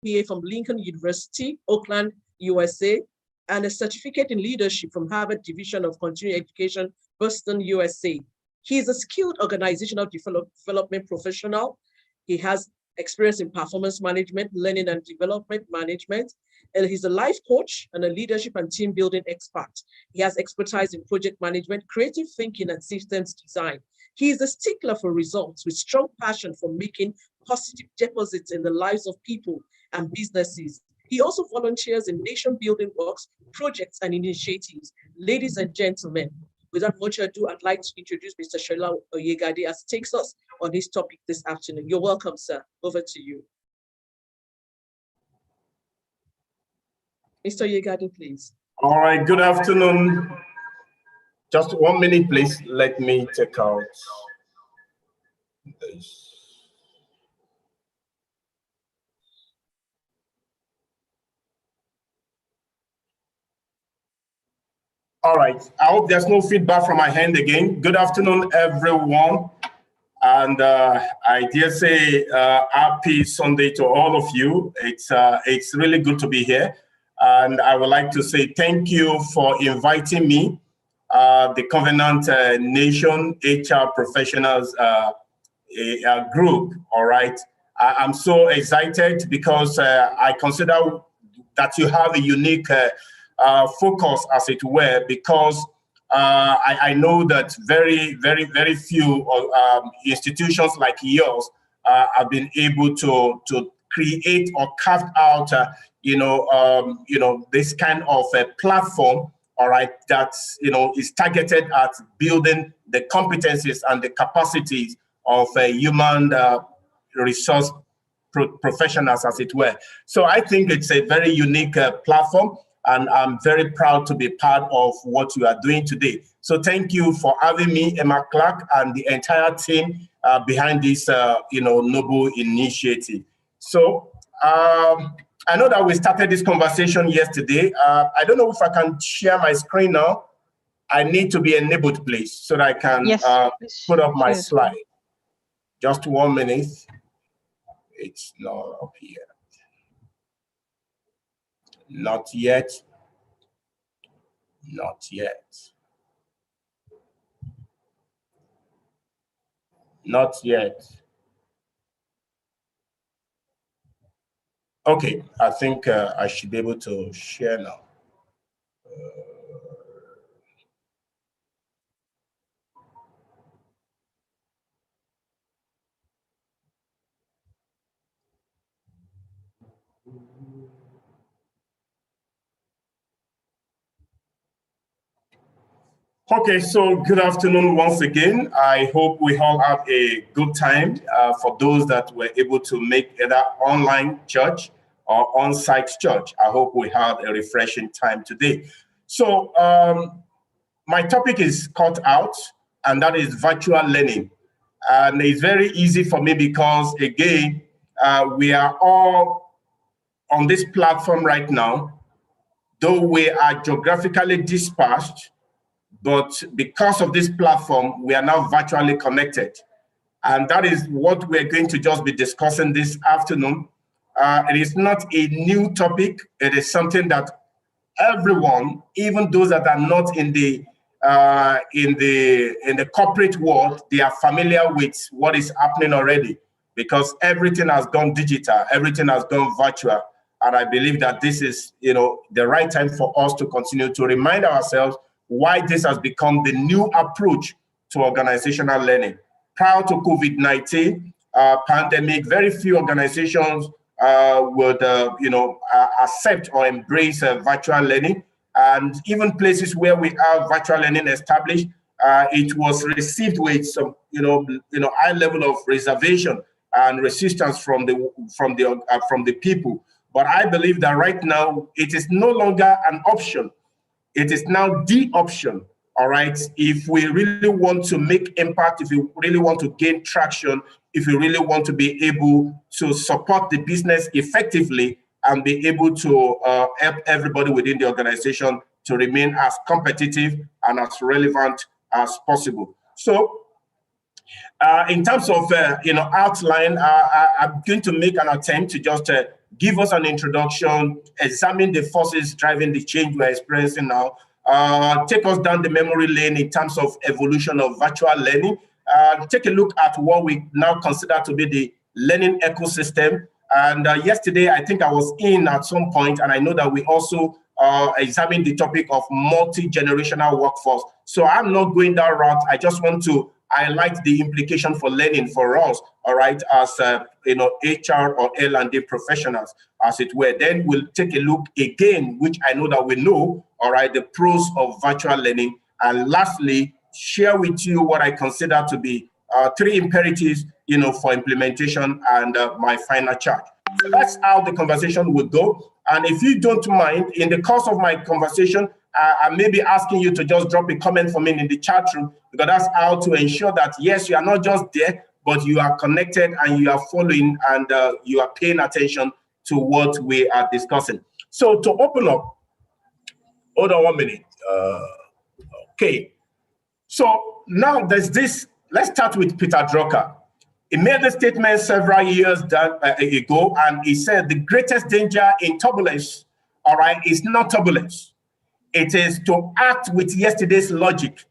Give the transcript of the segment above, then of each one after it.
MBA from Lincoln University, Oakland, USA, and a certificate in leadership from Harvard Division of Continuing Education, Boston, USA. He is a skilled organizational development professional. He has experience in performance management, learning and development management, and he's a life coach and a leadership and team building expert. He has expertise in project management, creative thinking, and systems design. He is a stickler for results with strong passion for making positive deposits in the lives of people and businesses. He also volunteers in nation-building works, projects, and initiatives. Ladies and gentlemen, without much ado, I'd like to introduce Mr. Shola Oyegade as he takes us on his topic this afternoon. You're welcome, sir. Over to you. Mr. Oyegade, please. All right, good afternoon. Just 1 minute, please. Let me take out this. All right, I hope there's no feedback from my hand again. Good afternoon, everyone. And I dare say happy Sunday to all of you. It's really good to be here. And I would like to say thank you for inviting me, the Covenant Nation HR Professionals group, all right? I'm so excited because I consider that you have a unique focus, as it were, because I know that very few institutions like yours have been able to create or carve out, this kind of a platform, all right, that is targeted at building the competencies and the capacities of human resource professionals, as it were. So I think it's a very unique platform, and I'm very proud to be part of what you are doing today. So thank you for having me, Emma Clark, and the entire team behind this, noble initiative. So I know that we started this conversation yesterday. I don't know if I can share my screen now. I need to be enabled, please, so that I can put up my slide. Just 1 minute. It's not up here. Not yet. Not yet. Not yet. Okay, I think I should be able to share now. Okay, so good afternoon once again. I hope we all have a good time. For those that were able to make either online church or on-site church, I hope we have a refreshing time today. So my topic is cut out, and that is virtual learning. And it's very easy for me because, again, we are all on this platform right now, though we are geographically dispersed. But because of this platform, we are now virtually connected. And that is what we're going to just be discussing this afternoon. It is not a new topic. It is something that everyone, even those that are not in the corporate world, they are familiar with what is happening already, because everything has gone digital, everything has gone virtual. And I believe that this is, the right time for us to continue to remind ourselves why this has become the new approach to organizational learning. Prior to COVID-19 pandemic, very few organizations would, accept or embrace virtual learning. And even places where we have virtual learning established, it was received with some, high level of reservation and resistance from the people. But I believe that right now it is no longer an option. It is now the option, all right? If we really want to make impact, if we really want to gain traction, if we really want to be able to support the business effectively and be able to help everybody within the organization to remain as competitive and as relevant as possible. So in terms of outline, I'm going to make an attempt to just give us an introduction, examine the forces driving the change we're experiencing now, take us down the memory lane in terms of evolution of virtual learning, take a look at what we now consider to be the learning ecosystem. And yesterday, I think I was in at some point, and I know that we also examined the topic of multi-generational workforce. So I'm not going that route. I just want to highlight the implication for learning for us, all right, as HR or L&D professionals, as it were. Then we'll take a look again, which I know that we know, all right, the pros of virtual learning. And lastly, share with you what I consider to be 3 imperatives, for implementation and my final charge. So that's how the conversation will go. And if you don't mind, in the course of my conversation, I may be asking you to just drop a comment for me in the chat room, because that's how to ensure that, yes, you are not just there, but you are connected and you are following and you are paying attention to what we are discussing. So to open up, hold on 1 minute. Okay. So now there's this, let's start with Peter Drucker. He made a statement several years ago, and he said the greatest danger in turbulence, all right, is not turbulence. It is to act with yesterday's logic,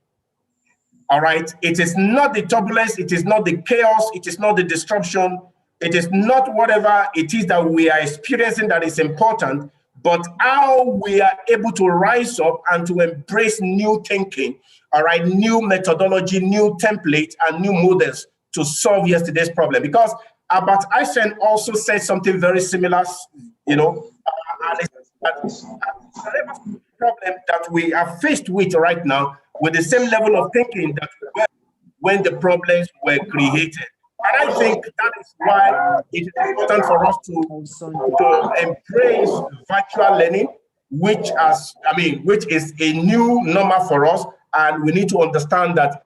all right? It is not the turbulence, it is not the chaos, it is not the disruption, it is not whatever it is that we are experiencing that is important, but how we are able to rise up and to embrace new thinking, all right, new methodology, new template, and new models to solve yesterday's problem. Because Albert Einstein also said something very similar, and it's that problem that we are faced with right now with the same level of thinking that we were when the problems were created. And I think that is why it is important for us to embrace virtual learning, which is a new normal for us, and we need to understand that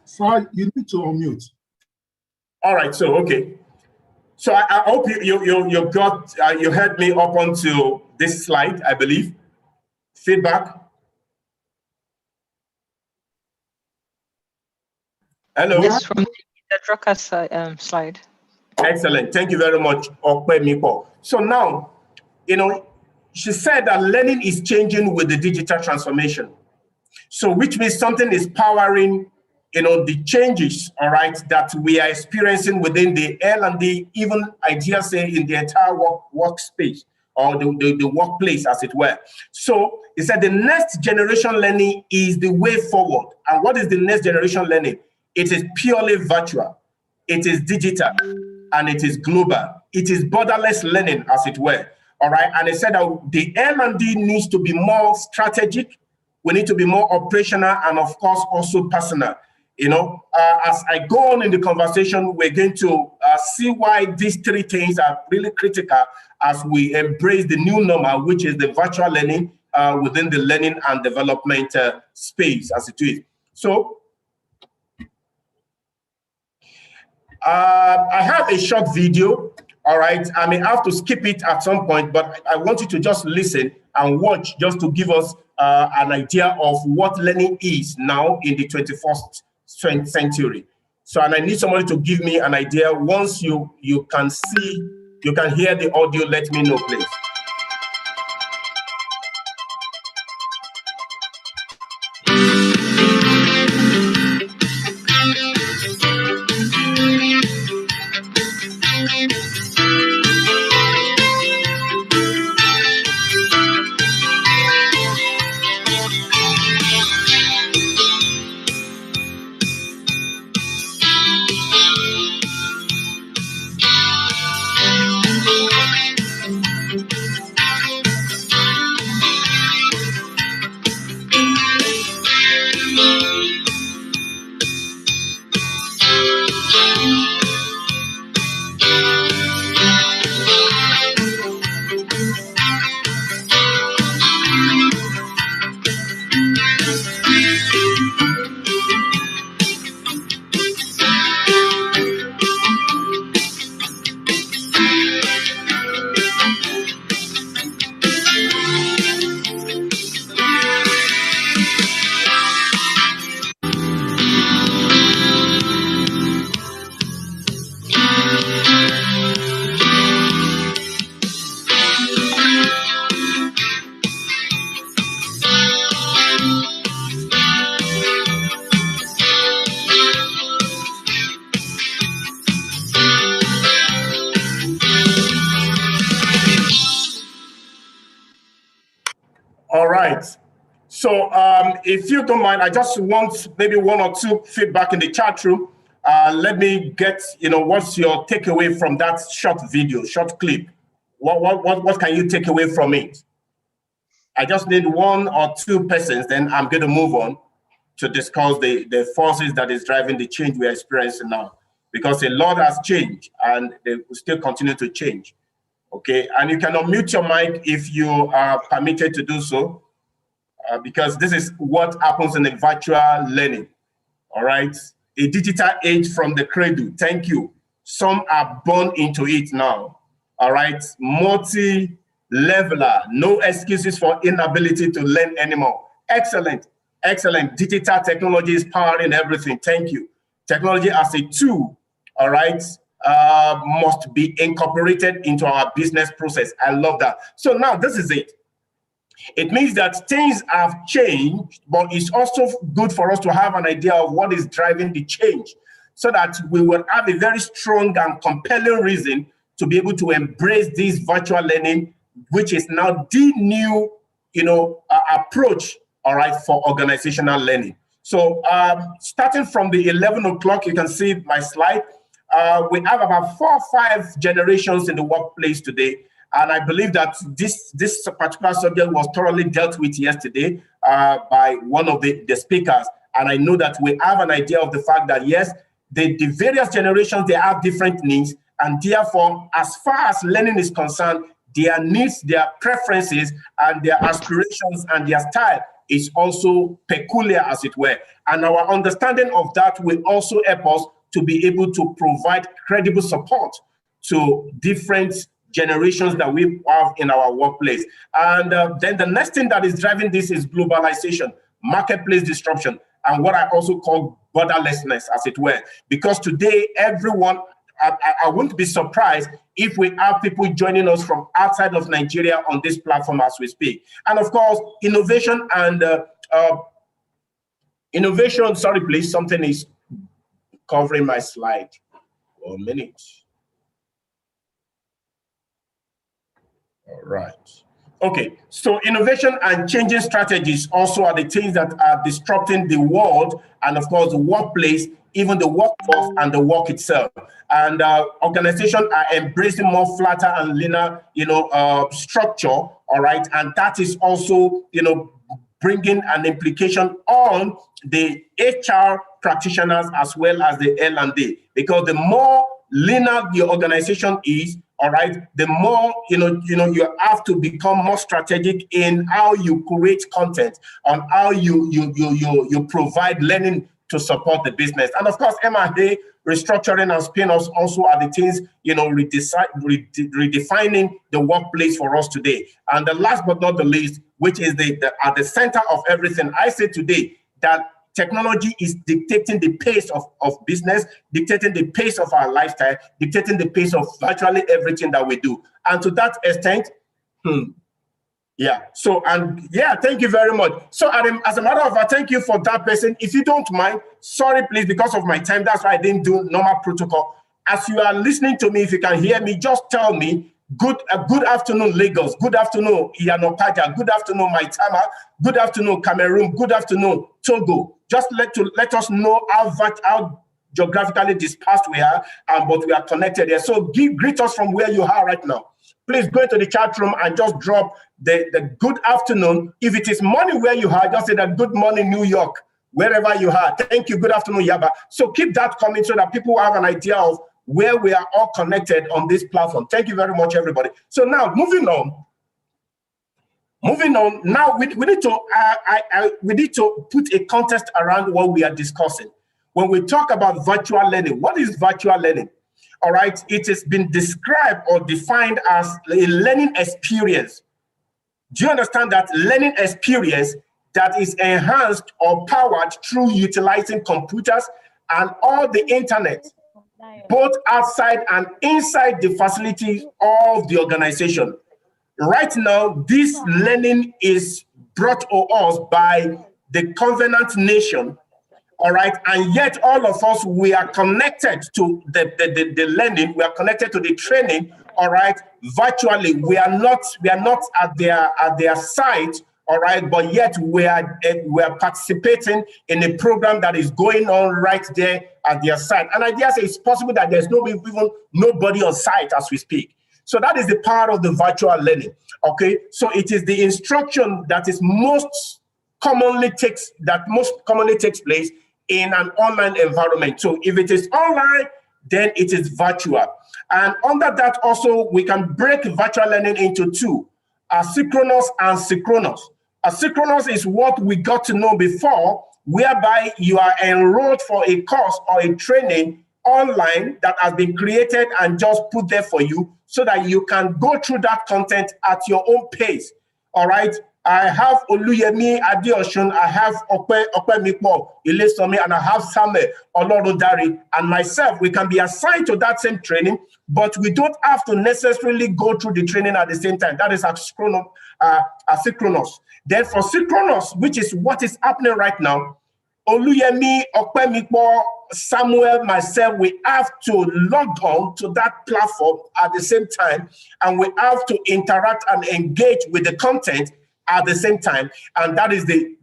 Sir, you need to unmute. All right, so okay. So I hope you heard me up onto this slide, I believe. Feedback? Hello? Yes, from the Drucker slide. Excellent. Thank you very much, Okpemipo. So now, she said that learning is changing with the digital transformation. So which means something is powering the changes, all right, that we are experiencing within the L&D, even I dare say in the entire workspace or the workplace, as it were. So he said the next generation learning is the way forward. And what is the next generation learning? It is purely virtual, it is digital, and it is global. It is borderless learning, as it were, all right? And he said that the L&D needs to be more strategic, we need to be more operational, and of course, also personal. As I go on in the conversation, we're going to see why these 3 things are really critical as we embrace the new normal, which is the virtual learning within the learning and development space, as it is. So I have a short video, all right? I may have to skip it at some point, but I want you to just listen and watch just to give us an idea of what learning is now in the 21st century. So, and I need somebody to give me an idea. Once you can hear the audio, let me know, please. So if you don't mind, I just want maybe one or two feedback in the chat room. Let me get, what's your takeaway from that short video, short clip? What can you take away from it? I just need one or two persons, then I'm going to move on to discuss the forces that is driving the change we're experiencing now. Because a lot has changed and they will still continue to change. Okay, and you can unmute your mic if you are permitted to do so, because this is what happens in the virtual learning. All right, a digital age from the cradle. Thank you. Some are born into it now. All right, multi-leveler, no excuses for inability to learn anymore. Excellent, excellent. Digital technology is powering everything. Thank you. Technology as a tool, all right, must be incorporated into our business process. I love that. So now this is it. It means that things have changed, but it's also good for us to have an idea of what is driving the change so that we will have a very strong and compelling reason to be able to embrace this virtual learning, which is now the new, approach, all right, for organizational learning. So starting from the 11 o'clock, you can see my slide. We have about 4 or 5 generations in the workplace today. And I believe that this particular subject was thoroughly dealt with yesterday by one of the speakers. And I know that we have an idea of the fact that, yes, the various generations, they have different needs. And therefore, as far as learning is concerned, their needs, their preferences, and their aspirations and their style is also peculiar, as it were. And our understanding of that will also help us to be able to provide credible support to different generations that we have in our workplace. And then the next thing that is driving this is globalization, marketplace disruption, and what I also call borderlessness, as it were. Because today, everyone, I wouldn't be surprised if we have people joining us from outside of Nigeria on this platform as we speak. And of course, innovation and innovation, sorry, please, something is covering my slide for a minute. All right. Okay, so innovation and changing strategies also are the things that are disrupting the world and, of course, the workplace, even the workforce and the work itself. And organizations are embracing more flatter and leaner, structure, all right? And that is also, bringing an implication on the HR practitioners as well as the L&D, because the more leaner your organization is, all right, the more you have to become more strategic in how you create content, on how you provide learning to support the business. And of course, M&A, restructuring and spin-offs also are the things, redefining the workplace for us today. And the last but not the least, which is at the center of everything, I say today that technology is dictating the pace of business, dictating the pace of our lifestyle, dictating the pace of virtually everything that we do. And to that extent, thank you very much. So as a matter of fact, thank you for that person. If you don't mind, sorry, please, because of my time, that's why I didn't do normal protocol. As you are listening to me, if you can hear me, just tell me, good afternoon, Lagos. Good afternoon, Iyanopaja. Good afternoon, Maitama. Good afternoon, Cameroon. Good afternoon, Togo. Just let us know how geographically dispersed we are, but we are connected here. So greet us from where you are right now. Please go into the chat room and just drop the good afternoon. If it is morning where you are, just say that good morning, New York, wherever you are. Thank you. Good afternoon, Yaba. So keep that coming so that people have an idea of where we are all connected on this platform. Thank you very much, everybody. So now, moving on. Now we need to put a context around what we are discussing. When we talk about virtual learning, what is virtual learning? All right, it has been described or defined as a learning experience. Do you understand that learning experience that is enhanced or powered through utilizing computers and all the internet, both outside and inside the facilities of the organization? Right now, this learning is brought to us by the covenant nation, all right? And yet all of us, we are connected to the learning, we are connected to the training, all right, virtually. We are not at their site, all right, but yet we are participating in a program that is going on right there at their site. And I dare say it's possible that there's even nobody on site as we speak. So that is the power of the virtual learning, okay? So it is the instruction that is most commonly takes place in an online environment. So if it is online, then it is virtual. And under that also, we can break virtual learning into two, asynchronous and synchronous. Asynchronous is what we got to know before, whereby you are enrolled for a course or a training online that has been created and just put there for you so that you can go through that content at your own pace, all right? I have Oluyemi Adeosun, I have Ope Mikpo Ilesomi, and I have Samuel Olorodari, and myself. We can be assigned to that same training, but we don't have to necessarily go through the training at the same time. That is asynchronous. Then for synchronous, which is what is happening right now, Oluyemi, Ope Mikpo, Samuel, myself, we have to log on to that platform at the same time, and we have to interact and engage with the content at the same time. And that is the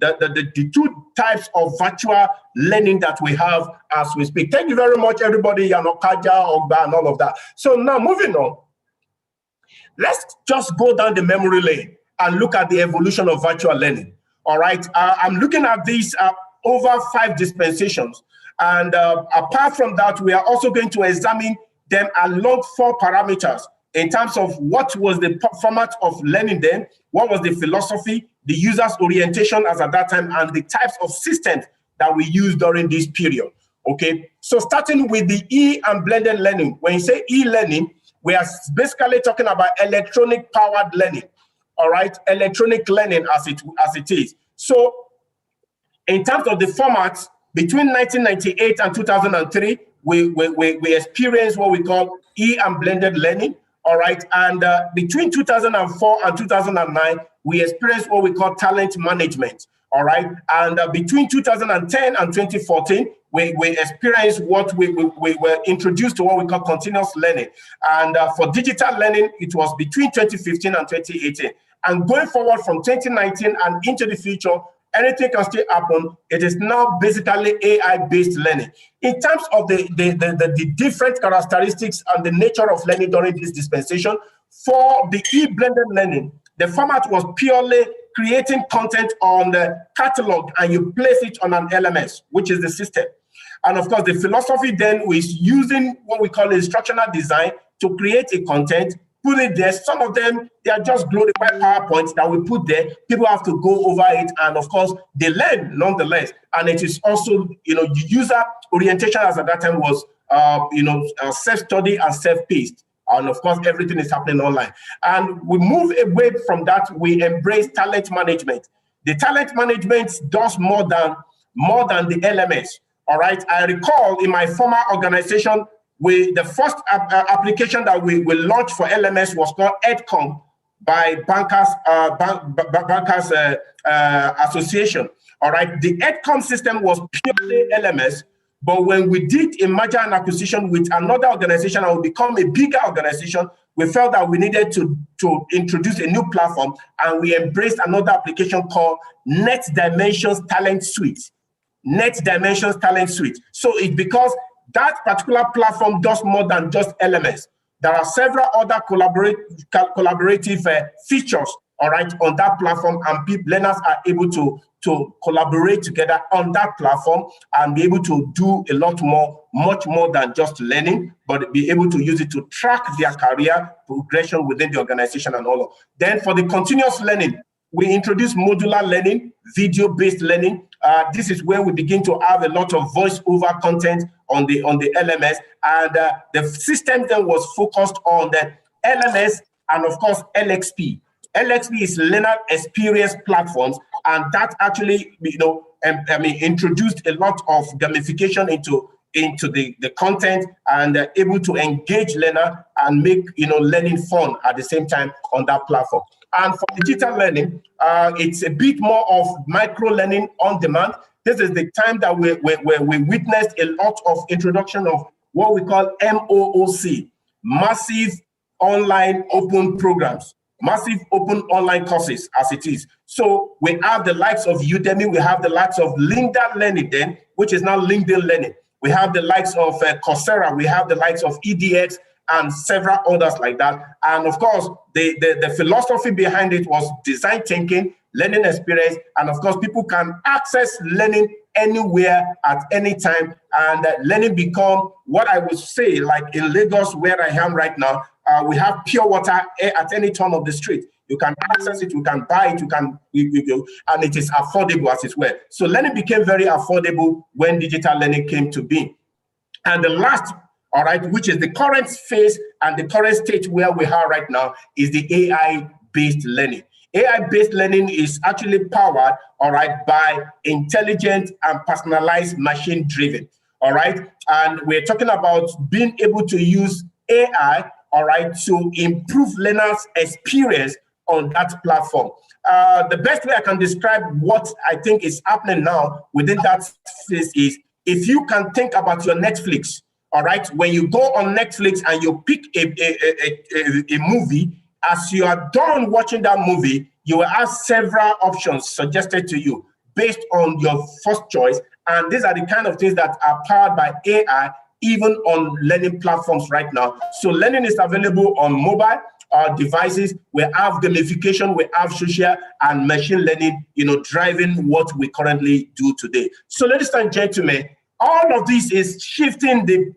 two types of virtual learning that we have as we speak. Thank you very much, everybody, Yanokaja, Ogba, and all of that. So now moving on, let's just go down the memory lane and look at the evolution of virtual learning. All right, I'm looking at these over 5 dispensations. And apart from that, we are also going to examine them along 4 parameters in terms of what was the format of learning then, what was the philosophy, the user's orientation as at that time, and the types of systems that we used during this period, okay? So starting with the E and blended learning. When you say e-learning, we are basically talking about electronic powered learning, all right? Electronic learning as it is. So in terms of the format, between 1998 and 2003, we experienced what we call E and blended learning. All right, and between 2004 and 2009, we experienced what we call talent management. All right, and between 2010 and 2014, we experienced what we were introduced to what we call continuous learning. And for digital learning, it was between 2015 and 2018. And going forward from 2019 and into the future, anything can still happen. It is now basically AI-based learning. In terms of the different characteristics and the nature of learning during this dispensation, for the e-blended learning, the format was purely creating content on the catalog and you place it on an LMS, which is the system. And of course, the philosophy then was using what we call instructional design to create a content, put it there. Some of them, they are just glorified PowerPoints that we put there. People have to go over it. And of course, they learn nonetheless. And it is also, the user orientation as at that time was, self-study and self-paced. And of course, everything is happening online. And we move away from that. We embrace talent management. The talent management does more than the LMS. All right. I recall in my former organization, the first application that we launched for LMS was called EdCom by Bankers Association. All right. The EdCom system was purely LMS. But when we did a merger and acquisition with another organization and we become a bigger organization, we felt that we needed to introduce a new platform, and we embraced another application called Net Dimensions Talent Suite. Net Dimensions Talent Suite. So it's because that particular platform does more than just LMS. There are several other collaborative features, all right, on that platform, and learners are able to collaborate together on that platform and be able to do a lot more, much more than just learning, but be able to use it to track their career progression within the organization and all of. Then for the continuous learning, we introduced modular learning, video-based learning. This is where we begin to have a lot of voice-over content on the LMS, and the system then was focused on the LMS and of course LXP. LXP is learner experience platforms, and that actually, introduced a lot of gamification into the content and able to engage learner and make learning fun at the same time on that platform. And for digital learning, it's a bit more of micro learning on demand. This is the time that we witnessed a lot of introduction of what we call MOOC, massive online open programs. massive open online courses as it is. So we have the likes of Udemy, we have the likes of Linda Learning then, which is now LinkedIn Learning. We have the likes of Coursera, we have the likes of EDX, and several others like that. And of course, the philosophy behind it was design thinking, learning experience, and of course, people can access learning anywhere at any time, and learning become what I would say, like in Lagos, where I am right now, we have pure water at any turn of the street. You can access it, you can buy it, and it is affordable as it were. So learning became very affordable when digital learning came to be. And the last, all right, which is the current phase and the current stage where we are right now, is the AI-based learning. AI-based learning is actually powered, all right, by intelligent and personalized machine-driven, all right? And we're talking about being able to use AI, all right, to improve learners' experience on that platform. The best way I can describe what I think is happening now within that phase is, if you can think about your Netflix, all right, when you go on Netflix and you pick a movie, as you are done watching that movie, you will have several options suggested to you based on your first choice. And these are the kind of things that are powered by AI, even on learning platforms right now. So learning is available on mobile devices. We have gamification, we have social and machine learning, driving what we currently do today. So ladies and gentlemen, all of this is shifting the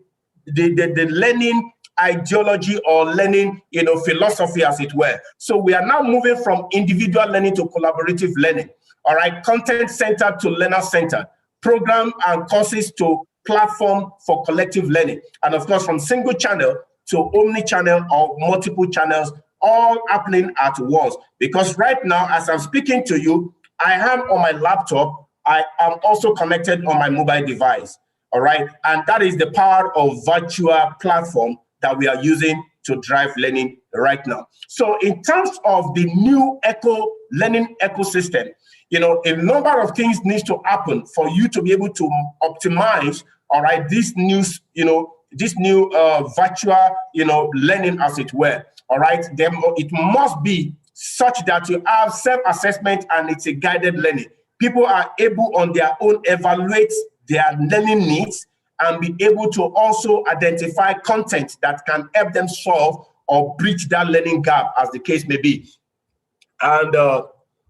learning ideology or learning, philosophy, as it were. So we are now moving from individual learning to collaborative learning. All right, content centered to learner centered, program and courses to platform for collective learning, and of course from single channel to omni-channel or multiple channels, all happening at once. Because right now, as I'm speaking to you, I am on my laptop. I am also connected on my mobile device. All right, and that is the power of virtual platform that we are using to drive learning right now. So in terms of the new learning ecosystem, a number of things needs to happen for you to be able to optimize, all right, this new virtual, learning, as it were. All right, it must be such that you have self-assessment and it's a guided learning. People are able on their own evaluate their learning needs and be able to also identify content that can help them solve or bridge that learning gap, as the case may be. And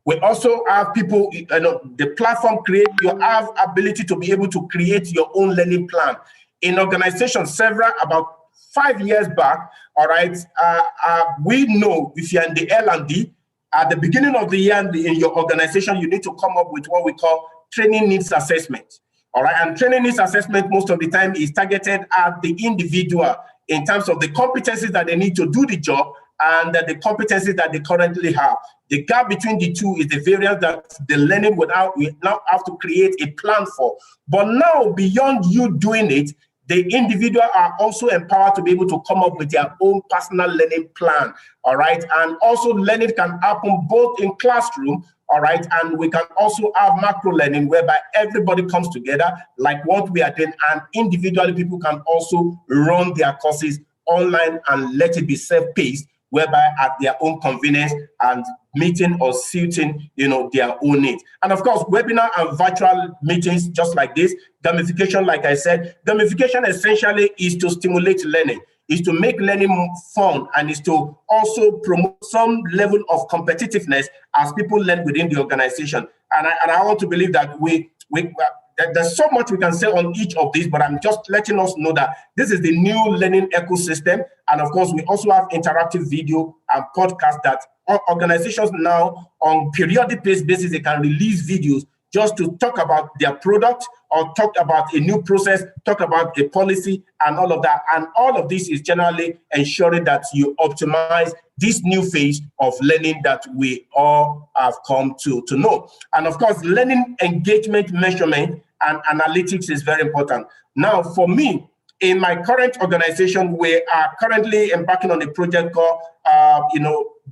we also have people, the platform you have ability to be able to create your own learning plan. In organizations, about 5 years back, all right, we know if you're in the L&D, at the beginning of the year in your organization, you need to come up with what we call training needs assessment. All right, and training needs assessment most of the time is targeted at the individual in terms of the competencies that they need to do the job and the competencies that they currently have. The gap between the two is the variance that the learning we now have to create a plan for. But now, beyond you doing it, the individual are also empowered to be able to come up with their own personal learning plan, all right? And also learning can happen both in classroom, all right? And we can also have macro learning whereby everybody comes together like what we are doing, and individually people can also run their courses online and let it be self-paced, whereby at their own convenience and meeting or suiting, their own needs. And of course, webinar and virtual meetings just like this. Gamification, like I said, gamification essentially is to stimulate learning, is to make learning fun, and is to also promote some level of competitiveness as people learn within the organization. And I want to believe that there's so much we can say on each of these, but I'm just letting us know that this is the new learning ecosystem. And of course, we also have interactive video and podcasts that organizations now on periodic basis, they can release videos just to talk about their product or talk about a new process, talk about a policy and all of that. And all of this is generally ensuring that you optimize this new phase of learning that we all have come to know. And of course, learning engagement measurement and analytics is very important. Now, for me, in my current organization, we are currently embarking on a project called,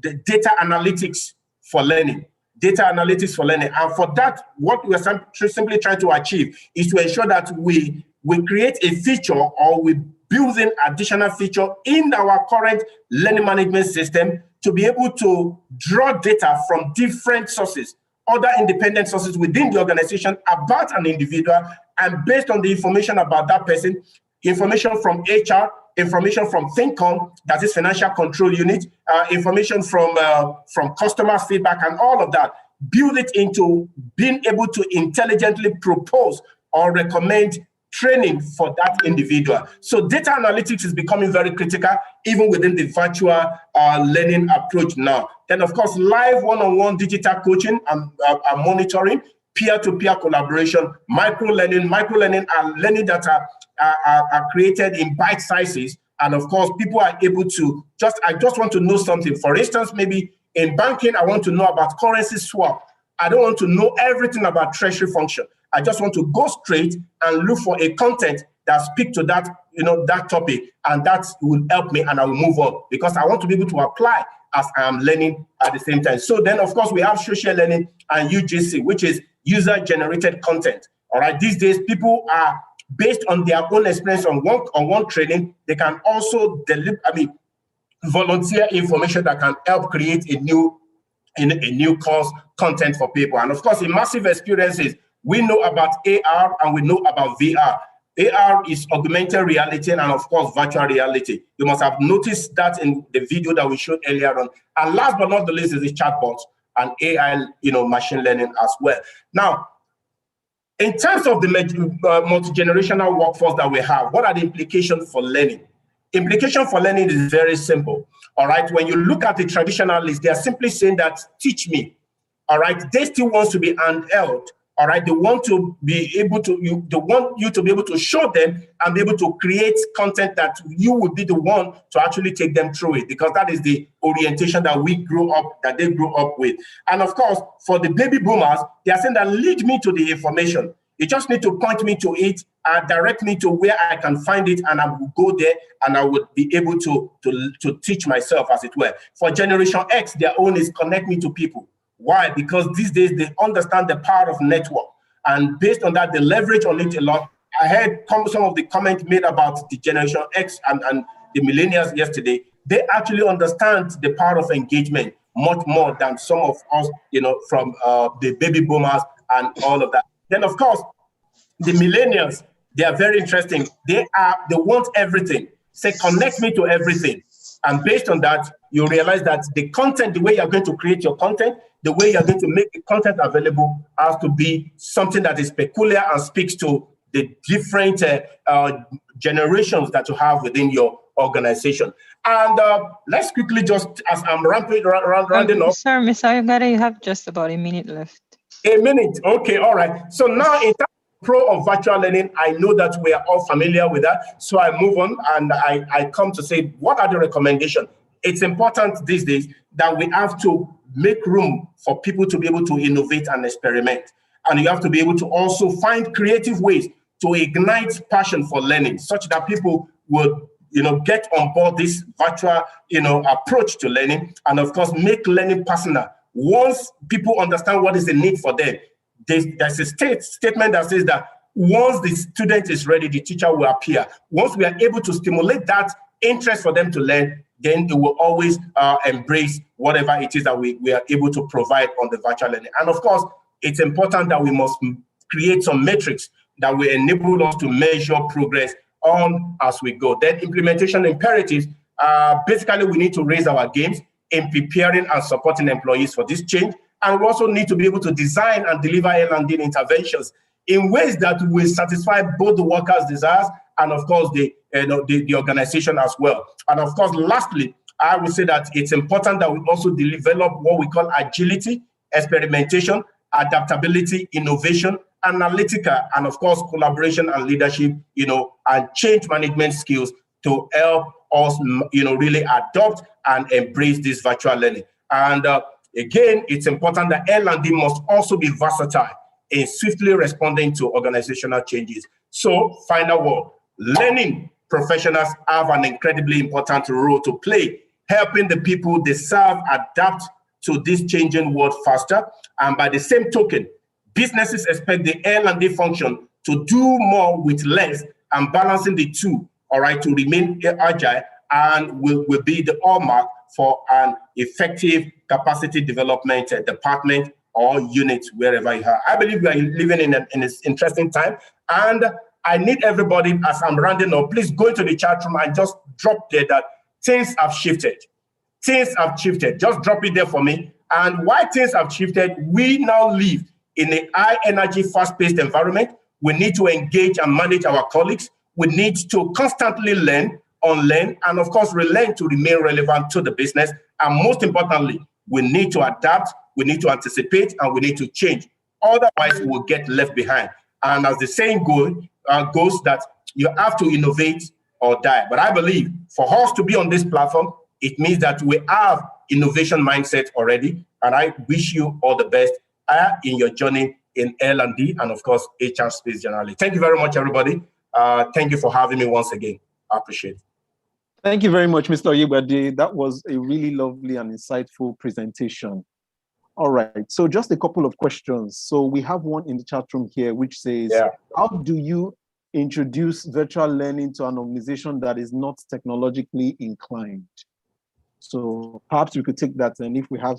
the data analytics for learning. Data analytics for learning. And for that, what we are simply trying to achieve is to ensure that we we create a feature or we build in additional feature in our current learning management system to be able to draw data from different sources, other independent sources within the organization about an individual, and based on the information about that person, information from HR, information from FinCom, that is Financial Control Unit, information from customer feedback and all of that, build it into being able to intelligently propose or recommend training for that individual. So data analytics is becoming very critical, even within the virtual learning approach now. Then, of course, live one-on-one digital coaching and monitoring, peer-to-peer collaboration, micro-learning are learning that are created in bite sizes. And of course, people are able to I just want to know something. For instance, maybe in banking, I want to know about currency swap. I don't want to know everything about treasury function. I just want to go straight and look for a content that speaks to that, that topic, and that will help me, and I will move on because I want to be able to apply as I am learning at the same time. So then, of course, we have social learning and UGC, which is user-generated content. All right, these days, people are based on their own experience on one training. They can also volunteer information that can help create a new course content for people. And of course, immersive experiences, we know about AR and we know about VR. AR is augmented reality and of course, virtual reality. You must have noticed that in the video that we showed earlier on. And last but not the least is the chatbots and AI, machine learning as well. Now, in terms of the multi-generational workforce that we have, what are the implications for learning? Implication for learning is very simple. All right, when you look at the traditionalists, they are simply saying that teach me. All right, they still want to be handheld. All right, they want to be able to, they want you to be able to show them and be able to create content that you will be the one to actually take them through it, because that is the orientation that they grew up with. And of course, for the baby boomers, they are saying that lead me to the information. You just need to point me to it, direct me to where I can find it, and I will go there and I would be able to teach myself, as it were. For Generation X, their own is connect me to people. Why? Because these days they understand the power of network, and based on that, they leverage on it a lot. I heard some of the comments made about the Generation X and the millennials yesterday. They actually understand the power of engagement much more than some of us, from the baby boomers and all of that. Then, of course, the millennials, they are very interesting. They want everything. Say, connect me to everything. And based on that, you realize that the content, the way you're going to create your content, the way you're going to make the content available has to be something that is peculiar and speaks to the different generations that you have within your organization. And let's quickly just, as I'm rounding up. Sir, Ms. Ayogada, you have just about a minute left. A minute. Okay, all right. So now in terms of pro of virtual learning, I know that we are all familiar with that. So I move on and I come to say, what are the recommendations? It's important these days that we have to make room for people to be able to innovate and experiment. And you have to be able to also find creative ways to ignite passion for learning, such that people will, get on board this virtual, approach to learning, and of course, make learning personal. Once people understand what is the need for them, there's a statement that says that once the student is ready, the teacher will appear. Once we are able to stimulate that interest for them to learn, then it will always embrace whatever it is that we are able to provide on the virtual learning. And of course, it's important that we must create some metrics that will enable us to measure progress on as we go. Then implementation imperatives, basically we need to raise our games in preparing and supporting employees for this change. And we also need to be able to design and deliver L&D interventions in ways that will satisfy both the workers' desires and of course the organization as well. And of course, lastly, I would say that it's important that we also develop what we call agility, experimentation, adaptability, innovation, analytical, and of course, collaboration and leadership, and change management skills to help us, really adopt and embrace this virtual learning. And again, it's important that L&D must also be versatile in swiftly responding to organizational changes. So, final word, learning professionals have an incredibly important role to play, helping the people they serve adapt to this changing world faster. And by the same token, businesses expect the L&D function to do more with less and balancing the two, all right, to remain agile, and will be the hallmark for an effective capacity development department or unit wherever you are. I believe we are living in an interesting time, and I need everybody, as I'm rounding up, please go into the chat room and just drop there that things have shifted. Things have shifted. Just drop it there for me. And why things have shifted, we now live in a high energy, fast-paced environment. We need to engage and manage our colleagues. We need to constantly learn, unlearn, and of course, relearn to remain relevant to the business. And most importantly, we need to adapt, we need to anticipate, and we need to change. Otherwise, we'll get left behind. And as the saying goes that you have to innovate or die. But I believe for us to be on this platform, it means that we have innovation mindset already. And I wish you all the best in your journey in L&D and of course, HR space generally. Thank you very much, everybody. Thank you for having me once again. I appreciate it. Thank you very much, Mr. Oyebade. That was a really lovely and insightful presentation. All right, so just a couple of questions. So we have one in the chat room here, which says, how do you introduce virtual learning to an organization that is not technologically inclined? So perhaps we could take that, and if we have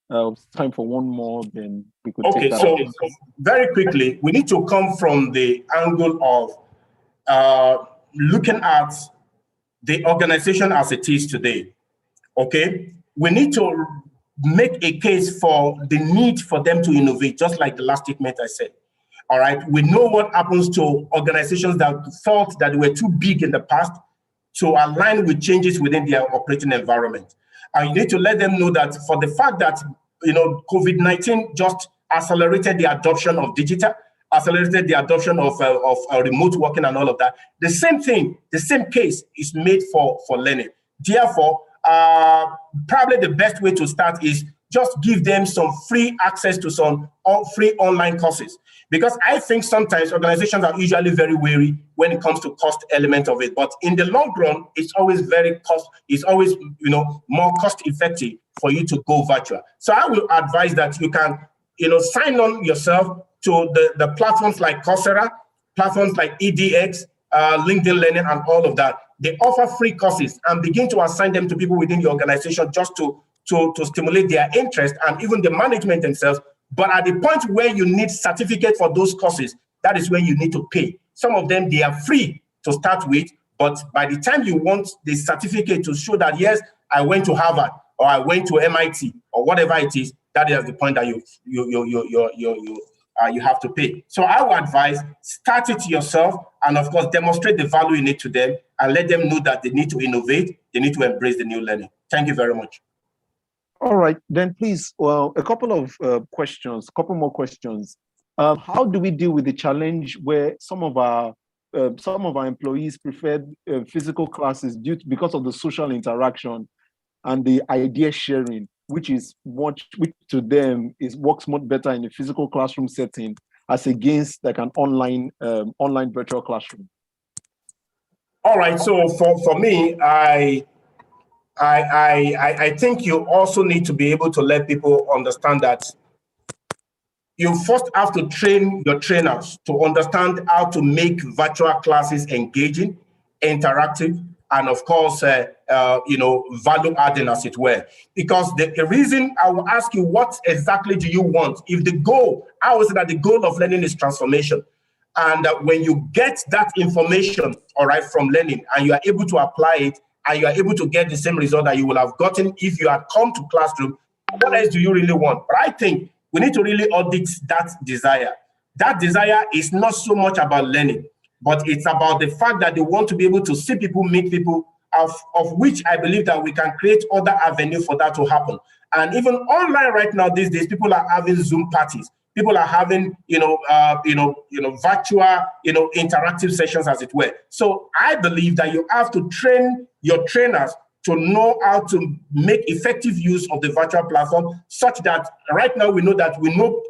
time for one more, then we could take that. Okay, so very quickly, we need to come from the angle of looking at the organization as it is today, okay? We need to make a case for the need for them to innovate, just like the last statement I said, all right? We know what happens to organizations that thought that they were too big in the past to align with changes within their operating environment. And you need to let them know that for the fact that, COVID-19 just accelerated the adoption of digital, accelerated the adoption of remote working and all of that. The same thing, the same case is made for learning. Therefore, probably the best way to start is just give them some free access to some free online courses. Because I think sometimes organizations are usually very wary when it comes to cost element of it. But in the long run, it's always more cost effective for you to go virtual. So I will advise that you can, sign on yourself to the platforms like Coursera, platforms like EDX, LinkedIn Learning, and all of that. They offer free courses and begin to assign them to people within the organization just to stimulate their interest and even the management themselves. But at the point where you need certificate for those courses, that is when you need to pay. Some of them, they are free to start with, but by the time you want the certificate to show that, yes, I went to Harvard or I went to MIT or whatever it is, that is the point that you have to pay. So I would advise, start it yourself, and of course, demonstrate the value in it to them and let them know that they need to innovate, they need to embrace the new learning. Thank you very much. All right, then please, a couple of questions, couple more questions. How do we deal with the challenge where some of our employees prefer physical classes because of the social interaction and the idea sharing, which to them works much better in a physical classroom setting as against like an online virtual classroom? All right, so for me, I think you also need to be able to let people understand that you first have to train your trainers to understand how to make virtual classes engaging, interactive, and of course, value adding, as it were. Because the reason I will ask you, what exactly do you want? If the goal, I would say that the goal of learning is transformation. And when you get that information, all right, from learning, and you are able to apply it, and you are able to get the same result that you would have gotten if you had come to classroom, what else do you really want? But I think we need to really audit that desire. That desire is not so much about learning, but it's about the fact that they want to be able to see people, meet people, of which I believe that we can create other avenues for that to happen. And even online right now, these days, people are having Zoom parties. People are having, virtual, interactive sessions, as it were. So I believe that you have to train your trainers to know how to make effective use of the virtual platform, such that right now we know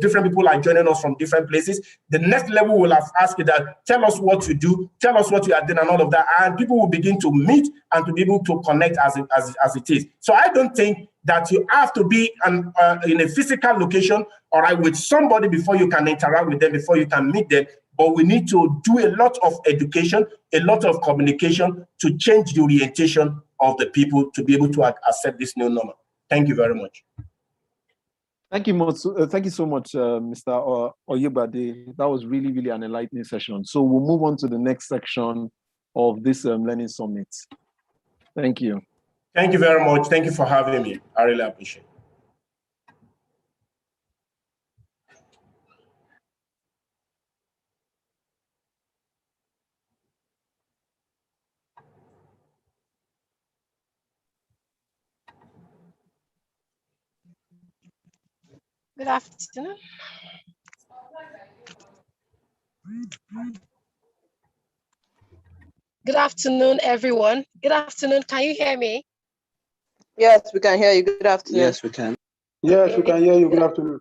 different people are joining us from different places. The next level will have asked you that, tell us what you do, tell us what you are doing and all of that. And people will begin to meet and to be able to connect as it is. So I don't think that you have to be in a physical location, all right, with somebody before you can interact with them, before you can meet them. but we need to do a lot of education, a lot of communication to change the orientation of the people to be able to accept this new normal. Thank you very much. Thank you, thank you so much, Mr. Oyebade. That was really, really an enlightening session. So we'll move on to the next section of this Learning Summit. Thank you. Thank you very much. Thank you for having me. I really appreciate it. Good afternoon. Good afternoon, everyone. Good afternoon. Can you hear me? Yes, we can hear you. Good afternoon. Yes, we can. Yes, we can hear you. Good afternoon.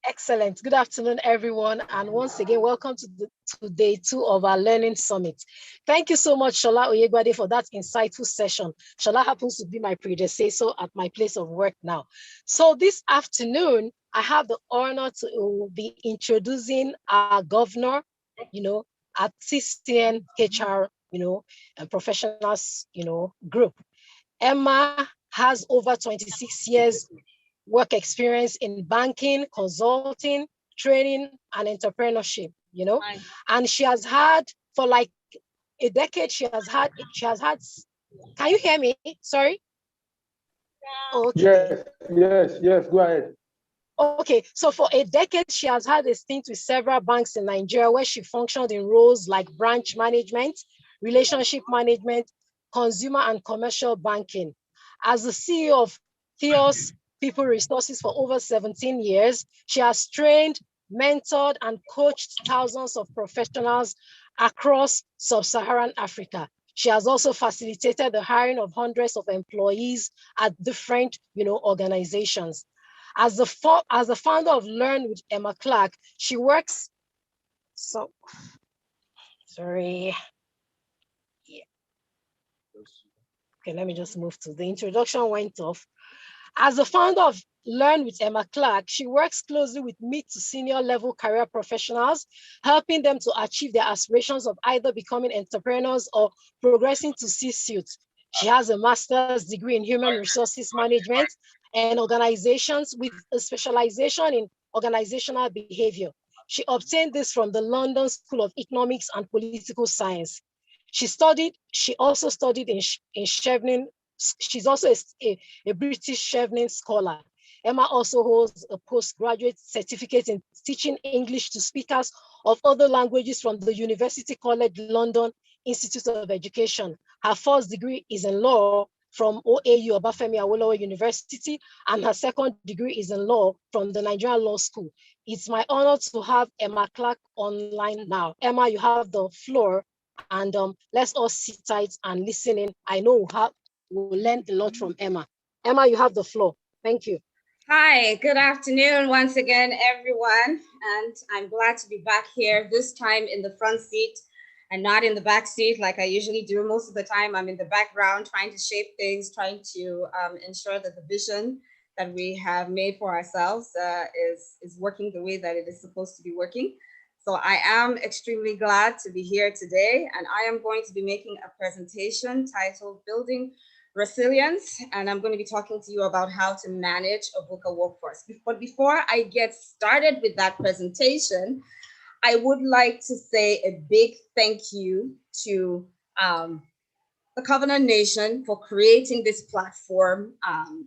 Excellent. Good afternoon, everyone. And once again, welcome to day 2 of our Learning Summit. Thank you so much, Shola Oyegbade, for that insightful session. Shola happens to be my predecessor at my place of work now. So this afternoon, I have the honor to be introducing our governor, at CCN HR, and professionals, group. Emma has over 26 years work experience in banking, consulting, training, and entrepreneurship, and she has had for like a decade, she has had, can you hear me? Sorry. Okay. Yes, go ahead. Okay, so for a decade, she has had a stint with several banks in Nigeria where she functioned in roles like branch management, relationship management, consumer and commercial banking. As the CEO of Theos People Resources for over 17 years, she has trained, mentored, and coached thousands of professionals across sub-Saharan Africa. She has also facilitated the hiring of hundreds of employees at different, organizations. As the founder of Learn with Emma Clark, she works, sorry. Yeah. Okay, let me just move to the introduction went off. As the founder of Learn with Emma Clark, she works closely with mid to senior level career professionals, helping them to achieve their aspirations of either becoming entrepreneurs or progressing to C-suite. She has a master's degree in human resources management and organizations with a specialization in organizational behavior. She obtained this from the London School of Economics and Political Science. She also studied in Chevening. She's also a British Chevening scholar. Emma also holds a postgraduate certificate in teaching English to speakers of other languages from the University College London Institute of Education. Her first degree is in law from OAU, Obafemi Awolowo University, and her second degree is in law from the Nigerian Law School. It's my honor to have Emma Clark online now. Emma, you have the floor, and let's all sit tight and listen in. I know we'll learn a lot from Emma. Emma, you have the floor. Thank you. Hi, good afternoon once again, everyone. And I'm glad to be back here, this time in the front seat and not in the back seat like I usually do. Most of the time I'm in the background trying to shape things, trying to ensure that the vision that we have made for ourselves is working the way that it is supposed to be working. So I am extremely glad to be here today, and I am going to be making a presentation titled Building Resilience, and I'm going to be talking to you about how to manage a VUCA workforce. But before I get started with that presentation, I would like to say a big thank you to the Covenant Nation for creating this platform.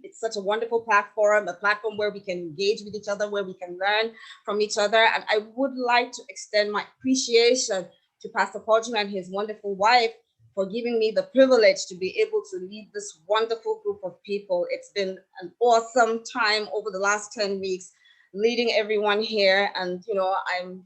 It's such a wonderful platform, a platform where we can engage with each other, where we can learn from each other. And I would like to extend my appreciation to Pastor Podgin and his wonderful wife for giving me the privilege to be able to lead this wonderful group of people. It's been an awesome time over the last 10 weeks, leading everyone here. And I'm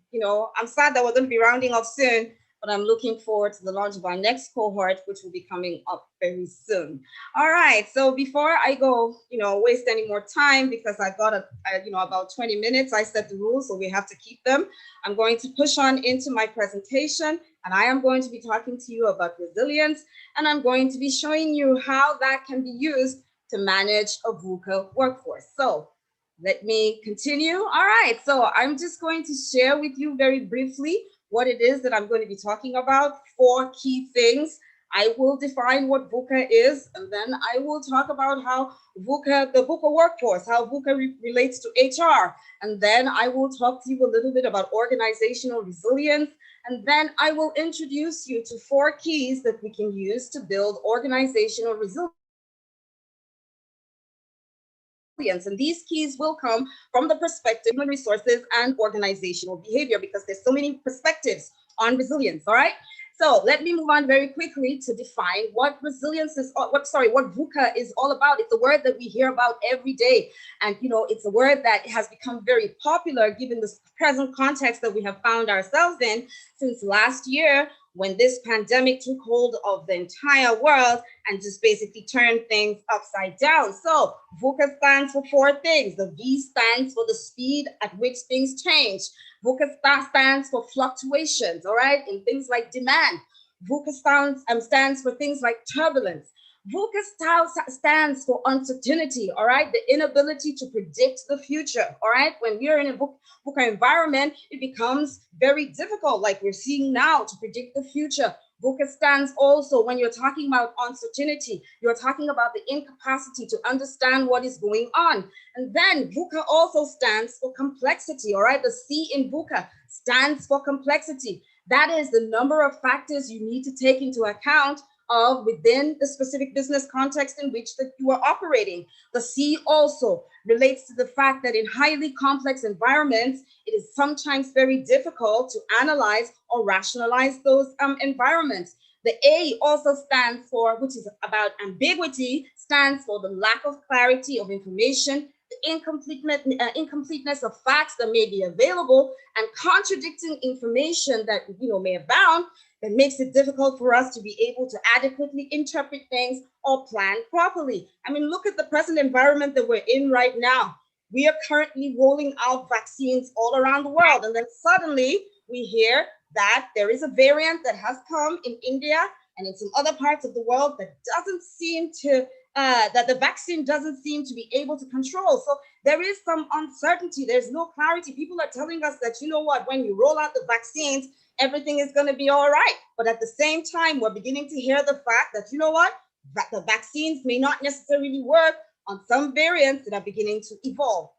sad that we're going to be rounding off soon, but I'm looking forward to the launch of our next cohort, which will be coming up very soon. All right, so before I go, waste any more time, because I've got about 20 minutes, I set the rules, so we have to keep them. I'm going to push on into my presentation, and I am going to be talking to you about resilience, and I'm going to be showing you how that can be used to manage a VUCA workforce. So let me continue. All right, so I'm just going to share with you very briefly what it is that I'm going to be talking about, 4 key things. I will define what VUCA is, and then I will talk about how VUCA, the VUCA workforce, how VUCA relates to HR. And then I will talk to you a little bit about organizational resilience. And then I will introduce you to 4 keys that we can use to build organizational resilience. And these keys will come from the perspective of human resources and organizational behavior, because there's so many perspectives on resilience. All right. So let me move on very quickly to define what resilience is, what VUCA is all about. It's a word that we hear about every day. And, you know, it's a word that has become very popular given the present context that we have found ourselves in since last year, when this pandemic took hold of the entire world and just basically turned things upside down. So VUCA stands for 4 things. The V stands for the speed at which things change. VUCA stands for fluctuations, all right, in things like demand. VUCA stands for things like turbulence. VUCA stands for uncertainty, all right, the inability to predict the future, all right? When we're in a VUCA environment, it becomes very difficult, like we're seeing now, to predict the future. VUCA stands also, when you're talking about uncertainty, you're talking about the incapacity to understand what is going on. And then VUCA also stands for complexity, all right? The C in VUCA stands for complexity. That is the number of factors you need to take into account of within the specific business context in which that you are operating. The C also relates to the fact that in highly complex environments, it is sometimes very difficult to analyze or rationalize those environments. The A also stands for, which is about ambiguity, stands for the lack of clarity of information, the incompleteness of facts that may be available, and contradicting information that, you know, may abound, that makes it difficult for us to be able to adequately interpret things or plan properly. I mean, look at the present environment that we're in right now. We are currently rolling out vaccines all around the world, and then suddenly we hear that there is a variant that has come in India and in some other parts of the world that doesn't seem to that the vaccine doesn't seem to be able to control. So there is some uncertainty. There's no clarity. People are telling us that, you know what, when you roll out the vaccines, everything is going to be all right. But at the same time, we're beginning to hear the fact that, you know what, the vaccines may not necessarily work on some variants that are beginning to evolve.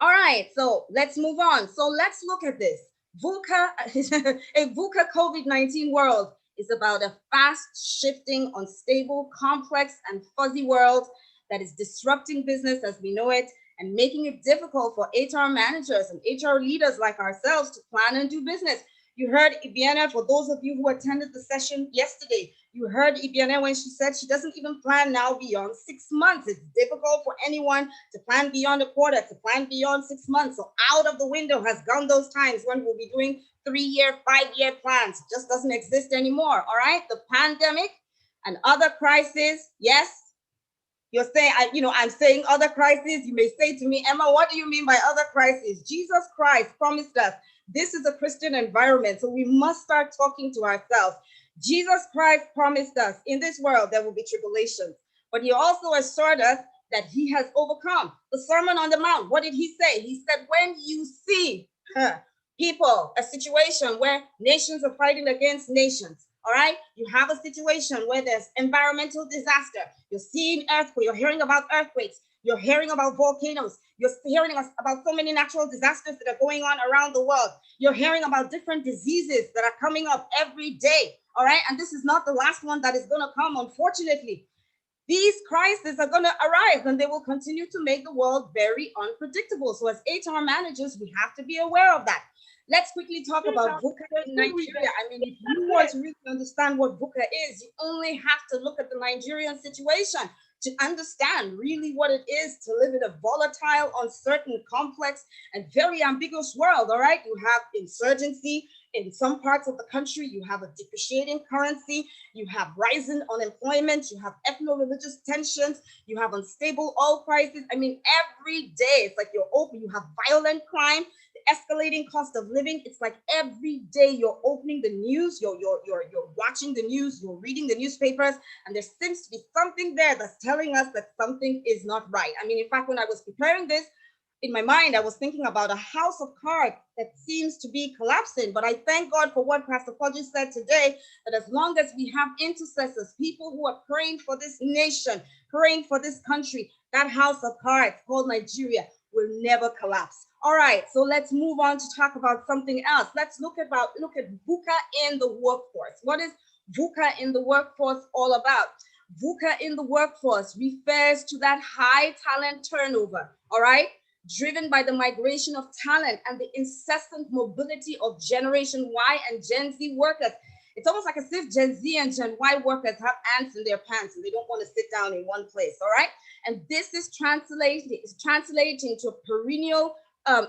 All right, so let's move on. So let's look at this. VUCA, a VUCA COVID-19 world is about a fast shifting, unstable, complex, and fuzzy world that is disrupting business as we know it and making it difficult for HR managers and HR leaders like ourselves to plan and do business. You heard Ibiana, for those of you who attended the session yesterday, you heard Ibiana when she said she doesn't even plan now beyond 6 months. It's difficult for anyone to plan beyond a quarter, to plan beyond 6 months. So out of the window has gone those times when we'll be doing 3-year, 5-year plans. It just doesn't exist anymore, all right? The pandemic and other crises, yes, you're saying, I'm saying other crises. You may say to me, Emma, what do you mean by other crises? Jesus Christ promised us this is a Christian environment, so we must start talking to ourselves. Jesus Christ promised us in this world there will be tribulations, but he also assured us that he has overcome. The Sermon on the Mount, what did he say? He said, when you see people, a situation where nations are fighting against nations, all right? You have a situation where there's environmental disaster. You're seeing earthquakes, you're hearing about earthquakes, you're hearing about volcanoes, you're hearing about so many natural disasters that are going on around the world. You're hearing about different diseases that are coming up every day, all right? And this is not the last one that is gonna come, unfortunately. These crises are gonna arise and they will continue to make the world very unpredictable. So as HR managers, we have to be aware of that. Let's quickly talk about VUCA in Nigeria. I mean, if you want to really understand what VUCA is, you only have to look at the Nigerian situation to understand really what it is to live in a volatile, uncertain, complex, and very ambiguous world, all right? You have insurgency in some parts of the country, you have a depreciating currency, you have rising unemployment, you have ethno-religious tensions, you have unstable oil prices. I mean, every day, it's like you're open, you have violent crime, the escalating cost of living. It's like every day you're opening the news, you're watching the news, you're reading the newspapers, and there seems to be something there that's telling us that something is not right. I mean, in fact, when I was preparing this, in my mind, I was thinking about a house of cards that seems to be collapsing. But I thank God for what Pastor Podgy said today, that as long as we have intercessors, people who are praying for this nation, praying for this country, that house of cards called Nigeria will never collapse. All right, so let's move on to talk about something else. Let's look at VUCA in the workforce. What is VUCA in the workforce all about? VUCA in the workforce refers to that high talent turnover, all right, driven by the migration of talent and the incessant mobility of Generation Y and Gen Z workers. It's almost like as if Gen Z and Gen Y workers have ants in their pants and they don't want to sit down in one place, all right? And this is translating to a perennial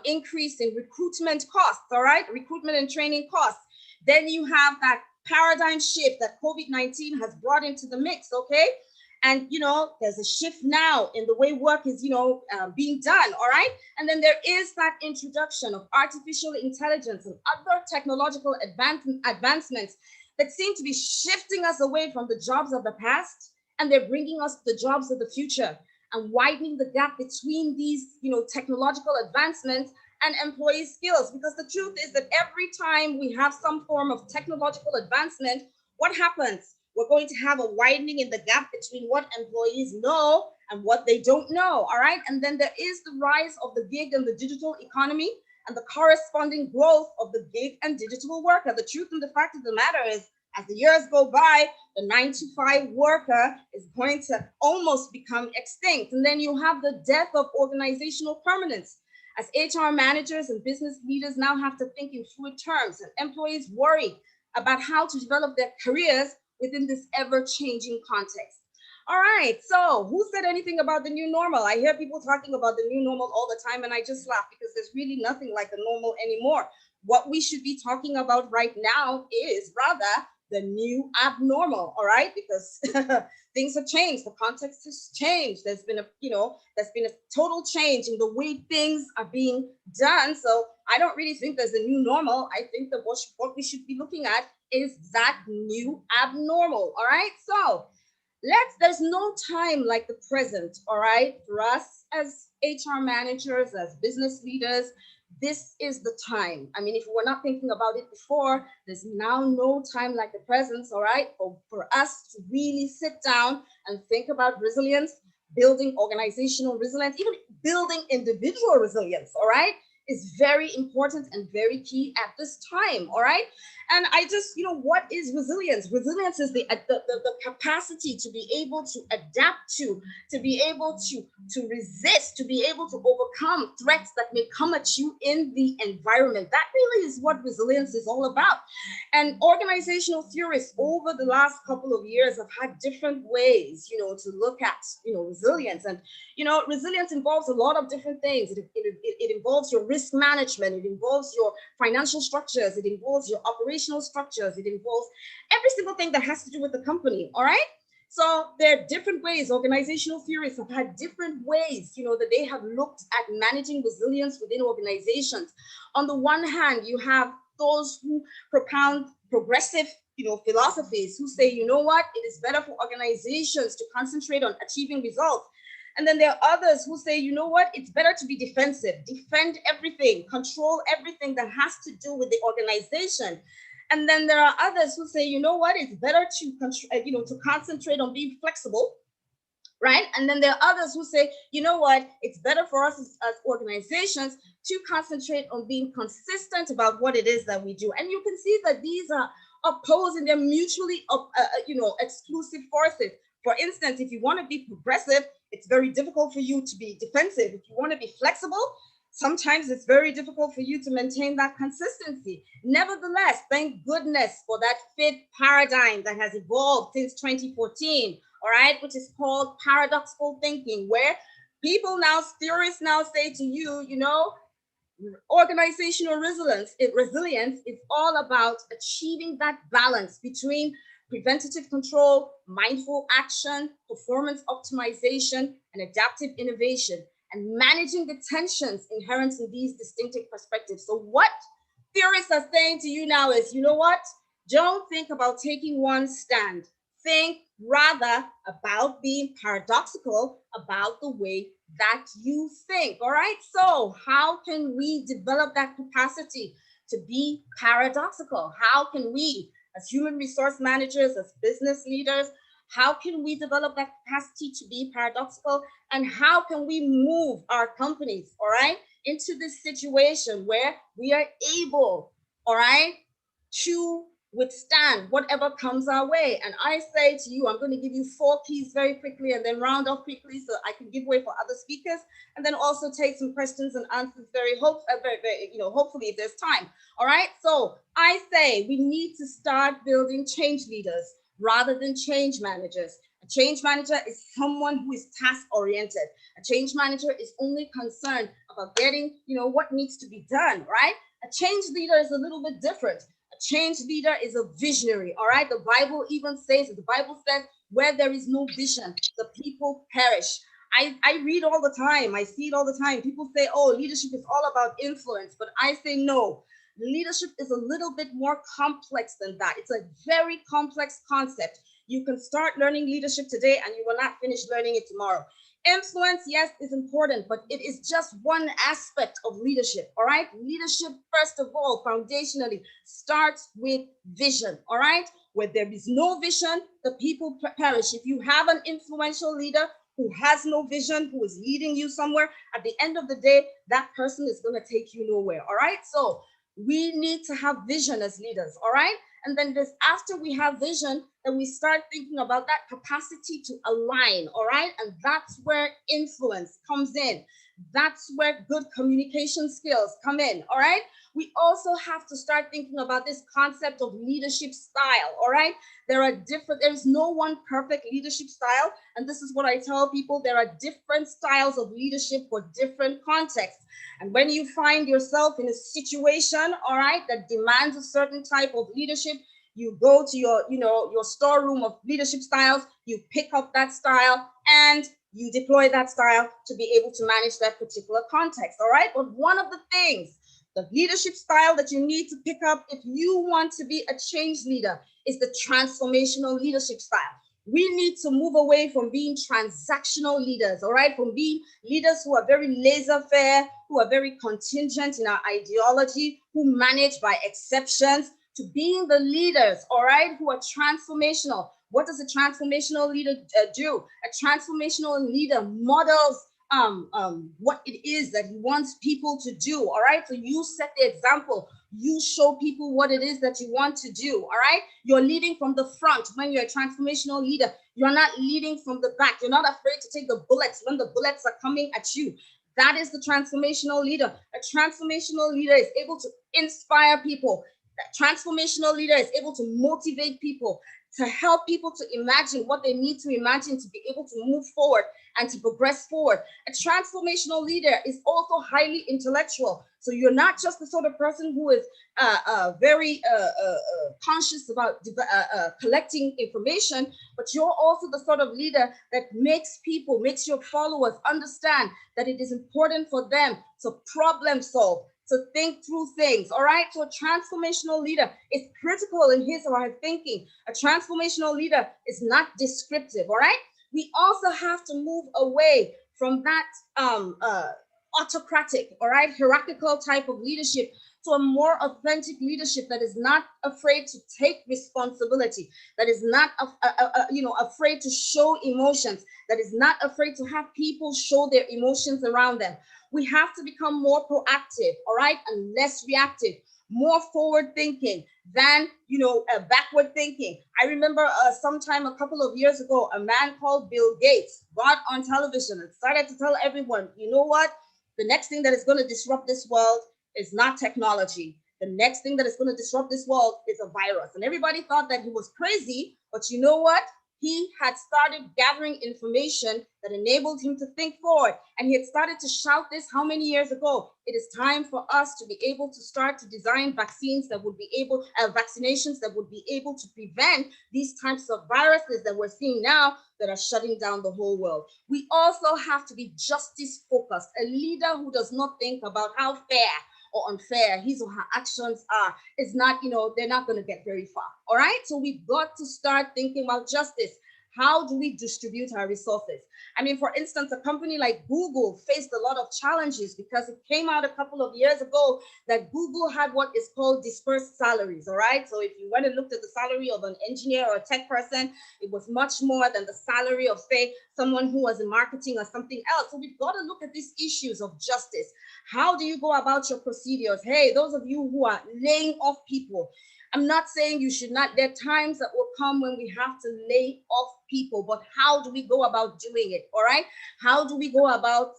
increase in recruitment costs, all right? Recruitment and training costs. Then you have that paradigm shift that COVID-19 has brought into the mix, okay? And, there's a shift now in the way work is, being done, all right? And then there is that introduction of artificial intelligence and other technological advancements that seem to be shifting us away from the jobs of the past, and they're bringing us the jobs of the future and widening the gap between these, technological advancements and employee skills. Because the truth is that every time we have some form of technological advancement, what happens? We're going to have a widening in the gap between what employees know and what they don't know, all right? And then there is the rise of the gig and the digital economy and the corresponding growth of the gig and digital worker. The truth and the fact of the matter is, as the years go by, the 9-to-5 worker is going to almost become extinct. And then you have the death of organizational permanence, as HR managers and business leaders now have to think in fluid terms, and employees worry about how to develop their careers within this ever-changing context. All right, so who said anything about the new normal? I hear people talking about the new normal all the time, and I just laugh because there's really nothing like the normal anymore. What we should be talking about right now is rather the new abnormal, all right? Because things have changed, the context has changed. There's been a total change in the way things are being done. So I don't really think there's a new normal. I think that what we should be looking at is that new abnormal, all right? So there's no time like the present, all right? For us as HR managers, as business leaders, this is the time. I mean, if we were not thinking about it before, there's now no time like the present, all right? For us to really sit down and think about resilience, building organizational resilience, even building individual resilience, all right, is very important and very key at this time, all right? And I just, what is resilience? Resilience is the capacity to be able to adapt to be able to resist, to be able to overcome threats that may come at you in the environment. That really is what resilience is all about. And organizational theorists over the last couple of years have had different ways, to look at, resilience. And, resilience involves a lot of different things. It involves your risk management. It involves your financial structures. It involves your operational structures. It involves every single thing that has to do with the company, all right? So there are different ways. Organizational theorists have had different ways, that they have looked at managing resilience within organizations. On the one hand, you have those who propound progressive, philosophies who say, it is better for organizations to concentrate on achieving results. And then there are others who say, it's better to be defensive, defend everything, control everything that has to do with the organization. And then there are others who say, it's better to concentrate on being flexible, right? And then there are others who say, it's better for us as organizations to concentrate on being consistent about what it is that we do. And you can see that these are opposing, they're mutually, exclusive forces. For instance, if you want to be progressive, it's very difficult for you to be defensive. If you want to be flexible, sometimes it's very difficult for you to maintain that consistency. Nevertheless, thank goodness for that fifth paradigm that has evolved since 2014, all right, which is called paradoxical thinking, where theorists now say to you, organizational resilience is all about achieving that balance between preventative control, mindful action, performance optimization, and adaptive innovation, and managing the tensions inherent in these distinctive perspectives. So what theorists are saying to you now is, don't think about taking one stand. Think rather about being paradoxical about the way that you think. All right. So how can we develop that capacity to be paradoxical? How can we, as human resource managers, as business leaders, how can we develop that capacity to be paradoxical? And how can we move our companies, all right, into this situation where we are able, all right, to withstand whatever comes our way? And I say to you, I'm going to give you 4 keys very quickly and then round off quickly so I can give way for other speakers, and then also take some questions and answers hopefully if there's time. All right. So I say we need to start building change leaders rather than change managers. A change manager is someone who is task oriented. A change manager is only concerned about getting, what needs to be done, right? A change leader is a little bit different. A change leader is a visionary, all right? The Bible even says, where there is no vision, the people perish. I read all the time. I see it all the time. People say, oh, leadership is all about influence, but I say no. Leadership is a little bit more complex than that. It's a very complex concept. You can start learning leadership today and you will not finish learning it tomorrow. Influence, yes, is important, but it is just one aspect of leadership, all right? Leadership, first of all, foundationally, starts with vision, all right? Where there is no vision, the people perish. If you have an influential leader who has no vision, who is leading you somewhere, at the end of the day, that person is going to take you nowhere, all right? So we need to have vision as leaders, all right? And then after we have vision, then we start thinking about that capacity to align, all right? And that's where influence comes in. That's where good communication skills come in, all right? We also have to start thinking about this concept of leadership style, all right? There's no one perfect leadership style. And this is what I tell people, there are different styles of leadership for different contexts. And when you find yourself in a situation, all right, that demands a certain type of leadership, you go to your storeroom of leadership styles, you pick up that style and you deploy that style to be able to manage that particular context, all right? But one of the things, the leadership style that you need to pick up if you want to be a change leader is the transformational leadership style. We need to move away from being transactional leaders, all right? From being leaders who are very laissez-faire, who are very contingent in our ideology, who manage by exceptions, to being the leaders, all right, who are transformational. What does a transformational leader do? A transformational leader models what it is that he wants people to do, all right? So you set the example. You show people what it is that you want to do, all right? You're leading from the front. When you're a transformational leader, you're not leading from the back. You're not afraid to take the bullets when the bullets are coming at you. That is the transformational leader. A transformational leader is able to inspire people. That transformational leader is able to motivate people, to help people to imagine what they need to imagine to be able to move forward and to progress forward. A transformational leader is also highly intellectual. So you're not just the sort of person who is very conscious about collecting information, but you're also the sort of leader that makes your followers understand that it is important for them to problem solve, to think through things, all right? So a transformational leader is critical in his or her thinking. A transformational leader is not descriptive, all right? We also have to move away from that autocratic, all right, hierarchical type of leadership to a more authentic leadership that is not afraid to take responsibility, that is not afraid to show emotions, that is not afraid to have people show their emotions around them. We have to become more proactive, all right, and less reactive, more forward thinking than, backward thinking. I remember sometime a couple of years ago, a man called Bill Gates got on television and started to tell everyone, you know what? The next thing that is going to disrupt this world is not technology. The next thing that is going to disrupt this world is a virus. And everybody thought that he was crazy, but you know what? He had started gathering information that enabled him to think forward. And he had started to shout this how many years ago? It is time for us to be able to start to design vaccinations that would be able to prevent these types of viruses that we're seeing now that are shutting down the whole world. We also have to be justice focused. A leader who does not think about how fair or unfair his or her actions are is not, they're not going to get very far. All right. So we've got to start thinking about justice. How do we distribute our resources? I mean, for instance, a company like Google faced a lot of challenges because it came out a couple of years ago that Google had what is called dispersed salaries, all right? So if you went and looked at the salary of an engineer or a tech person, it was much more than the salary of, say, someone who was in marketing or something else. So we've got to look at these issues of justice. How do you go about your procedures? Hey, those of you who are laying off people, I'm not saying you should not. There are times that will come when we have to lay off people, but how do we go about doing it? All right. How do we go about,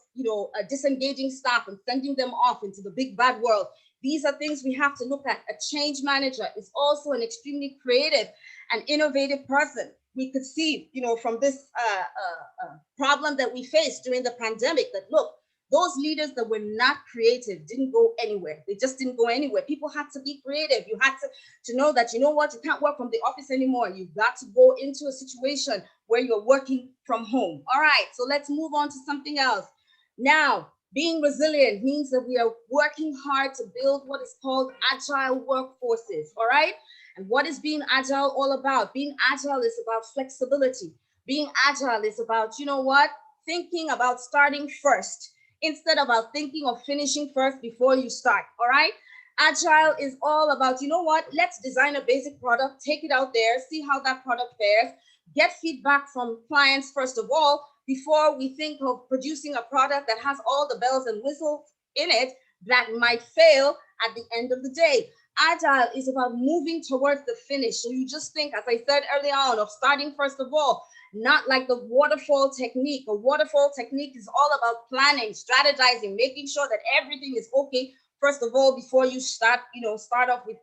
disengaging staff and sending them off into the big bad world? These are things we have to look at. A change manager is also an extremely creative and innovative person. We could see, from this problem that we faced during the pandemic that, look, those leaders that were not creative didn't go anywhere. They just didn't go anywhere. People had to be creative. You had to know that, you know what, you can't work from the office anymore. You've got to go into a situation where you're working from home. All right, so let's move on to something else. Now, being resilient means that we are working hard to build what is called agile workforces. All right, and what is being agile all about? Being agile is about flexibility. Being agile is about, thinking about starting first, instead of thinking of finishing first before you start, all right? Agile is all about, let's design a basic product, take it out there, see how that product fares, get feedback from clients first of all, before we think of producing a product that has all the bells and whistles in it that might fail at the end of the day. Agile is about moving towards the finish. So you just think, as I said earlier on, of starting first of all, not like the waterfall technique. A waterfall technique is all about planning, strategizing, making sure that everything is okay, first of all, before you start off with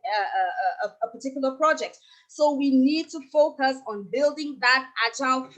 a particular project. So we need to focus on building that agile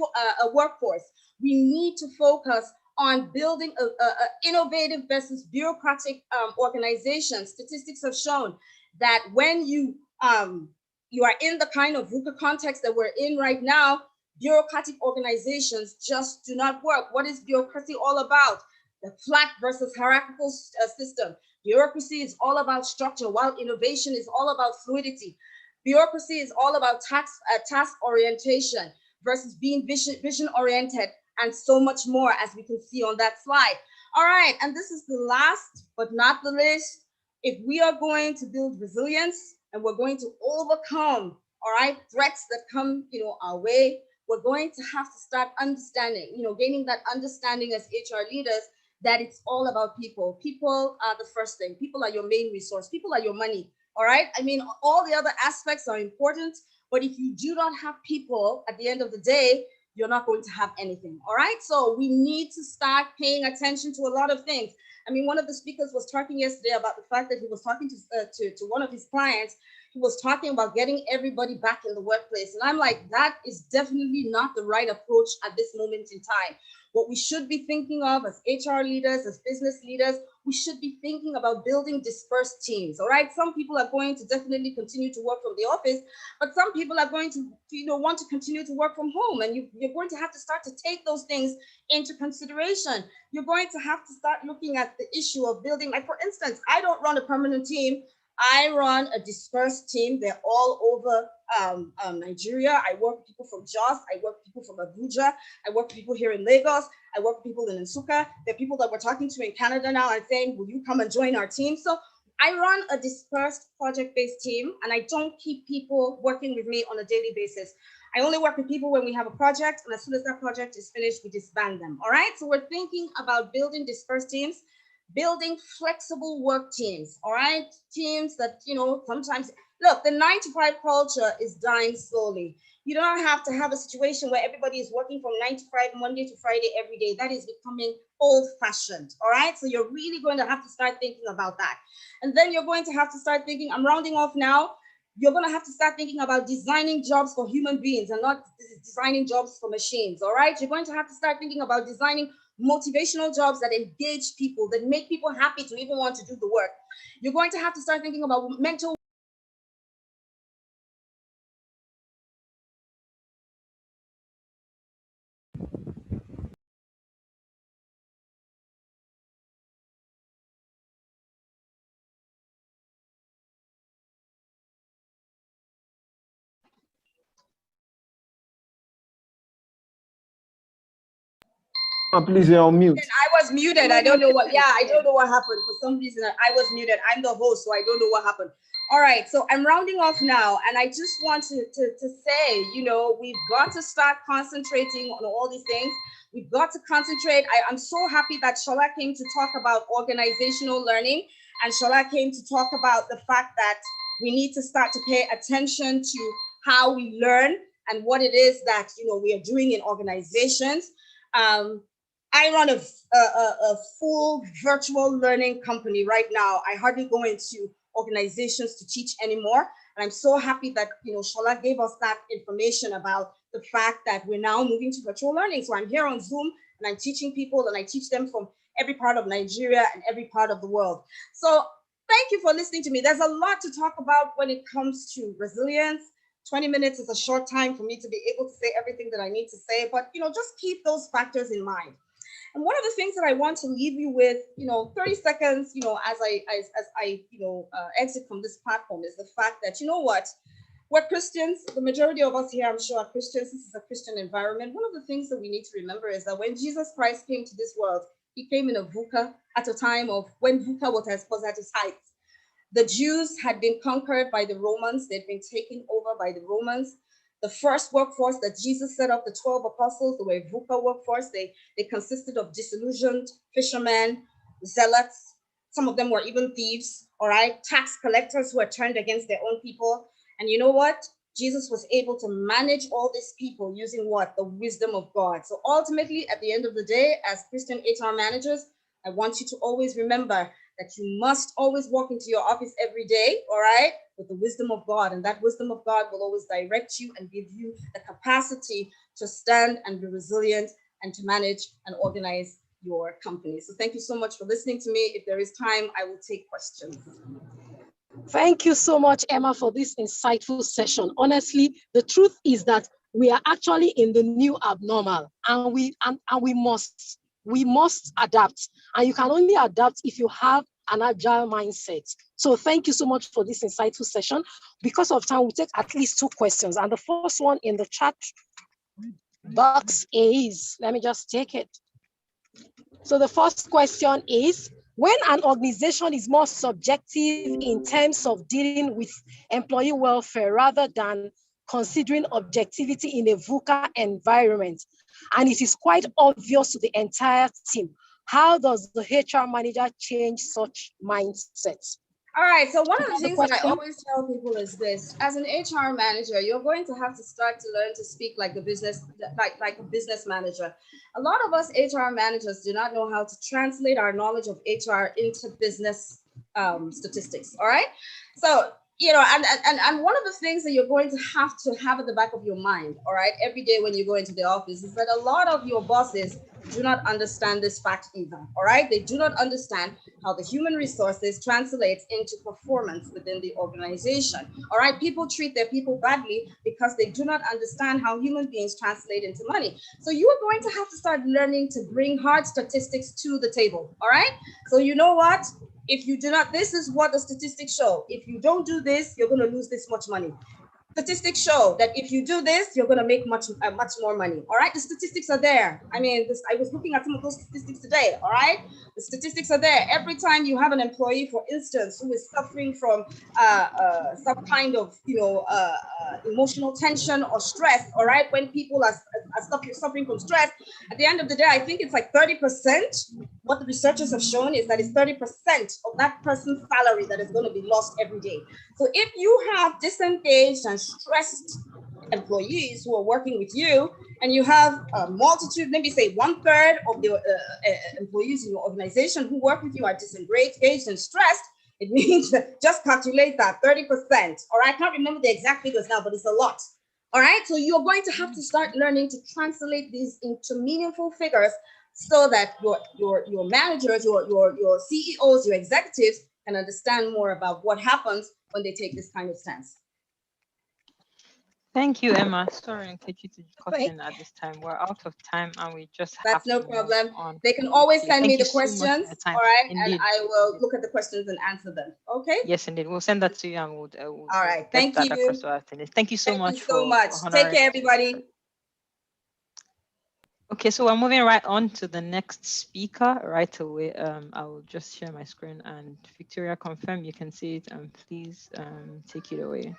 workforce. We need to focus on building a innovative versus bureaucratic organization. Statistics have shown that when you are in the kind of VUCA context that we're in right now, bureaucratic organizations just do not work. What is bureaucracy all about? The flat versus hierarchical system. Bureaucracy is all about structure, while innovation is all about fluidity. Bureaucracy is all about task orientation versus being vision oriented, and so much more, as we can see on that slide. All right, and this is the last but not the least. If we are going to build resilience and we're going to overcome, all right, threats that come, our way, we're going to have to start understanding, gaining that understanding as HR leaders, that it's all about people. People are the first thing. People are your main resource. People are your money. All right. I mean, all the other aspects are important, but if you do not have people at the end of the day, you're not going to have anything. All right. So we need to start paying attention to a lot of things. I mean, one of the speakers was talking yesterday about the fact that he was talking to one of his clients. He was talking about getting everybody back in the workplace. And I'm like, that is definitely not the right approach at this moment in time. What we should be thinking of as HR leaders, as business leaders, we should be thinking about building dispersed teams. All right. Some people are going to definitely continue to work from the office, but some people are going to, want to continue to work from home. And you're going to have to start to take those things into consideration. You're going to have to start looking at the issue of building, like, for instance, I don't run a permanent team. I run a dispersed team. They're all over Nigeria. I work with people from Jos. I work with people from Abuja. I work with people here in Lagos. I work with people in Nsukka. There are people that we're talking to in Canada now and saying, will you come and join our team? So I run a dispersed project-based team, and I don't keep people working with me on a daily basis. I only work with people when we have a project, and as soon as that project is finished, we disband them. All right. So we're thinking about building dispersed teams, building flexible work teams, all right? Teams that, sometimes, look, the 9-to-5 culture is dying slowly. You don't have to have a situation where everybody is working from 9 to 5, Monday to Friday, every day. That is becoming old-fashioned, all right? So you're really going to have to start thinking about that. And then you're going to have to start thinking, I'm rounding off now, you're going to have to start thinking about designing jobs for human beings and not designing jobs for machines, all right? You're going to have to start thinking about designing motivational jobs that engage people, that make people happy to even want to do the work. You're going to have to start thinking about mental Please, you're on mute. And I was muted. I don't know what. Yeah, I don't know what happened. For some reason, I was muted. I'm the host, so I don't know what happened. All right, so I'm rounding off now, and I just want to say, you know, we've got to start concentrating on all these things. We've got to concentrate. I'm so happy that Shola came to talk about organizational learning, and Shola came to talk about the fact that we need to start to pay attention to how we learn and what it is that, you know, we are doing in organizations. I run a full virtual learning company right now. I hardly go into organizations to teach anymore. And I'm so happy that, you know, Shola gave us that information about the fact that we're now moving to virtual learning. So I'm here on Zoom and I'm teaching people, and I teach them from every part of Nigeria and every part of the world. So thank you for listening to me. There's a lot to talk about when it comes to resilience. 20 minutes is a short time for me to be able to say everything that I need to say, but, you know, just keep those factors in mind. And one of the things that I want to leave you with, you know, 30 seconds, you know, as I exit from this platform, is the fact that, you know what, we're Christians. The majority of us here, I'm sure, are Christians. This is a Christian environment. One of the things that we need to remember is that when Jesus Christ came to this world, he came in a VUCA at a time of when VUCA was at its height. The Jews had been conquered by the Romans. They'd been taken over by the Romans. The first workforce that Jesus set up, the 12 apostles, the were VUCA workforce. They consisted of disillusioned fishermen, zealots. Some of them were even thieves, all right? Tax collectors who had turned against their own people. And you know what? Jesus was able to manage all these people using what? The wisdom of God. So ultimately, at the end of the day, as Christian HR managers, I want you to always remember that you must always walk into your office every day, all right, with the wisdom of God. And that wisdom of God will always direct you and give you the capacity to stand and be resilient and to manage and organize your company. So thank you so much for listening to me. If there is time, I will take questions. Thank you so much, Emma, for this insightful session. Honestly, the truth is that we are actually in the new abnormal, and we must adapt. And you can only adapt if you have an agile mindset. So thank you so much for this insightful session. Because of time, we'll take at least 2 questions. And the first one in the chat box is, let me just take it. So the first question is, when an organization is more subjective in terms of dealing with employee welfare rather than considering objectivity in a VUCA environment, and it is quite obvious to the entire team, how does the HR manager change such mindsets? All right, so one of the things that I always tell people is this: as an HR manager, you're going to have to start to learn to speak like a business, like a business manager. A lot of us HR managers do not know how to translate our knowledge of HR into business statistics. All right, so you know, and one of the things that you're going to have at the back of your mind, all right, every day when you go into the office, is that a lot of your bosses do not understand this fact either, all right? They do not understand how the human resources translates into performance within the organization, all right? People treat their people badly because they do not understand how human beings translate into money. So you are going to have to start learning to bring hard statistics to the table, all right? So you know what? If you do not, this is what the statistics show. If you don't do this, you're going to lose this much money. Statistics show that if you do this, you're going to make much more money. All right, the statistics are there. I mean, I was looking at some of those statistics today. All right, the statistics are there. Every time you have an employee, for instance, who is suffering from some kind of emotional tension or stress. All right, when people are suffering from stress, at the end of the day, I think it's like 30%. What the researchers have shown is that it's 30% of that person's salary that is going to be lost every day. So if you have disengaged and stressed employees who are working with you, and you have a multitude, maybe say 1/3 of the employees in your organization who work with you are disengaged and stressed, it means that just calculate that 30%. All right, I can't remember the exact figures now, but it's a lot. All right, so you're going to have to start learning to translate these into meaningful figures so that your managers, your CEOs, your executives can understand more about what happens when they take this kind of stance. Thank you, Emma. Sorry, Nkechi, to cut in at this time. We're out of time and we just have no to problem. move on. They can always send me the so questions, all right? Indeed. And I will look at the questions and answer them, okay? Yes, indeed. We'll send that to you and we'll all right, thank you. Thank you so much. Thank you so much. Take care, everybody. Okay, so we're moving right on to the next speaker right away. I will just share my screen, and Victoria, confirm you can see it, and please take it away.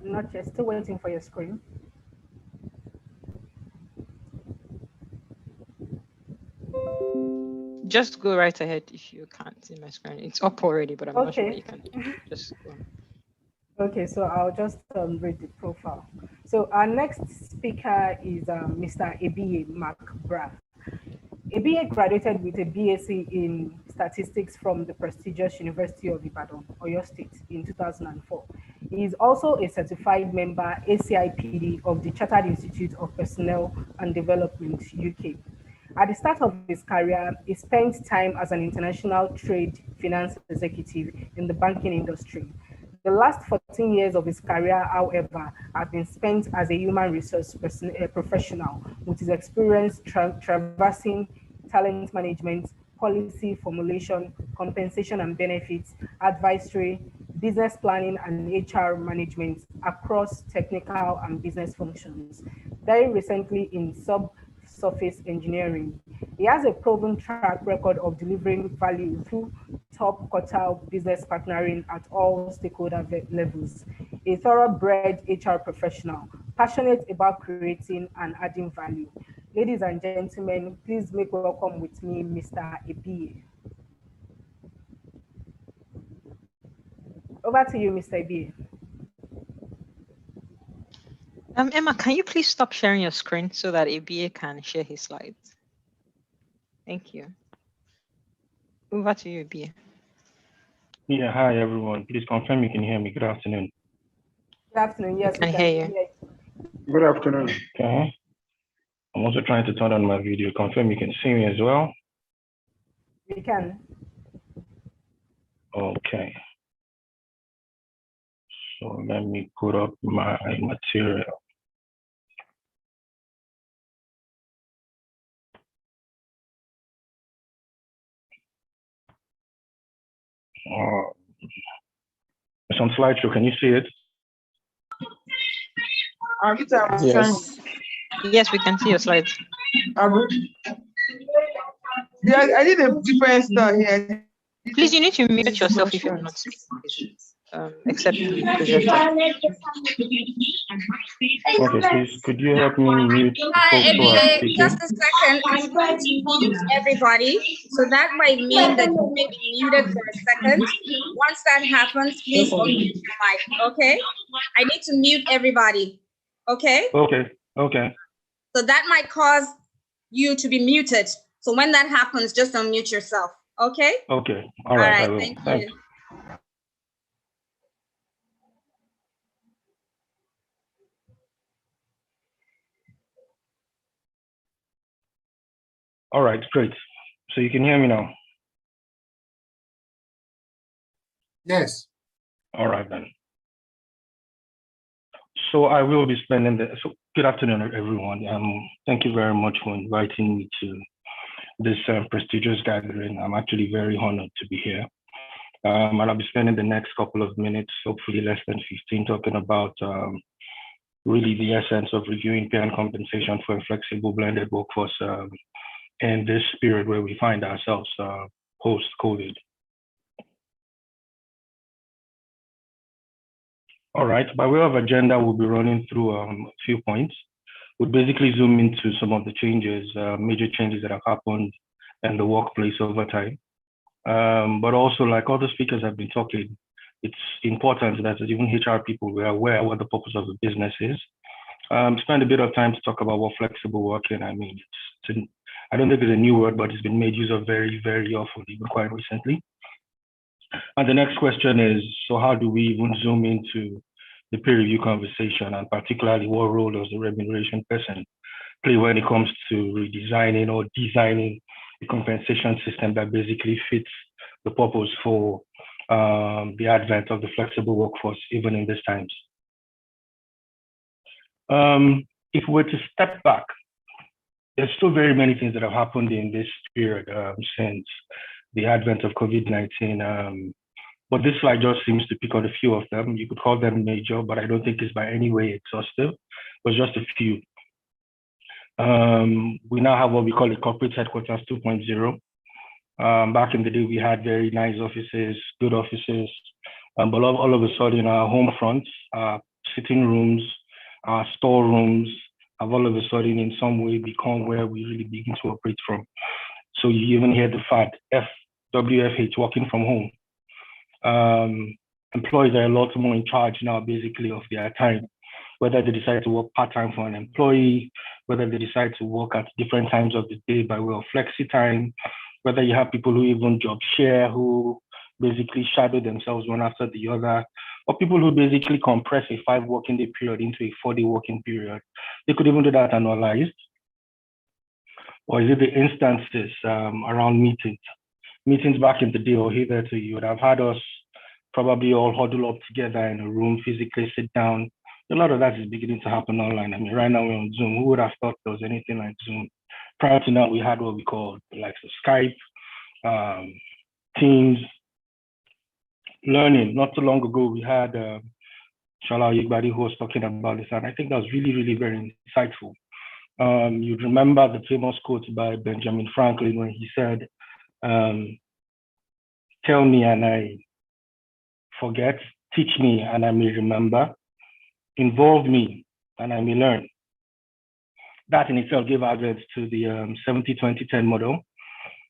Not yet, still waiting for your screen. Just go right ahead if you can't see my screen. It's up already, but I'm not sure what you can do. Just go. Okay, so I'll just read the profile. So our next speaker is Mr. Ebiye McBrath. Ebiye graduated with a BSc in statistics from the prestigious University of Ibadan, Oyo State, in 2004. He is also a certified member ACIPD of the Chartered Institute of Personnel and Development, UK. At the start of his career, he spent time as an international trade finance executive in the banking industry. The last 14 years of his career, however, have been spent as a human resource professional, with his experience traversing talent management, policy formulation, compensation and benefits, advisory, business planning, and HR management across technical and business functions. Very recently in subsurface engineering. He has a proven track record of delivering value through top quartile business partnering at all stakeholder levels. A thoroughbred HR professional, passionate about creating and adding value. Ladies and gentlemen, please make welcome with me, Mr. Ebiye. Over to you, Mr. Ebiye. Emma, can you please stop sharing your screen so that Ebiye can share his slides? Thank you. Over to you, Ebiye. Yeah, hi everyone. Please confirm you can hear me. Good afternoon. Good afternoon. Yes, we can hear you. Good afternoon. Okay. I'm also trying to turn on my video. Confirm you can see me as well. We can. Okay. So let me put up my material. It's on slideshow. Can you see it? Yes. Yes, we can see your slides. Yeah, I did a different style here. Please, you need to mute yourself if you're not speaking, except the presenter. Okay, please, could you help me mute the folks who are speaking? Just a second. I'm going to mute everybody. So that might mean that you may be muted for a second. Once that happens, please unmute your mic, okay? I need to mute everybody, okay? Okay, okay. So that might cause you to be muted. So when that happens, just unmute yourself, okay? Okay, all right, I will. Thank Thanks. you. All right, great. So you can hear me now? Yes. All right then. So I will be spending so good afternoon, everyone. Thank you very much for inviting me to this prestigious gathering. I'm actually very honored to be here. And I'll be spending the next couple of minutes, hopefully less than 15, talking about really the essence of reviewing pay and compensation for a flexible blended workforce in this period where we find ourselves post-COVID. All right, by way of agenda, we'll be running through a few points. We'll basically zoom into some of the changes, major changes that have happened in the workplace over time. But also, like other speakers have been talking, it's important that even HR people were aware what the purpose of the business is. Spend a bit of time to talk about what flexible working, I mean, I don't think it's a new word, but it's been made use of very, very often, even quite recently. And the next question is, so how do we even zoom into the peer review conversation, and particularly what role does the remuneration person play when it comes to redesigning or designing a compensation system that basically fits the purpose for the advent of the flexible workforce, even in these times. If we were to step back, there's still very many things that have happened in this period since the advent of COVID-19. But this slide just seems to pick on a few of them. You could call them major, but I don't think it's by any way exhaustive, but just a few. We now have what we call a corporate headquarters 2.0. Back in the day, we had very nice offices, good offices, but all of a sudden, our home fronts, our sitting rooms, our storerooms have all of a sudden in some way become where we really begin to operate from. So you even hear the FAD, WFH, working from home. Employees are a lot more in charge now, basically, of their time, whether they decide to work part-time for an employee, whether they decide to work at different times of the day by way of flexi time, whether you have people who even job share, who basically shadow themselves one after the other, or people who basically compress a 5 working day period into a 4-day working period. They could even do that annualized. Or is it the instances around meetings? Meetings back in the day or hitherto, you would have had us probably all huddle up together in a room, physically sit down. A lot of that is beginning to happen online. I mean, right now we're on Zoom. Who would have thought there was anything like Zoom? Prior to now, we had what we call the likes of Skype, Teams, learning. Not too long ago, we had Shala Yigbadi who was talking about this, and I think that was really, really very insightful. You'd remember the famous quote by Benjamin Franklin when he said, tell me and I forget, teach me and I may remember, involve me and I may learn. That in itself gave advent to the 70-20-10 model,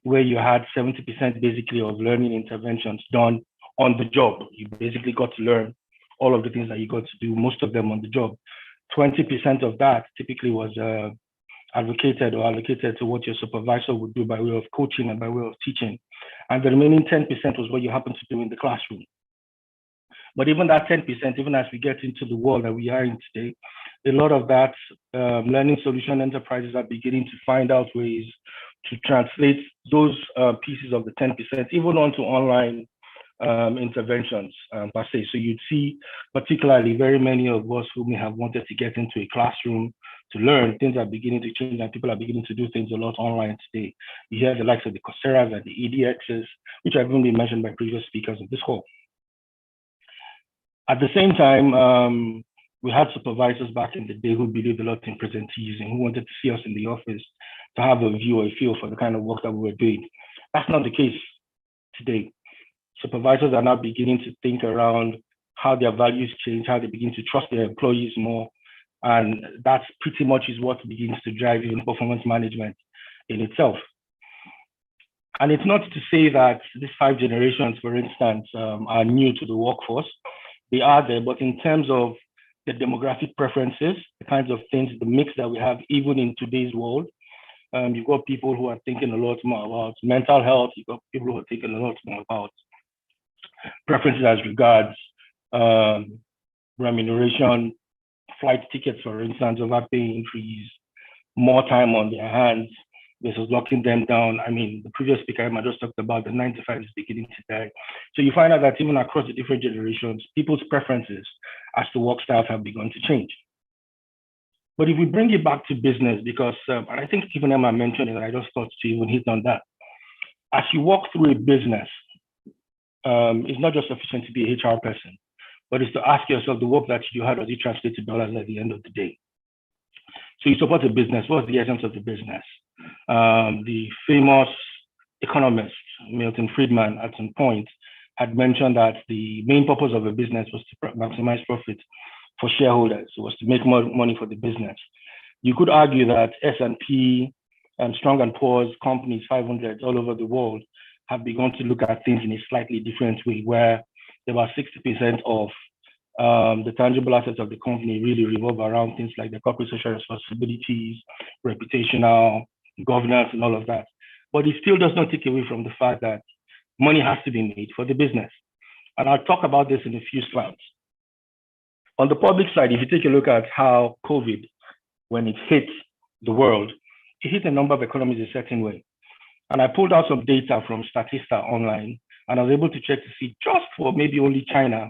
where you had 70% basically of learning interventions done on the job. You basically got to learn all of the things that you got to do, most of them on the job. 20% of that typically was advocated or allocated to what your supervisor would do by way of coaching and by way of teaching. And the remaining 10% was what you happen to do in the classroom. But even that 10%, even as we get into the world that we are in today, a lot of that learning solution enterprises are beginning to find out ways to translate those pieces of the 10% even onto online interventions per se. So you'd see particularly very many of us who may have wanted to get into a classroom to learn, things are beginning to change and people are beginning to do things a lot online today. You hear the likes of the Coursera's and the EDXs, which have even been mentioned by previous speakers of this call. At the same time, we had supervisors back in the day who believed a lot in presenteeism, who wanted to see us in the office to have a view or a feel for the kind of work that we were doing. That's not the case today. Supervisors are now beginning to think around how their values change, how they begin to trust their employees more. And that's pretty much is what begins to drive even performance management in itself. And it's not to say that these 5 generations, for instance, are new to the workforce. They are there, but in terms of the demographic preferences, the kinds of things, the mix that we have even in today's world, you've got people who are thinking a lot more about mental health. You've got people who are thinking a lot more about preferences as regards remuneration, flight tickets, for instance, overpaying increase, more time on their hands versus locking them down. I mean, the previous speaker I just talked about the 9 to 5 is beginning to die. So you find out that even across the different generations, people's preferences as to work styles have begun to change. But if we bring it back to business, because, and I think even Emma mentioned it, I just thought to even hit on that. As you walk through a business, it's not just sufficient to be a HR person, but it's to ask yourself the work that you do, how does it translate to dollars at the end of the day? So you support a business, what's the essence of the business? The famous economist, Milton Friedman, at some point, had mentioned that the main purpose of a business was to maximize profit for shareholders. It was to make more money for the business. You could argue that S&P and Strong & Poor's companies, 500 all over the world, have begun to look at things in a slightly different way, where about 60% of the tangible assets of the company really revolve around things like the corporate social responsibilities, reputational, governance, and all of that. But it still does not take away from the fact that money has to be made for the business. And I'll talk about this in a few slides. On the public side, if you take a look at how COVID, when it hit the world, it hit a number of economies a certain way. And I pulled out some data from Statista online, and I was able to check to see just for maybe only China,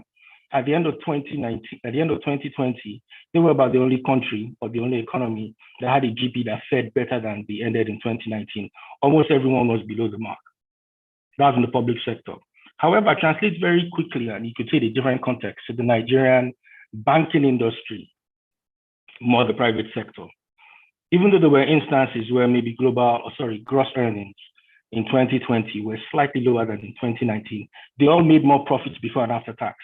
at the end of 2019, at the end of 2020, they were about the only country or the only economy that had a GP that fared better than they ended in 2019. Almost everyone was below the mark. That's in the public sector. However, translate very quickly, and you could say the different context to the Nigerian banking industry, more the private sector. Even though there were instances where maybe gross earnings in 2020 were slightly lower than in 2019, they all made more profits before and after tax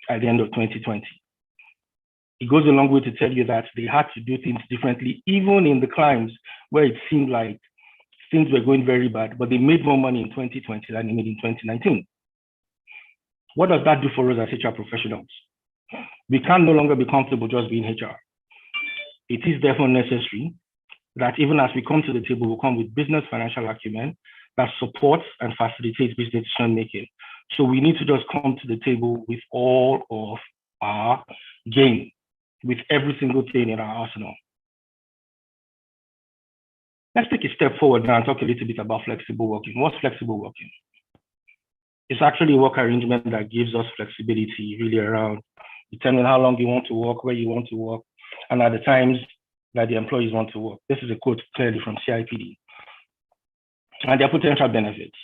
at the end of 2020. It goes a long way to tell you that they had to do things differently, even in the climes where it seemed like things were going very bad, but they made more money in 2020 than they made in 2019. What does that do for us as HR professionals? We can no longer be comfortable just being HR. It is therefore necessary that even as we come to the table, we'll come with business financial acumen that supports and facilitates business decision making. So we need to just come to the table with all of our game, with every single thing in our arsenal. Let's take a step forward now and talk a little bit about flexible working. What's flexible working? It's actually a work arrangement that gives us flexibility really around determining how long you want to work, where you want to work, and at the times that the employees want to work. This is a quote clearly from CIPD. And their potential benefits.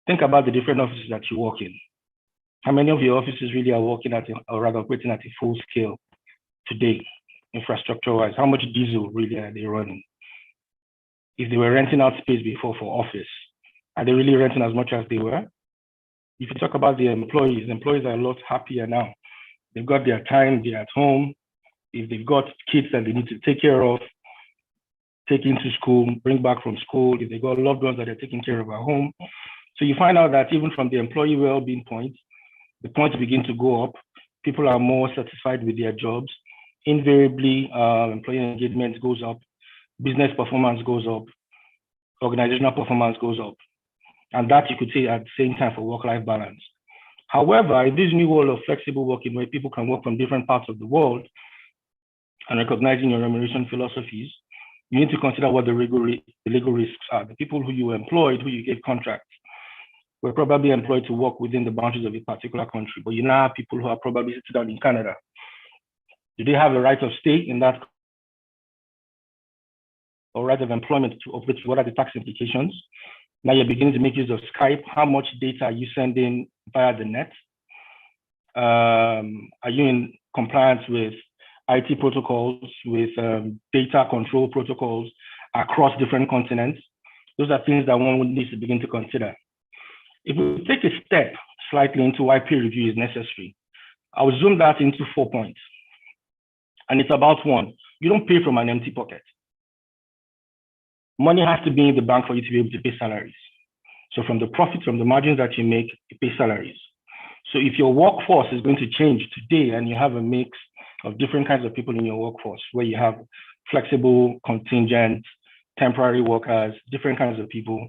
Think about the different offices that you work in. How many of your offices really are working at, or rather operating at a full scale today, infrastructure-wise? How much diesel really are they running? If they were renting out space before for office, are they really renting as much as they were? If you talk about the employees are a lot happier now. They've got their time, they're at home. If they've got kids that they need to take care of, take into school, bring back from school, if they've got loved ones that they're taking care of at home. So you find out that even from the employee well-being point, the points begin to go up. People are more satisfied with their jobs. Invariably, employee engagement goes up, business performance goes up, organizational performance goes up. And that you could say at the same time for work-life balance. However, in this new world of flexible working where people can work from different parts of the world and recognizing your remuneration philosophies, you need to consider what the legal risks are. The people who you employed, who you gave contracts, were probably employed to work within the boundaries of a particular country, but you now have people who are probably sitting down in Canada. Do they have a right of stay in that or right of employment to operate? What are the tax implications? Now you're beginning to make use of Skype. How much data are you sending via the net? Are you in compliance with IT protocols, with data control protocols across different continents? Those are things that one needs to begin to consider. If we take a step slightly into why peer review is necessary, I will zoom that into 4 points. And it's about one, you don't pay from an empty pocket. Money has to be in the bank for you to be able to pay salaries. So from the profits, from the margins that you make, you pay salaries. So if your workforce is going to change today and you have a mix of different kinds of people in your workforce, where you have flexible, contingent, temporary workers, different kinds of people,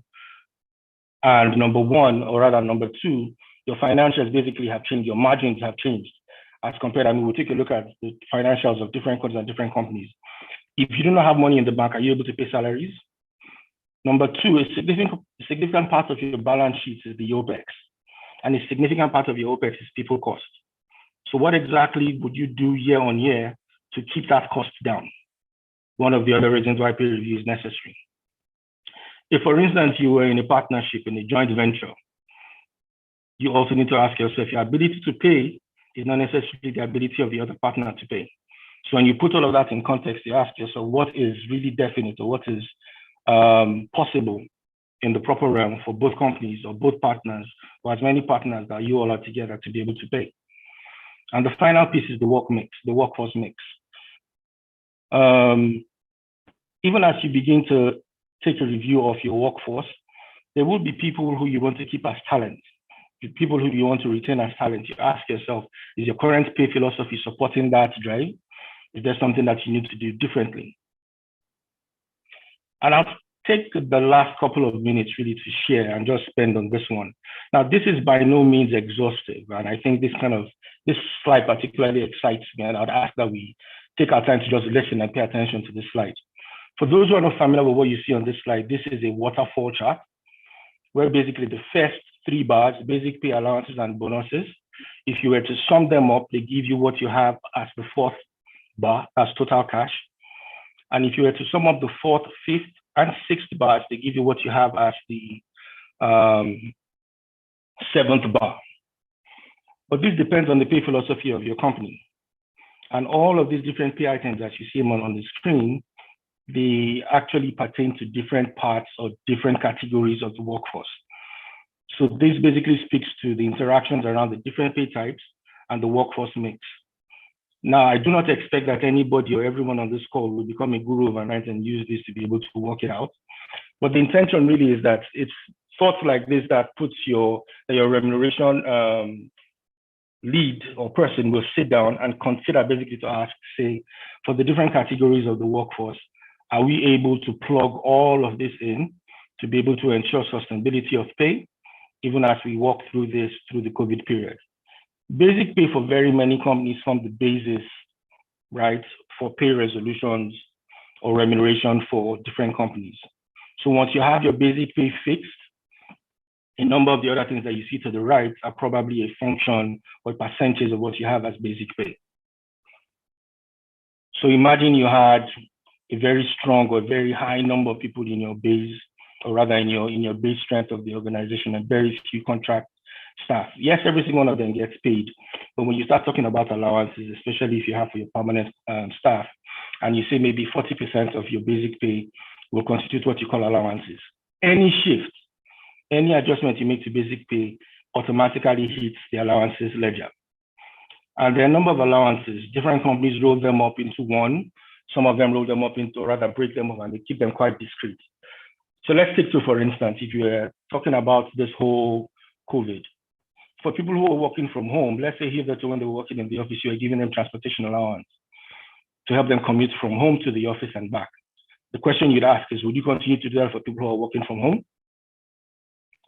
and number one, or rather number two, your financials basically have changed, your margins have changed as compared. I mean, we'll take a look at the financials of different countries and different companies. If you do not have money in the bank, are you able to pay salaries? Number two, a significant part of your balance sheet is the OPEX, and a significant part of your OPEX is people cost. So what exactly would you do year on year to keep that cost down? One of the other reasons why peer review is necessary. If, for instance, you were in a partnership, in a joint venture, you also need to ask yourself, your ability to pay is not necessarily the ability of the other partner to pay. So when you put all of that in context, you ask yourself, what is really definite, or what is possible in the proper realm for both companies or both partners, or as many partners that you all are together to be able to pay. And the final piece is the work mix, the workforce mix. Even as you begin to take a review of your workforce, there will be people who you want to keep as talent, people who you want to retain as talent. You ask yourself, is your current pay philosophy supporting that drive? Is there something that you need to do differently? And I'll take the last couple of minutes really to share and just spend on this one. Now, this is by no means exhaustive, and I think this slide particularly excites me, and I'd ask that we take our time to just listen and pay attention to this slide. For those who are not familiar with what you see on this slide, this is a waterfall chart, where basically the first 3 bars, basic pay, allowances, and bonuses, if you were to sum them up, they give you what you have as the 4th bar, as total cash. And if you were to sum up the 4th, 5th, and 6th bars, they give you what you have as the 7th bar. But this depends on the pay philosophy of your company. And all of these different pay items that you see on the screen, they actually pertain to different parts or different categories of the workforce. So this basically speaks to the interactions around the different pay types and the workforce mix. Now, I do not expect that anybody or everyone on this call will become a guru overnight and use this to be able to work it out. But the intention really is that it's thoughts like this that puts your remuneration lead or person will sit down and consider basically to ask, say, for the different categories of the workforce, are we able to plug all of this in to be able to ensure sustainability of pay, even as we walk through this through the COVID period? Basic pay for very many companies form the basis, right, for pay resolutions or remuneration for different companies. So once you have your basic pay fixed, a number of the other things that you see to the right are probably a function or percentage of what you have as basic pay. So imagine you had a very strong or very high number of people in your base, or rather in your base strength of the organization, and very few contract staff. Yes, every single one of them gets paid, but when you start talking about allowances, especially if you have for your permanent staff, and you say maybe 40% of your basic pay will constitute what you call allowances. Any shift, any adjustment you make to basic pay automatically hits the allowances ledger. And there are a number of allowances. Different companies roll them up into one. Some of them roll them up into, or rather break them up, and they keep them quite discrete. So let's take to, for instance, if you're talking about this whole COVID. For people who are working from home, let's say here that when they were working in the office, you are giving them transportation allowance to help them commute from home to the office and back. The question you'd ask is, would you continue to do that for people who are working from home?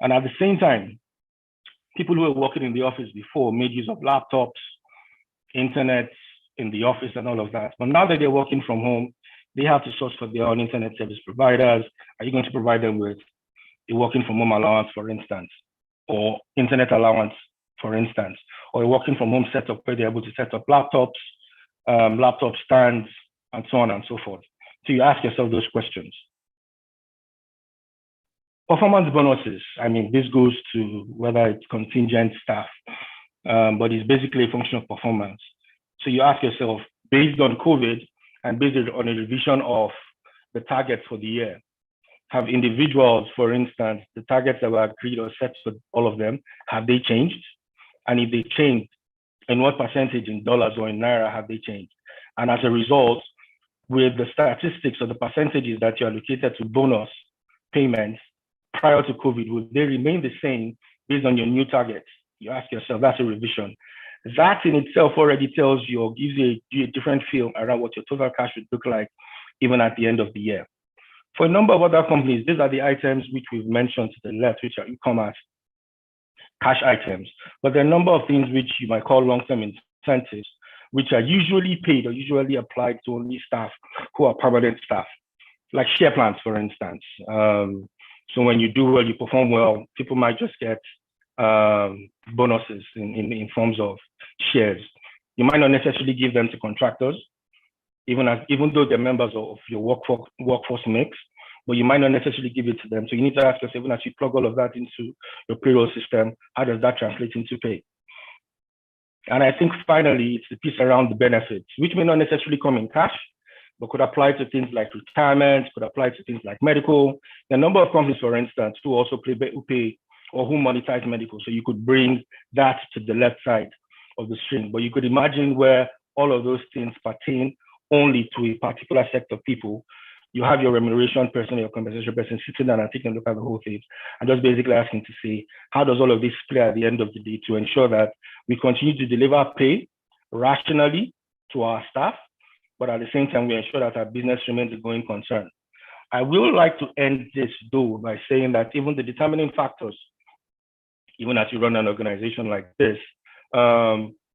And at the same time, people who were working in the office before made use of laptops, internet in the office and all of that. But now that they're working from home, they have to source for their own internet service providers. Are you going to provide them with a working from home allowance, for instance, or internet allowance, for instance, or a working from home setup where they're able to set up laptops, laptop stands, and so on and so forth? So you ask yourself those questions. Performance bonuses, I mean, this goes to whether it's contingent staff, but it's basically a function of performance. So you ask yourself, based on COVID and based on a revision of the targets for the year, have individuals, for instance, the targets that were agreed or set for all of them, have they changed? And if they changed, in what percentage in dollars or in naira have they changed? And as a result, with the statistics or the percentages that you allocated to bonus payments prior to COVID, would they remain the same based on your new targets? You ask yourself, that's a revision. That in itself already tells you or gives you a different feel around what your total cash would look like even at the end of the year. For a number of other companies, these are the items which we've mentioned to the left, which are e-commerce cash items. But there are a number of things which you might call long-term incentives, which are usually paid or usually applied to only staff who are permanent staff, like share plans, for instance. So when you do well, you perform well, people might just get bonuses in forms of shares. You might not necessarily give them to contractors, even though they're members of your workforce mix, but you might not necessarily give it to them. So you need to ask yourself, even as you plug all of that into your payroll system, how does that translate into pay? And I think finally, it's the piece around the benefits, which may not necessarily come in cash, but could apply to things like retirement, could apply to things like medical. There are a number of companies, for instance, who also pay or who monetize medical. So you could bring that to the left side of the string. But you could imagine where all of those things pertain only to a particular set of people. You have your remuneration person, your compensation person sitting down and taking a look at the whole thing and just basically asking to see how does all of this play at the end of the day to ensure that we continue to deliver pay rationally to our staff, but at the same time, we ensure that our business remains a going concern. I will like to end this though by saying that even the determining factors, even as you run an organization like this,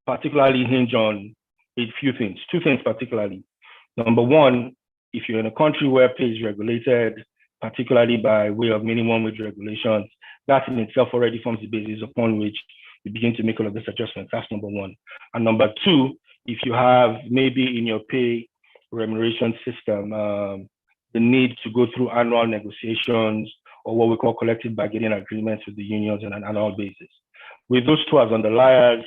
particularly hinge on a few things, two things particularly. Number one, if you're in a country where pay is regulated, particularly by way of minimum wage regulations, that in itself already forms the basis upon which you begin to make all of these adjustments. That's number one. And number two, if you have maybe in your pay remuneration system, the need to go through annual negotiations or what we call collective bargaining agreements with the unions on an annual basis. with those two as underliers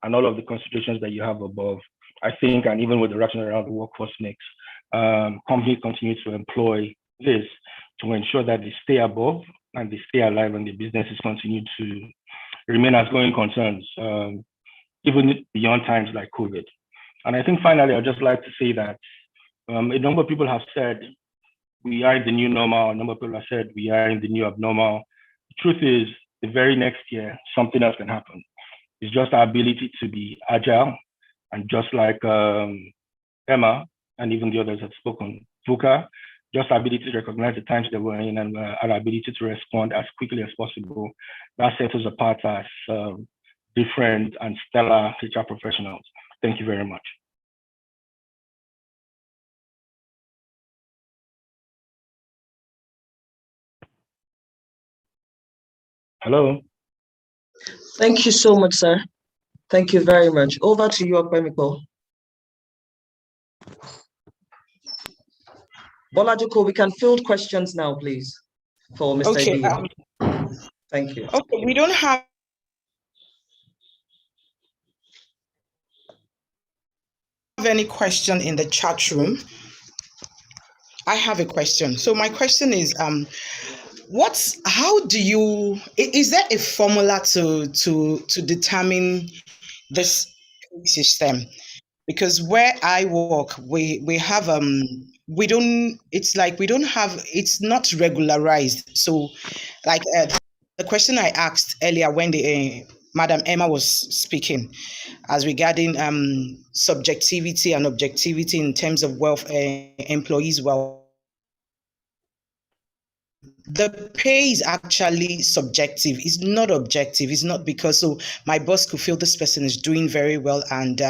and all of the considerations that you have above, I think, and even with the rationale around the workforce mix, companies continue to employ this to ensure that they stay above and they stay alive and the businesses continue to remain as going concerns, even beyond times like COVID. And I think finally, I'd just like to say that a number of people have said we are in the new normal. A number of people have said we are in the new abnormal. The truth is, the very next year, something else can happen. It's just our ability to be agile, and just like Emma and even the others have spoken, VUCA, just our ability to recognize the times that we're in and our ability to respond as quickly as possible. That sets us apart as different and stellar HR professionals. Thank you very much. Hello. Thank you so much, sir. Thank you very much. Over to you, Okpemiko. Bolajuko, we can field questions now, please, for Mr. Okay. Thank you. Okay, we don't have any question in the chat room. I have a question. So my question is, how do you, is there a formula to determine this system? Because where I work, we have we don't, it's like we don't have, it's not regularized. So like the question I asked earlier when the Madam Emma was speaking as regarding subjectivity and objectivity in terms of employees' wealth. The pay is actually subjective. It's not objective. It's not because so my boss could feel this person is doing very well and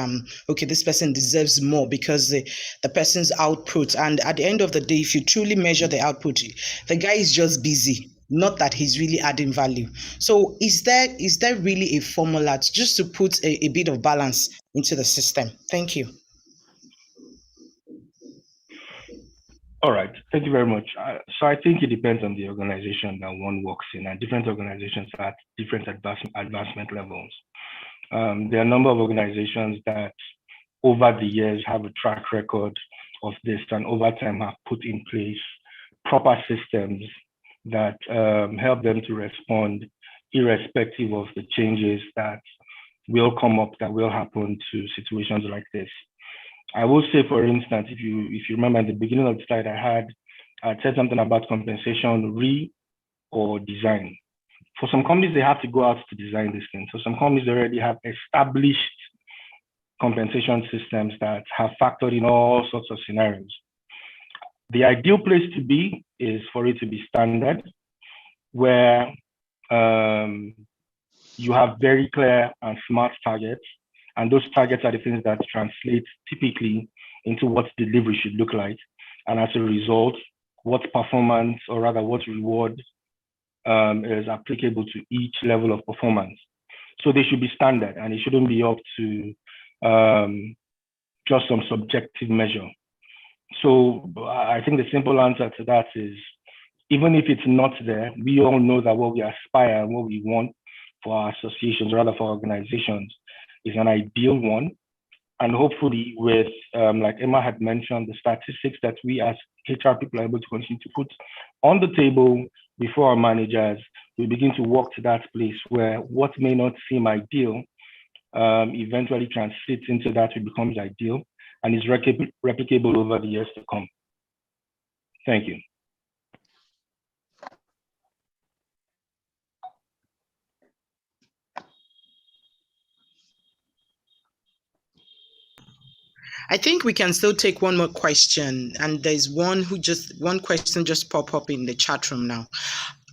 okay, this person deserves more because the person's output. And at the end of the day, if you truly measure the output, the guy is just busy, not that he's really adding value. So is there really a formula just to put a bit of balance into the system? Thank you. All right, thank you very much. So I think it depends on the organization that one works in, and different organizations are at different advancement levels. There are a number of organizations that over the years have a track record of this and over time have put in place proper systems that help them to respond irrespective of the changes that will come up, that will happen to situations like this. I will say, for instance, if you remember at the beginning of the slide, I said something about compensation or design. For some companies, they have to go out to design this thing. So some companies already have established compensation systems that have factored in all sorts of scenarios. The ideal place to be is for it to be standard, where you have very clear and smart targets. And those targets are the things that translate typically into what delivery should look like. And as a result, what performance, or rather what reward is applicable to each level of performance. So they should be standard and it shouldn't be up to just some subjective measure. So I think the simple answer to that is, even if it's not there, we all know that what we aspire and what we want for our associations, rather for organizations, is an ideal one. And hopefully with, like Emma had mentioned, the statistics that we as HR people are able to continue to put on the table before our managers, we begin to walk to that place where what may not seem ideal eventually translates into that which becomes ideal and is replicable over the years to come. Thank you. I think we can still take one more question, and there's one question just pop up in the chat room now.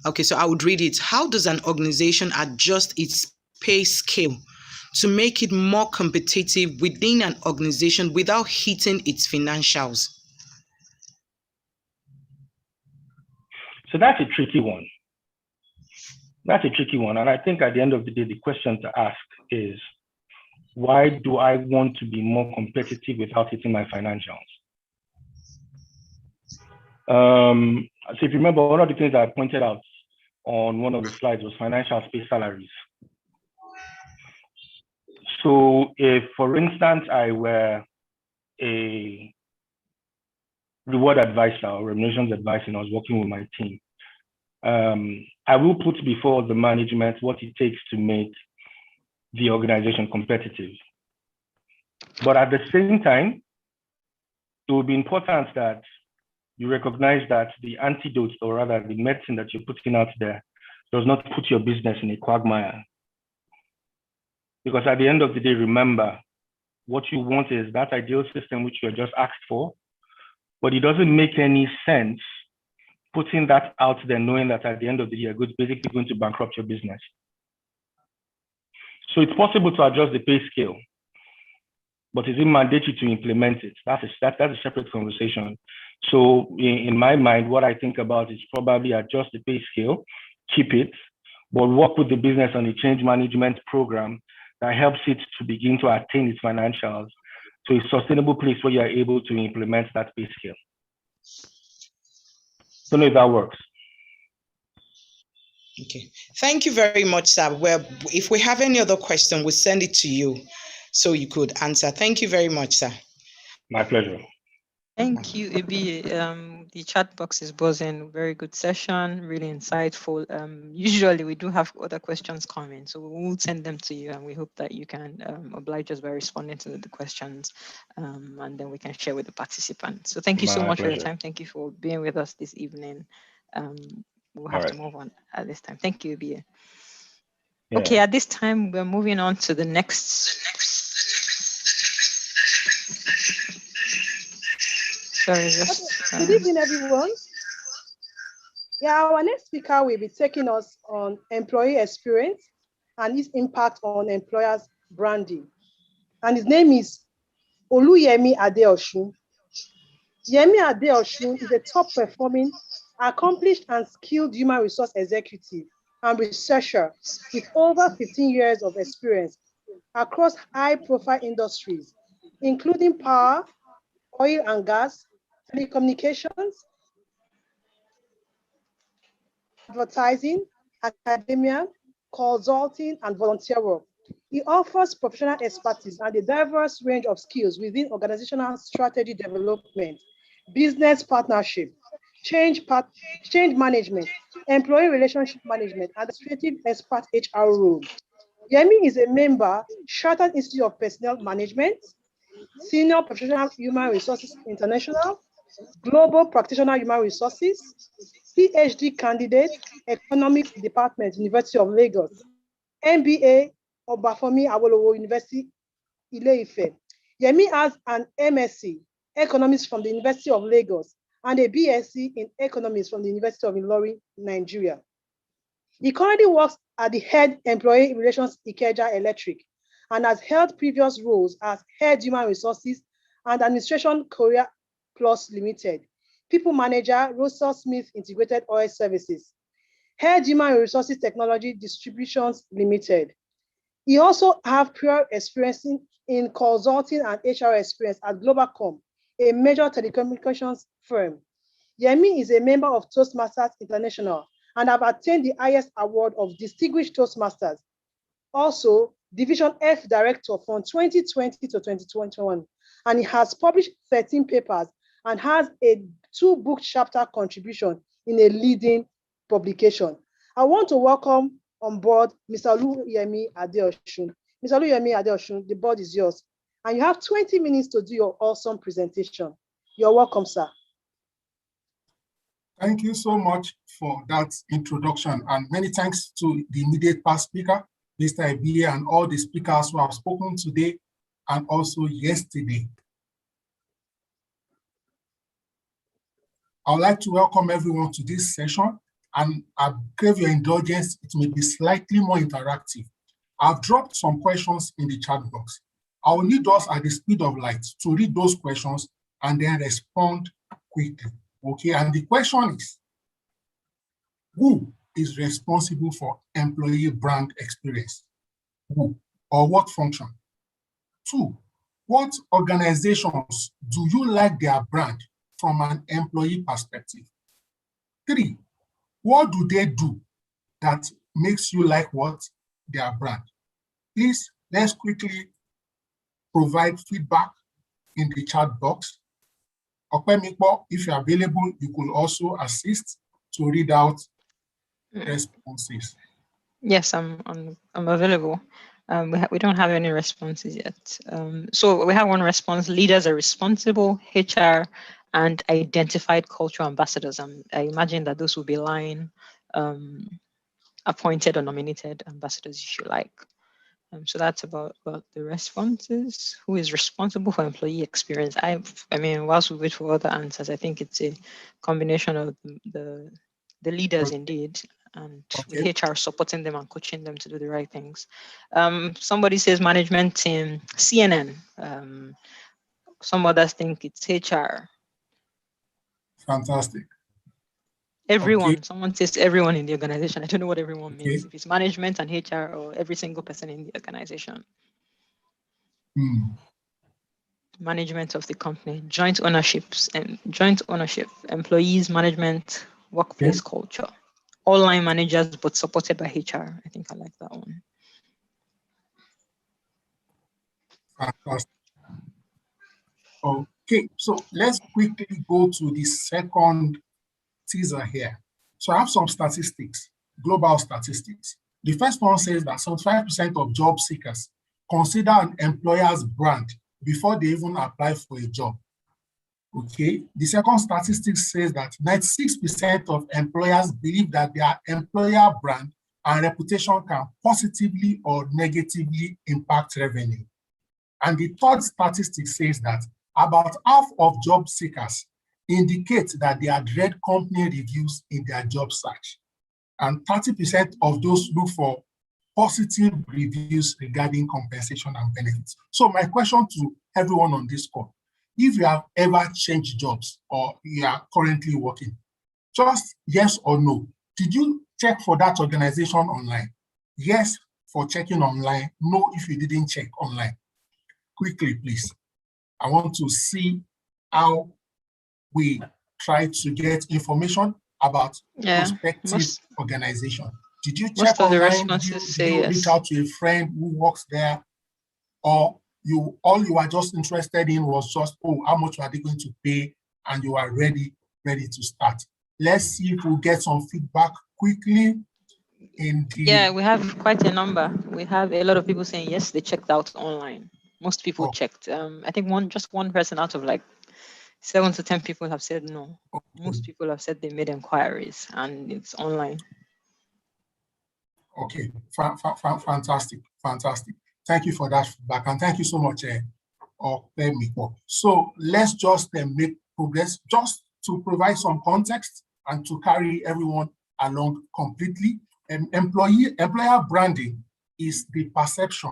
Okay, so I would read it. How does an organization adjust its pay scale to make it more competitive within an organization without hitting its financials? So that's a tricky one. And I think at the end of the day, the question to ask is, why do I want to be more competitive without hitting my financials? So if you remember, one of the things I pointed out on one of the slides was financial space salaries. So if, for instance, I were a reward advisor or remunerations advisor and I was working with my team, I will put before the management what it takes to make the organization competitive. But at the same time, it will be important that you recognize that the antidote, or rather the medicine that you're putting out there, does not put your business in a quagmire. Because at the end of the day, remember, what you want is that ideal system which you just asked for, but it doesn't make any sense putting that out there knowing that at the end of the day, you're basically going to bankrupt your business. So it's possible to adjust the pay scale, but is it mandatory to implement it? That's a separate conversation. So in my mind, what I think about is probably adjust the pay scale, keep it, but work with the business on a change management program that helps it to begin to attain its financials to a sustainable place where you're able to implement that pay scale. Don't know if that works. Okay, thank you very much, sir. Well, if we have any other question, we'll send it to you so you could answer. Thank you very much, sir. My pleasure. Thank you, Ibi. The chat box is buzzing. Very good session, really insightful. Usually we do have other questions coming, so we will send them to you, and we hope that you can oblige us by responding to the questions, and then we can share with the participants. So thank you so much for your time. Thank you for being with us this evening. We'll have to move on at this time. Thank you, Ibi. Yeah. Okay, at this time, we're moving on to the next. Sorry, good evening, everyone. Yeah, our next speaker will be taking us on employee experience and its impact on employers' branding. And his name is Oluyemi Adeosun. Yemi Adeosun is a top-performing, accomplished and skilled human resource executive and researcher with over 15 years of experience across high-profile industries, including power, oil and gas, telecommunications, advertising, academia, consulting, and volunteer work. He offers professional expertise and a diverse range of skills within organizational strategy development, business partnership, change management, employee relationship management, and administrative expert HR role. Yemi is a member, Chartered Institute of Personnel Management, Senior Professional Human Resources International, Global Practitioner Human Resources, PhD candidate, Economics Department, University of Lagos, MBA, Obafemi Awolowo University, Ile-Ife. Yemi has an MSc, Economics from the University of Lagos, and a BSc in Economics from the University of Ilorin, Nigeria. He currently works at the Head Employee Relations Ikeja Electric and has held previous roles as Head Human Resources and Administration Korea Plus Limited, People Manager, Russell Smith Integrated Oil Services, Head Human Resources Technology Distributions Limited. He also has prior experience in consulting and HR experience at Globalcom, a major telecommunications firm. Yemi is a member of Toastmasters International and have attained the highest award of Distinguished Toastmasters. Also, Division F Director from 2020 to 2021. And he has published 13 papers and has a 2-book chapter contribution in a leading publication. I want to welcome on board Mr. Oluyemi Adeosun. Mr. Oluyemi Adeosun, the board is yours. And you have 20 minutes to do your awesome presentation. You're welcome, sir. Thank you so much for that introduction, and many thanks to the immediate past speaker, Mr. Ebie, and all the speakers who have spoken today and also yesterday. I would like to welcome everyone to this session, and I crave your indulgence. It may be slightly more interactive. I've dropped some questions in the chat box. I will need us at the speed of light to read those questions and then respond quickly. Okay, and the question is, who is responsible for employee brand experience? Who or what function? 2, what organizations do you like their brand from an employee perspective? 3, what do they do that makes you like what? Their brand? Please let's quickly provide feedback in the chat box. Okpemikpo, if you're available, you could also assist to read out responses. Yes, I'm available. We don't have any responses yet. So we have one response: leaders are responsible, HR, and identified cultural ambassadors. I imagine that those will be line appointed or nominated ambassadors, if you like. So that's about the responses. Who is responsible for employee experience? I mean, whilst we wait for other answers, I think it's a combination of the leaders indeed, and with HR supporting them and coaching them to do the right things. Somebody says management team, CNN. Some others think it's HR. Fantastic. Everyone, someone says everyone in the organization. I don't know what everyone means. If it's management and HR or every single person in the organization. Management of the company, joint ownerships and joint ownership, employees, management, workplace culture. All line managers, but supported by HR. I think I like that one. Fantastic. Okay, so let's quickly go to the second teaser here. So I have some statistics, global statistics. The first one says that 75% of job seekers consider an employer's brand before they even apply for a job. Okay, the second statistic says that 96% of employers believe that their employer brand and reputation can positively or negatively impact revenue. And the third statistic says that about half of job seekers indicate that they had read company reviews in their job search. And 30% of those look for positive reviews regarding compensation and benefits. So my question to everyone on this call, if you have ever changed jobs or you are currently working, just yes or no. Did you check for that organization online? Yes for checking online, no if you didn't check online. Quickly, please. I want to see how we try to get information about prospective organization. Did you check online? Did you reach out to a friend who works there? Or all you are just interested in was just, oh, how much are they going to pay? And you are ready to start. Let's see if we'll get some feedback quickly. Yeah, we have quite a number. We have a lot of people saying, yes, they checked out online. Most people checked. I think just one person out of like 7 to 10 people have said no. Most people have said they made inquiries and it's online. Okay, fantastic. Thank you for that feedback, and thank you so much, Okpemikpo. So let's just make progress, just to provide some context and to carry everyone along completely. Employer branding is the perception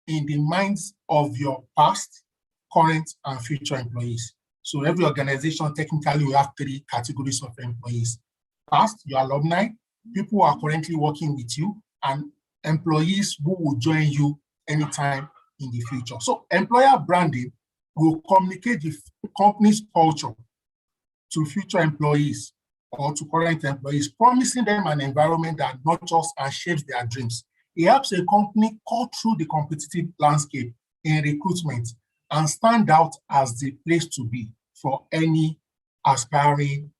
in the minds of your past, current, and future employees. So every organization technically will have 3 categories of employees. Past, your alumni, people who are currently working with you, and employees who will join you anytime in the future. So employer branding will communicate the company's culture to future employees or to current employees, promising them an environment that nurtures and shapes their dreams. It helps a company cut through the competitive landscape in recruitment and stand out as the place to be for any aspiring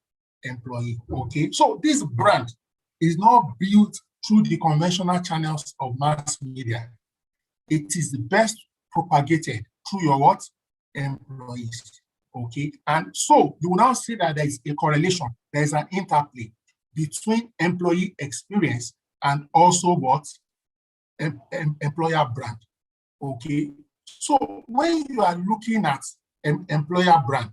employee. Okay, so this brand is not built through the conventional channels of mass media. It is the best propagated through your what? Employees. Okay, and so you will now see that there is a correlation, there is an interplay between employee experience and also what? Employer brand. Okay, so when you are looking at employer brand,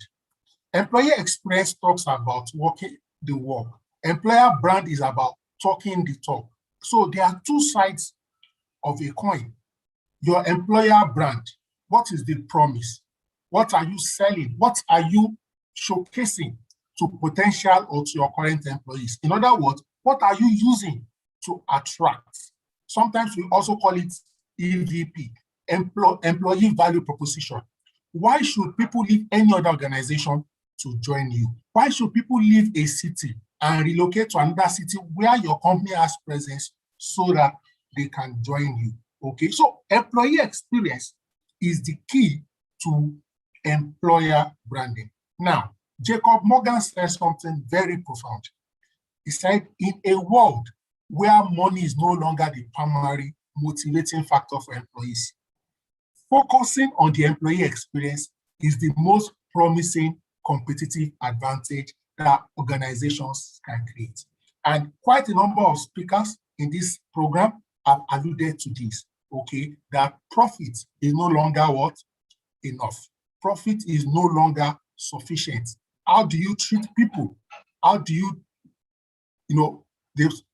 employee experience talks about walking the walk. Employer brand is about talking the talk. So there are 2 sides of a coin. Your employer brand, what is the promise? What are you selling? What are you showcasing to potential or to your current employees? In other words, what are you using to attract? Sometimes we also call it EVP, employee value proposition. Why should people leave any other organization to join you? Why should people leave a city and relocate to another city where your company has presence so that they can join you? Okay, so employee experience is the key to employer branding. Now, Jacob Morgan said something very profound. He said, in a world where money is no longer the primary motivating factor for employees, focusing on the employee experience is the most promising competitive advantage that organizations can create. And quite a number of speakers in this program have alluded to this, okay, that profit is no longer what? Enough. Profit is no longer sufficient. How do you treat people? How do you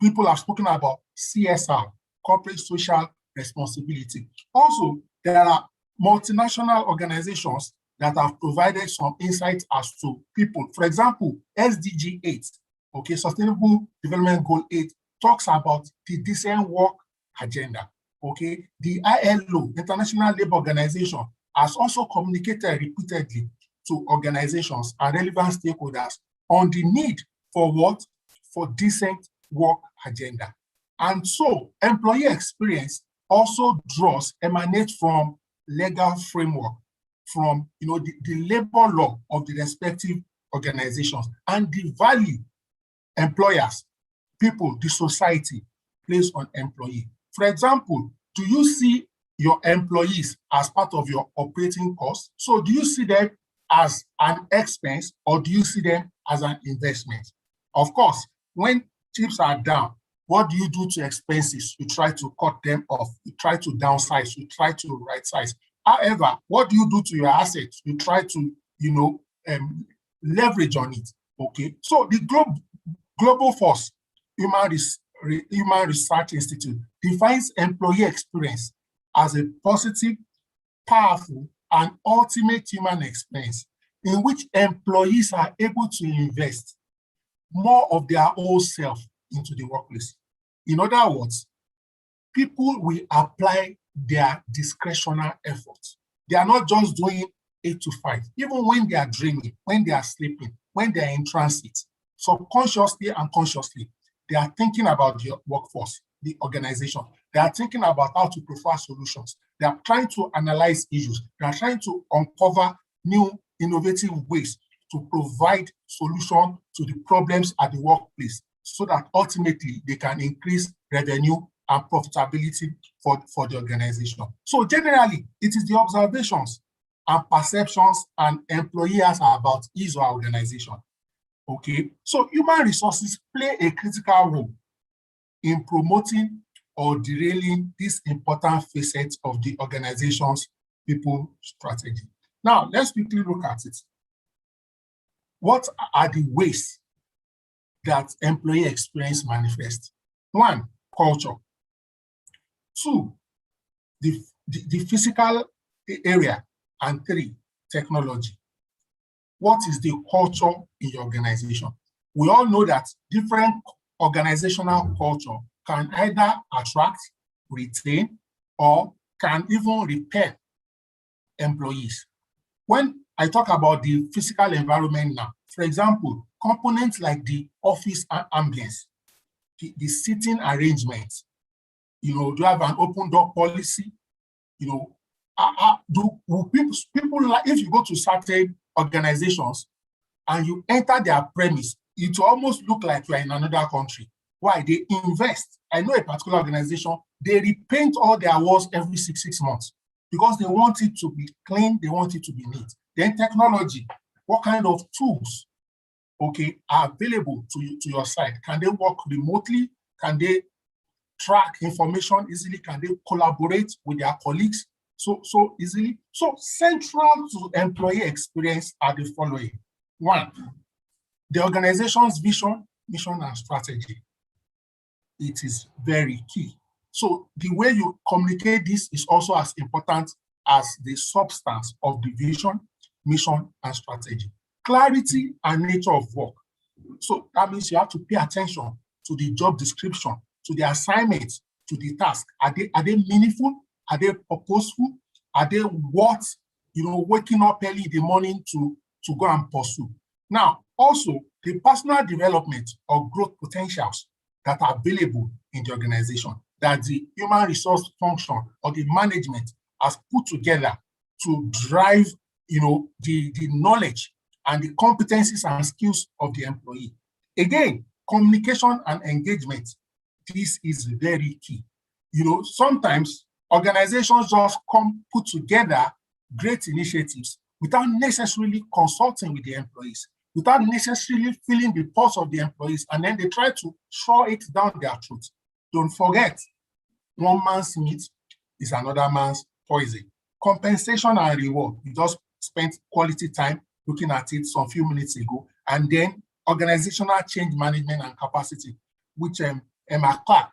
people have spoken about CSR, corporate social responsibility. Also, there are multinational organizations that have provided some insights as to people. For example, SDG 8, okay, Sustainable Development Goal 8, talks about the decent work agenda, okay? The ILO, International Labour Organization, has also communicated repeatedly to organizations and relevant stakeholders on the need for what? For decent work agenda. And so employee experience also emanates from legal framework, from the labor law of the respective organizations and the value employers, people, the society place on employee. For example, do you see your employees as part of your operating costs? So do you see them as an expense or do you see them as an investment? Of course, when chips are down, what do you do to expenses? You try to cut them off. You try to downsize. You try to right size. However, what do you do to your assets? You try to, leverage on it. Okay. So the Global Force Human Research Institute defines employee experience as a positive, powerful, and ultimate human experience in which employees are able to invest more of their own self into the workplace. In other words, people will apply their discretionary efforts. They are not just doing 8 to 5, even when they are dreaming, when they are sleeping, when they are in transit, subconsciously and consciously, they are thinking about the workforce, the organization. They are thinking about how to prefer solutions. They are trying to analyze issues. They are trying to uncover new innovative ways to provide solution to the problems at the workplace so that ultimately they can increase revenue and profitability for the organization. So generally, it is the observations and perceptions an employee has about his or her organization. Okay, so human resources play a critical role in promoting or derailing this important facet of the organization's people strategy. Now, let's quickly look at it. What are the ways that employee experience manifests? 1, culture. 2, the physical area. And 3, technology. What is the culture in your organization? We all know that different organizational culture can either attract, retain, or can even repel employees. When I talk about the physical environment now, for example, components like the office ambience, the seating arrangement, do you have an open door policy? People like, if you go to certain organizations and you enter their premise, it will almost look like you're in another country. Why? They invest. I know a particular organization, they repaint all their walls every six months because they want it to be clean, they want it to be neat. Then technology, what kind of tools, okay, are available to your site? Can they work remotely? Can they track information easily? Can they collaborate with their colleagues so easily? So central to employee experience are the following. 1, the organization's vision, mission, and strategy. It is very key. So the way you communicate this is also as important as the substance of the vision, mission, and strategy. Clarity and nature of work. So that means you have to pay attention to the job description, to the assignments, to the task. Are they meaningful? Are they purposeful? Are they worth, waking up early in the morning to go and pursue? Now, also the personal development or growth potentials that are available in the organization. that the human resource function or the management has put together to drive, the knowledge and the competencies and skills of the employee. Again, communication and engagement. This is very key. Sometimes organizations just put together great initiatives without necessarily consulting with the employees, without necessarily feeling the pulse of the employees, and then they try to shove it down their throat. Don't forget, one man's meat is another man's poison. Compensation and reward. We just spent quality time looking at it some few minutes ago, and then organizational change management and capacity, which Emma Clark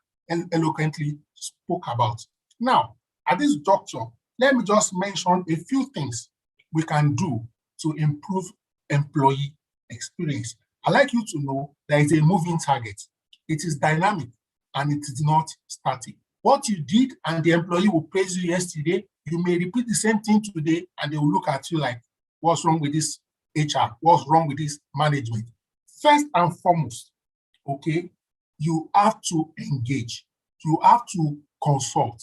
eloquently spoke about. Now, at this juncture, let me just mention a few things we can do to improve employee experience. I'd like you to know there is a moving target. It is dynamic and it is not static. What you did and the employee will praise you yesterday, you may repeat the same thing today and they will look at you like, what's wrong with this HR? What's wrong with this management? First and foremost, okay, you have to engage. You have to consult.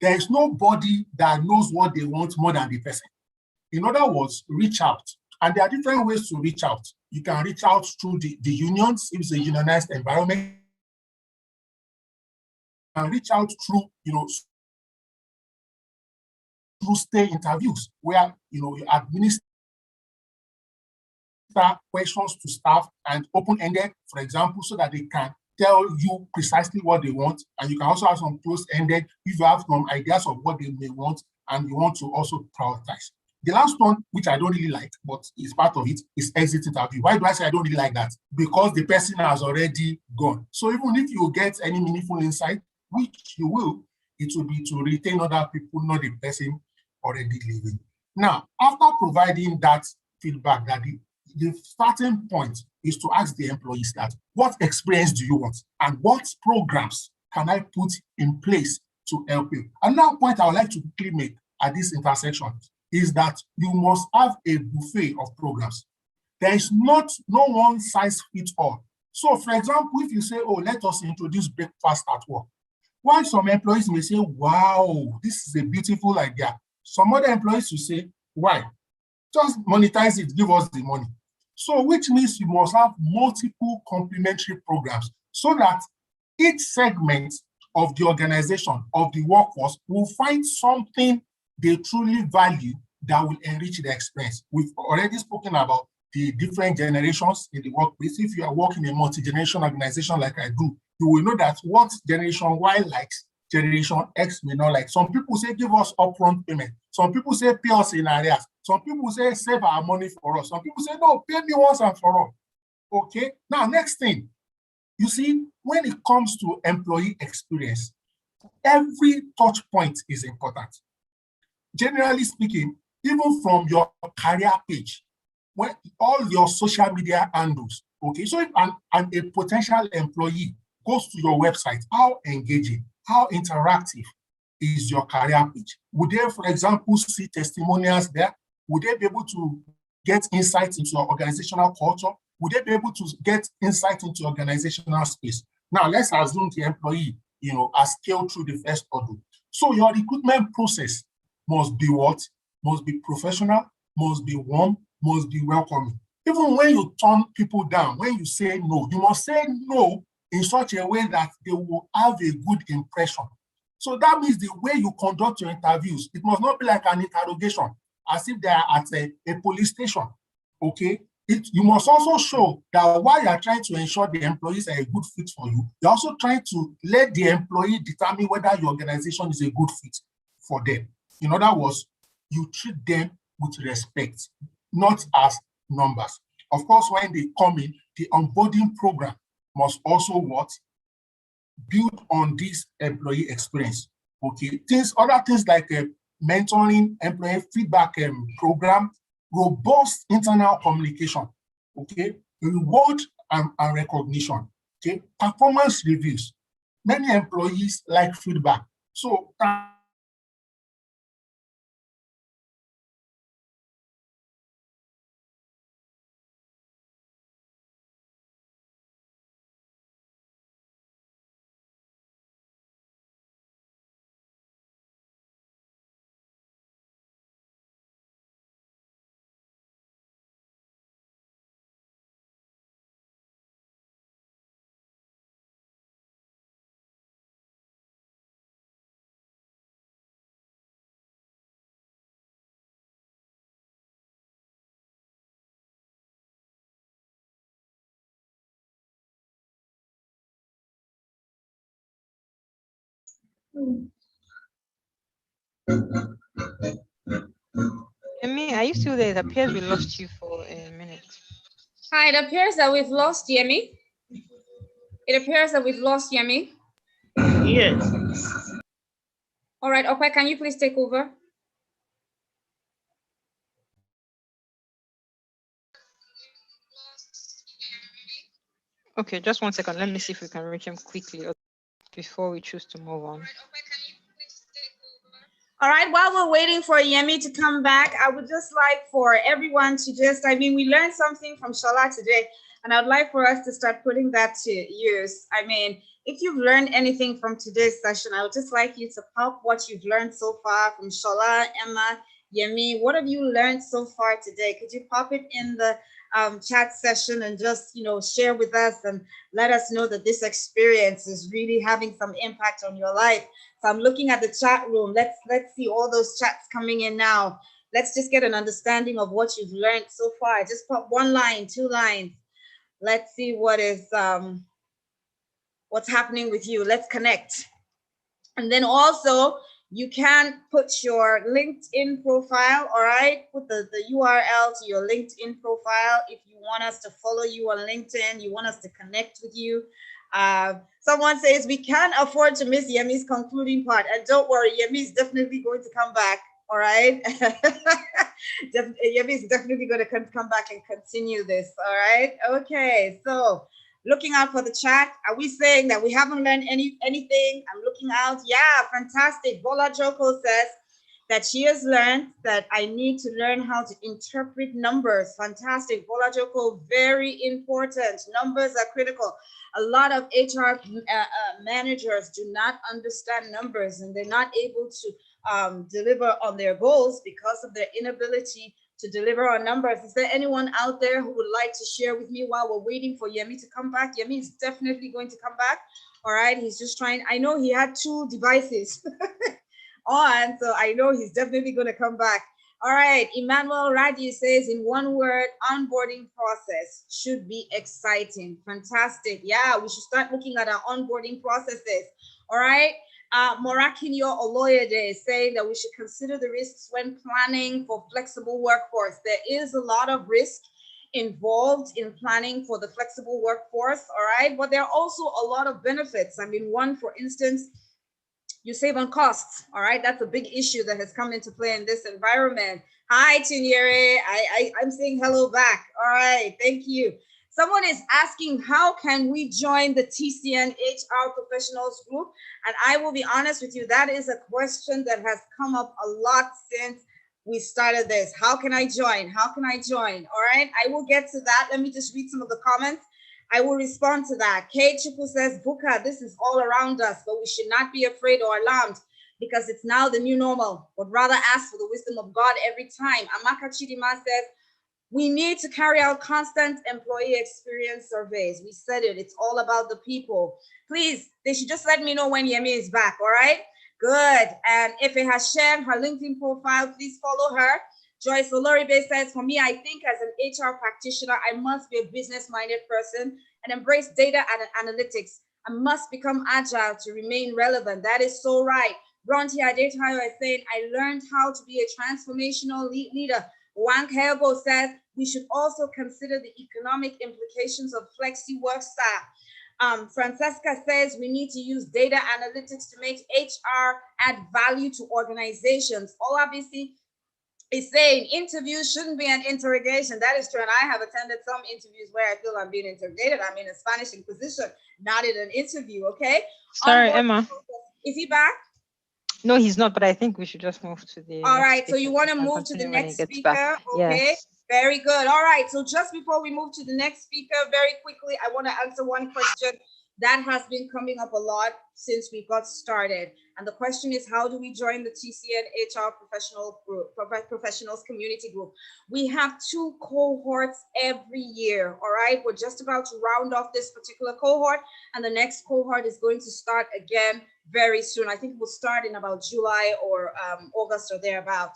There is nobody that knows what they want more than the person. In other words, reach out. And there are different ways to reach out. You can reach out through the unions, if it's a unionized environment. You can reach out through, through stay interviews, where you administer questions to staff and open-ended, for example, so that they can tell you precisely what they want. And you can also have some closed-ended if you have some ideas of what they may want and you want to also prioritize. The last one, which I don't really like, but is part of it, is exit interview. Why do I say I don't really like that? Because the person has already gone. So even if you get any meaningful insight, which you will, it will be to retain other people, not the person already leaving. Now, after providing that feedback, that the starting point is to ask the employees that, what experience do you want? And what programs can I put in place to help you? Another point I would like to quickly make at this intersection is that you must have a buffet of programs. There is no one size fits all. So for example, if you say, oh, let us introduce breakfast at work, while some employees may say, wow, this is a beautiful idea. Some other employees will say, why? Just monetize it, give us the money. So which means you must have multiple complementary programs so that each segment of the organization, of the workforce, will find something they truly value that will enrich their experience. We've already spoken about the different generations in the workplace. If you are working in a multi-generation organization like I do, you will know that what generation Y likes, generation X may not like. Some people say, give us upfront payment. Some people say, pay us in arrears. Some people say, save our money for us. Some people say, no, pay me once and for all. Okay, now next thing, you see, when it comes to employee experience, every touch point is important. Generally speaking, even from your career page, when all your social media handles, okay, so if a potential employee goes to your website, how engaging, how interactive is your career page? Would they, for example, see testimonials there? Would they be able to get insights into your organizational culture? Would they be able to get insight into organizational space? Now, let's assume the employee, has scaled through the first hurdle. So your recruitment process must be what? Must be professional, must be warm, must be welcoming. Even when you turn people down, when you say no, you must say no in such a way that they will have a good impression. So that means the way you conduct your interviews, it must not be like an interrogation, as if they are at a police station, okay? You must also show that while you are trying to ensure the employees are a good fit for you, you're also trying to let the employee determine whether your organization is a good fit for them. In other words, you treat them with respect, not as numbers. Of course, when they come in, the onboarding program must also what? Build on this employee experience. Okay, other things like mentoring, employee feedback program, robust internal communication, okay, reward and recognition, okay, performance reviews. Many employees like feedback. So Amy, are you still there? It appears we lost you for a minute. Hi, it appears that we've lost Yemi. It appears that we've lost Yemi. Yes. All right, Okwe, can you please take over? Okay, just 1 second. Let me see if we can reach him quickly before we choose to move on. All right, while we're waiting for Yemi to come back, I would just like for everyone to we learned something from Shola today, and I'd like for us to start putting that to use. I mean, if you've learned anything from today's session, I would just like you to pop what you've learned so far from Shola, Emma, Yemi. What have you learned so far today? Could you pop it in the chat session and just, share with us and let us know that this experience is really having some impact on your life. So I'm looking at the chat room. Let's see all those chats coming in now. Let's just get an understanding of what you've learned so far. Just pop 1 line, 2 lines. Let's see what is what's happening with you. Let's connect. And then also you can put your LinkedIn profile, all right? Put the URL to your LinkedIn profile if you want us to follow you on LinkedIn, you want us to connect with you. Someone says we can't afford to miss Yemi's concluding part. And don't worry, Yemi is definitely going to come back, all right? Yemi is definitely going to come back and continue this, all right? Okay, so looking out for the chat. Are we saying that we haven't learned anything? I'm looking out. Yeah, fantastic. Bola Joko says that she has learned that I need to learn how to interpret numbers. Fantastic. Bola Joko, very important. Numbers are critical. A lot of HR managers do not understand numbers, and they're not able to deliver on their goals because of their inability to deliver on numbers. Is there anyone out there who would like to share with me while we're waiting for Yemi to come back? Yemi is definitely going to come back. All right, he's just trying. I know he had 2 devices on, so I know he's definitely going to come back. All right, Emmanuel Radi says, in one word, onboarding process should be exciting. Fantastic. Yeah, we should start looking at our onboarding processes. All right. Morakinyo Oloyede is saying that we should consider the risks when planning for flexible workforce. There is a lot of risk involved in planning for the flexible workforce, all right? But there are also a lot of benefits. I mean, one, for instance, you save on costs, all right? That's a big issue that has come into play in this environment. Hi, Chinyere. I'm saying hello back. All right, thank you. Someone is asking, how can we join the TCN HR professionals group? And I will be honest with you, that is a question that has come up a lot since we started this. How can I join? How can I join? All right, I will get to that. Let me just read some of the comments. I will respond to that. Kate Chuku says, Buka, this is all around us, but we should not be afraid or alarmed because it's now the new normal, but rather ask for the wisdom of God every time. Amaka Chidima says, we need to carry out constant employee experience surveys. We said it, it's all about the people. Please, they should just let me know when Yemi is back, all right? Good, and if it has shared her LinkedIn profile, please follow her. Joyce Oloribe says, for me, I think as an HR practitioner, I must be a business-minded person and embrace data and analytics. I must become agile to remain relevant. That is so right. Bronte Adetayo is saying, I learned how to be a transformational leader. Wang Hego says, we should also consider the economic implications of flexi work style. Francesca says we need to use data analytics to make HR add value to organizations. All obviously is saying interviews shouldn't be an interrogation. That is true. And I have attended some interviews where I feel I'm being interrogated. I'm in a Spanish Inquisition, not in an interview, okay? Sorry, Emma. Is he back? No, he's not, but I think we should just move to the All next right, so speaker. you want to We can move to the continue when he next gets speaker? back. Okay, Yes. very good. All right, so just before we move to the next speaker, very quickly, I want to answer one question that has been coming up a lot since we got started. And the question is, how do we join the TCN HR professionals community group? We have 2 cohorts every year, all right? We're just about to round off this particular cohort, and the next cohort is going to start again very soon. I think we'll start in about July or August or thereabout.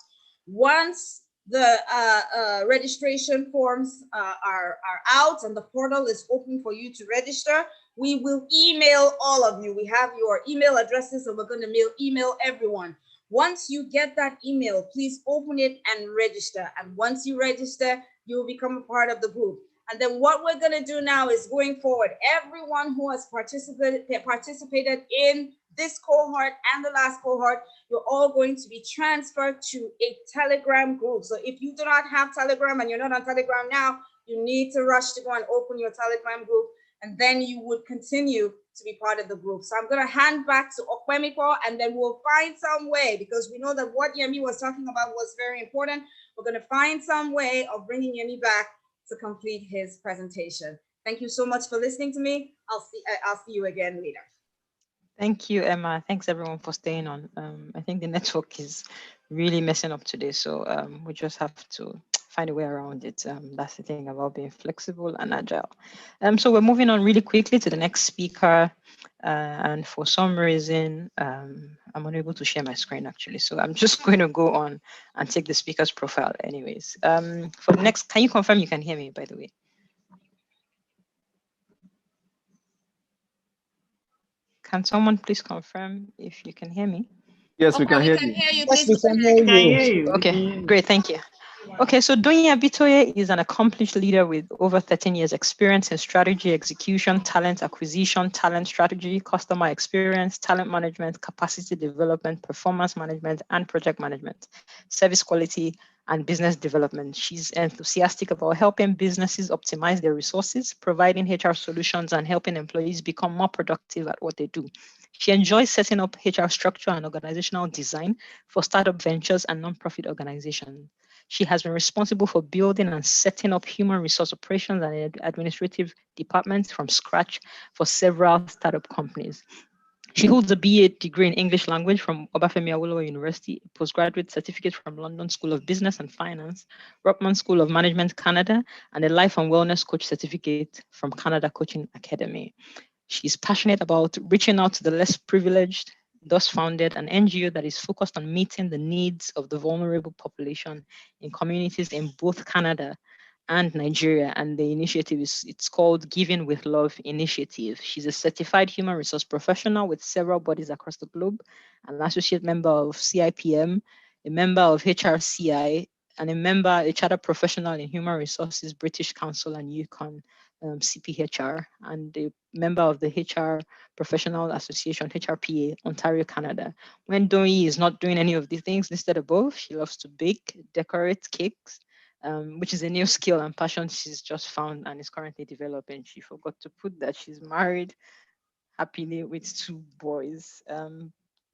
Once The registration forms are out and the portal is open for you to register. We will email all of you. We have your email addresses and we're going to email everyone. Once you get that email, please open it and register. And once you register, you will become a part of the group. And then what we're going to do now is going forward, everyone who has participated in this cohort and the last cohort, you're all going to be transferred to a Telegram group. So if you do not have Telegram and you're not on Telegram now, you need to rush to go and open your Telegram group, and then you would continue to be part of the group. So I'm going to hand back to Okwemiko, and then we'll find some way, because we know that what Yemi was talking about was very important. We're going to find some way of bringing Yemi back to complete his presentation. Thank you so much for listening to me. I'll see you again later. Thank you, Emma. Thanks everyone for staying on. I think the network is really messing up today, so we just have to find a way around it. That's the thing about being flexible and agile. So we're moving on really quickly to the next speaker, and for some reason, I'm unable to share my screen actually. So I'm just going to go on and take the speaker's profile anyways. For the next, can you confirm you can hear me, by the way? Can someone please confirm if you can hear me? Yes, we can hear you. Yes, we can hear you. Okay, great, thank you. Okay, so Doyin Abitoye is an accomplished leader with over 13 years experience in strategy, execution, talent acquisition, talent strategy, customer experience, talent management, capacity development, performance management, and project management, service quality, and business development. She's enthusiastic about helping businesses optimize their resources, providing HR solutions, and helping employees become more productive at what they do. She enjoys setting up HR structure and organizational design for startup ventures and nonprofit organizations. She has been responsible for building and setting up human resource operations and administrative departments from scratch for several startup companies. She holds a BA degree in English language from Obafemi Awolowo University, a postgraduate certificate from London School of Business and Finance, Rotman School of Management, Canada, and a life and wellness coach certificate from Canada Coaching Academy. She's passionate about reaching out to the less privileged, thus founded an NGO that is focused on meeting the needs of the vulnerable population in communities in both Canada and Nigeria, and the initiative it's called Giving with Love Initiative. She's a certified human resource professional with several bodies across the globe, an associate member of CIPM, a member of HRCI, and a chartered professional in human resources, British Council and Yukon CPHR, and a member of the HR Professional Association, HRPA, Ontario, Canada. When Doyi is not doing any of these things listed above, she loves to bake, decorate cakes, which is a new skill and passion she's just found and is currently developing. She forgot to put that she's married happily with 2 boys.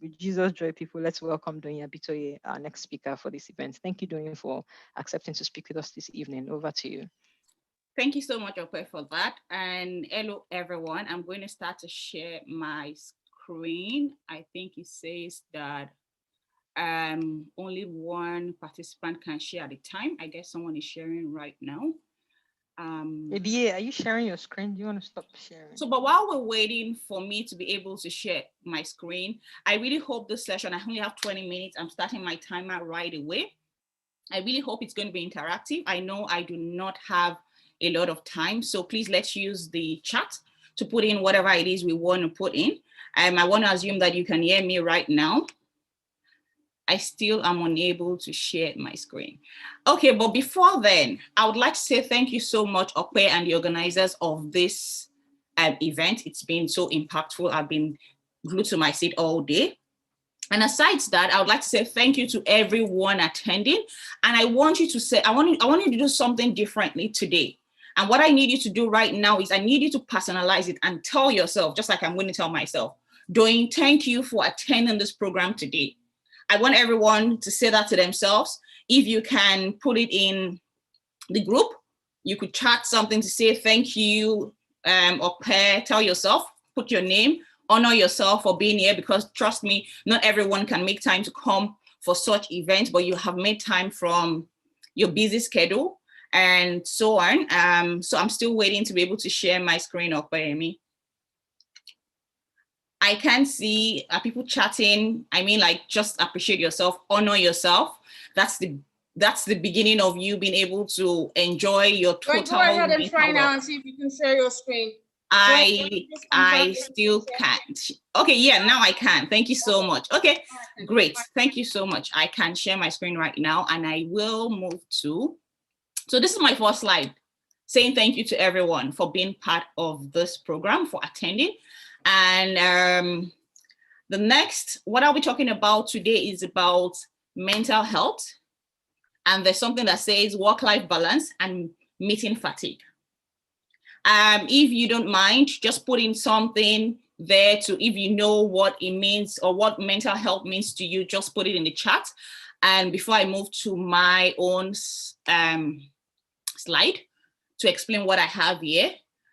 With Jesus Joy people, let's welcome Doyin Abitoye, our next speaker for this event. Thank you, Doyin, for accepting to speak with us this evening. Over to you. Thank you so much, Okwe, for that. And hello, everyone. I'm going to start to share my screen. I think it says that only one participant can share at a time. I guess someone is sharing right now. Maybe, are you sharing your screen? Do you want to stop sharing? So, but while we're waiting for me to be able to share my screen, I really hope this session, I only have 20 minutes. I'm starting my timer right away. I really hope it's going to be interactive. I know I do not have a lot of time, so please let's use the chat to put in whatever it is we want to put in. I want to assume that you can hear me right now. I still am unable to share my screen. Okay, but before then, I would like to say thank you so much, Okwe, and the organizers of this event. It's been so impactful. I've been glued to my seat all day. And aside that, I would like to say thank you to everyone attending. And I want you to say, I want you to do something differently today. And what I need you to do right now is I need you to personalize it and tell yourself, just like I'm going to tell myself, Doyin, thank you for attending this program today. I want everyone to say that to themselves. If you can put it in the group, you could chat something to say thank you, or tell yourself, put your name, honor yourself for being here, because trust me, not everyone can make time to come for such events, but you have made time from your busy schedule and so on. So I'm still waiting to be able to share my screen up by me. I can see people chatting. I mean, like, just appreciate yourself, honor yourself. That's the that's the beginning of you being able to enjoy your total. Go ahead and try mental now health. and see if you can share your screen. I still can't. Okay, yeah, now I can. Thank you so much. Okay, great. Thank you so much. I can share my screen right now, and I will move to, so this is my first slide, saying thank you to everyone for being part of this program, for attending. And the next, what I'll be talking about today is about mental health. And there's something that says work-life balance and meeting fatigue. If you don't mind, just put in something there to, if you know what it means or what mental health means to you, just put it in the chat. And before I move to my own slide to explain what I have here.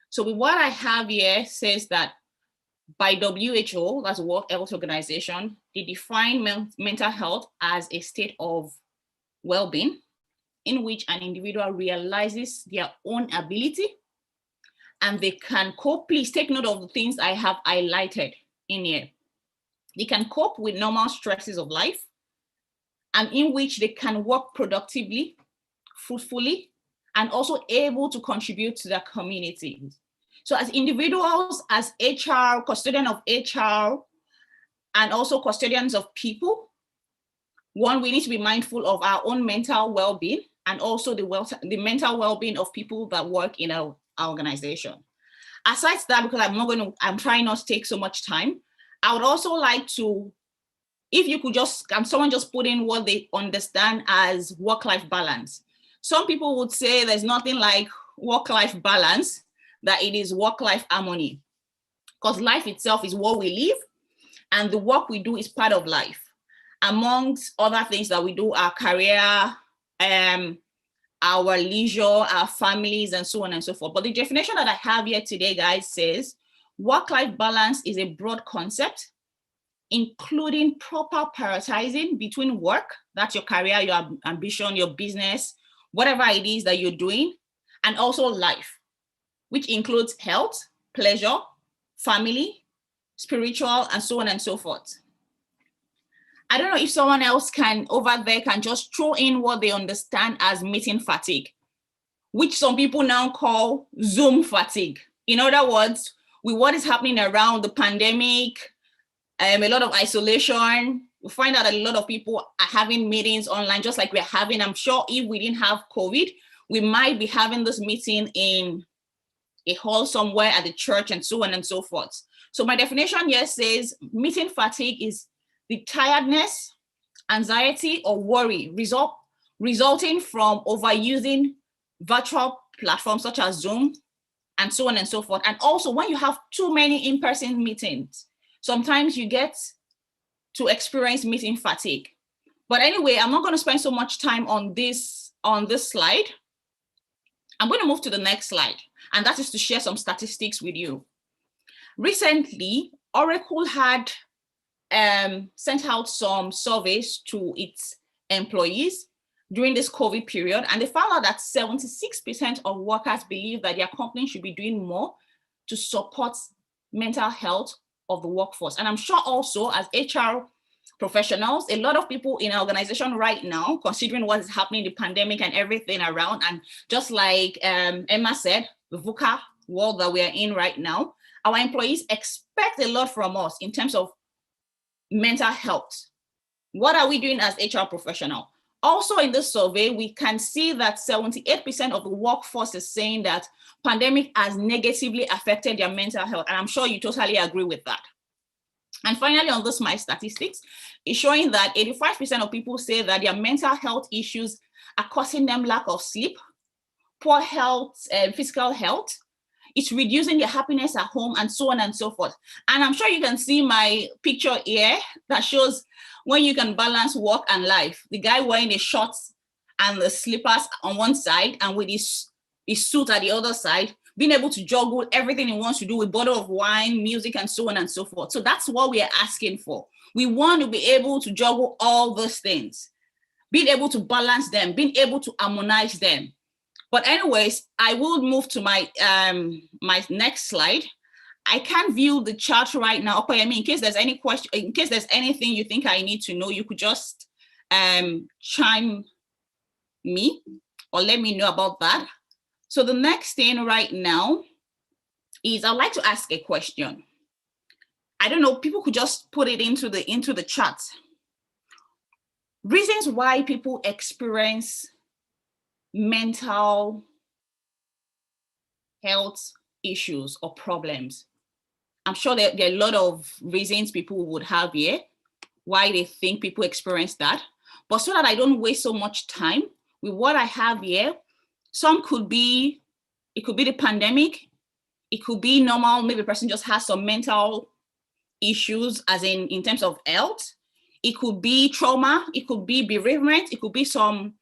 So with what I have here says that by WHO, that's World Health Organization, they define mental health as a state of well-being in which an individual realizes their own ability and they can cope. Please take note of the things I have highlighted in here. They can cope with normal stresses of life and in which they can work productively, fruitfully, and also able to contribute to their community. So as individuals, as HR, custodian of HR, and also custodians of people, one, we need to be mindful of our own mental well-being and also the mental well-being of people that work in our organization. Aside that, because I'm trying not to take so much time, I would also like to, if you could just, someone just put in what they understand as work-life balance. Some people would say there's nothing like work-life balance, that it is work-life harmony, because life itself is what we live and the work we do is part of life. Amongst other things that we do, our career, our leisure, our families, and so on and so forth. But the definition that I have here today, guys, says work-life balance is a broad concept, including proper prioritizing between work, that's your career, your ambition, your business, whatever it is that you're doing, and also life, which includes health, pleasure, family, spiritual, and so on and so forth. I don't know if someone else over there can just throw in what they understand as meeting fatigue, which some people now call Zoom fatigue. In other words, with what is happening around the pandemic, a lot of isolation, we find out that a lot of people are having meetings online, just like we're having. I'm sure if we didn't have COVID, we might be having this meeting in a hall somewhere at the church and so on and so forth. So my definition here says meeting fatigue is the tiredness, anxiety, or worry resulting from overusing virtual platforms such as Zoom and so on and so forth. And also when you have too many in-person meetings, sometimes you get to experience meeting fatigue. But anyway, I'm not going to spend so much time on this slide. I'm going to move to the next slide, and that is to share some statistics with you. Recently, Oracle had sent out some surveys to its employees during this COVID period, and they found out that 76% of workers believe that their company should be doing more to support mental health of the workforce. And I'm sure also as HR professionals, a lot of people in our organization right now, considering what is happening, the pandemic and everything around, and just like Emma said, the VUCA world that we are in right now, our employees expect a lot from us in terms of mental health. What are we doing as HR professional? Also in this survey, we can see that 78% of the workforce is saying that pandemic has negatively affected their mental health. And I'm sure you totally agree with that. And finally, on this, my statistics is showing that 85% of people say that their mental health issues are causing them lack of sleep, poor health, physical health. It's reducing their happiness at home and so on and so forth. And I'm sure you can see my picture here that shows when you can balance work and life. The guy wearing the shorts and the slippers on one side and with his suit at the other side, being able to juggle everything he wants to do with bottle of wine, music, and so on and so forth. So that's what we are asking for. We want to be able to juggle all those things, being able to balance them, being able to harmonize them. But anyways, I will move to my my next slide. I can't view the chart right now. Okay, I mean, in case there's any question, in case there's anything you think I need to know, you could just chime me or let me know about that. So the next thing right now is I'd like to ask a question. I don't know, people could just put it into the chat. Reasons why people experience mental health issues or problems. I'm sure there are a lot of reasons people would have here why they think people experience that. But so that I don't waste so much time with what I have here, some could be, it could be the pandemic, it could be normal, maybe a person just has some mental issues as in terms of health. It could be trauma, it could be bereavement, it could be some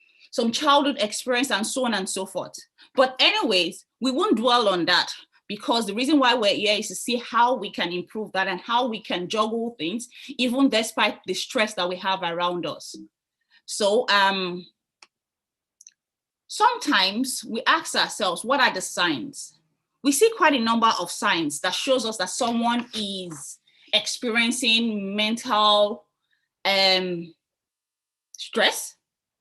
childhood experience and so on and so forth. But anyways, we won't dwell on that because the reason why we're here is to see how we can improve that and how we can juggle things, even despite the stress that we have around us. So sometimes we ask ourselves, what are the signs? We see quite a number of signs that shows us that someone is experiencing mental stress.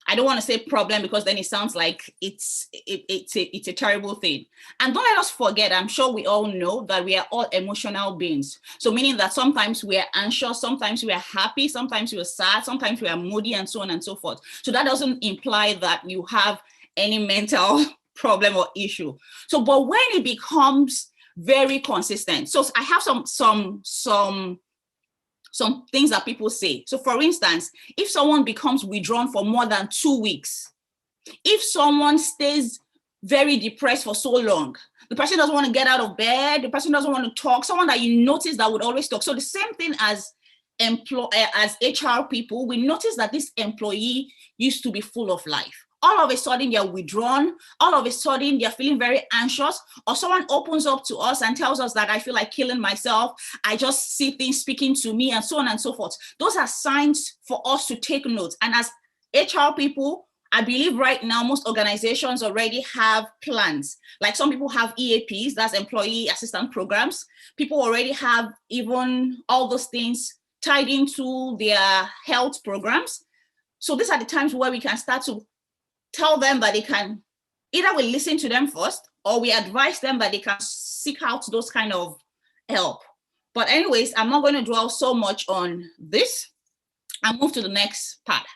I don't want to say problem because then it sounds like it's a terrible thing. And don't let us forget, I'm sure we all know that we are all emotional beings. So meaning that sometimes we are anxious, sometimes we are happy, sometimes we are sad, sometimes we are moody and so on and so forth. So that doesn't imply that you have any mental problem or issue. So, but when it becomes very consistent, so I have some things that people say. So for instance, if someone becomes withdrawn for more than 2 weeks, if someone stays very depressed for so long, the person doesn't want to get out of bed, the person doesn't want to talk, someone that you notice that would always talk. So the same thing as HR people, we notice that this employee used to be full of life. All of a sudden they're withdrawn, all of a sudden they're feeling very anxious, or someone opens up to us and tells us that I feel like killing myself, I just see things speaking to me and so on and so forth. Those are signs for us to take note. And as HR people, I believe right now most organizations already have plans. Like some people have EAPs, that's employee assistance programs. People already have even all those things tied into their health programs. So these are the times where we can start to tell them that they can, either we listen to them first or we advise them that they can seek out those kind of help. But anyways, I'm not going to dwell so much on this. I'll move to the next part.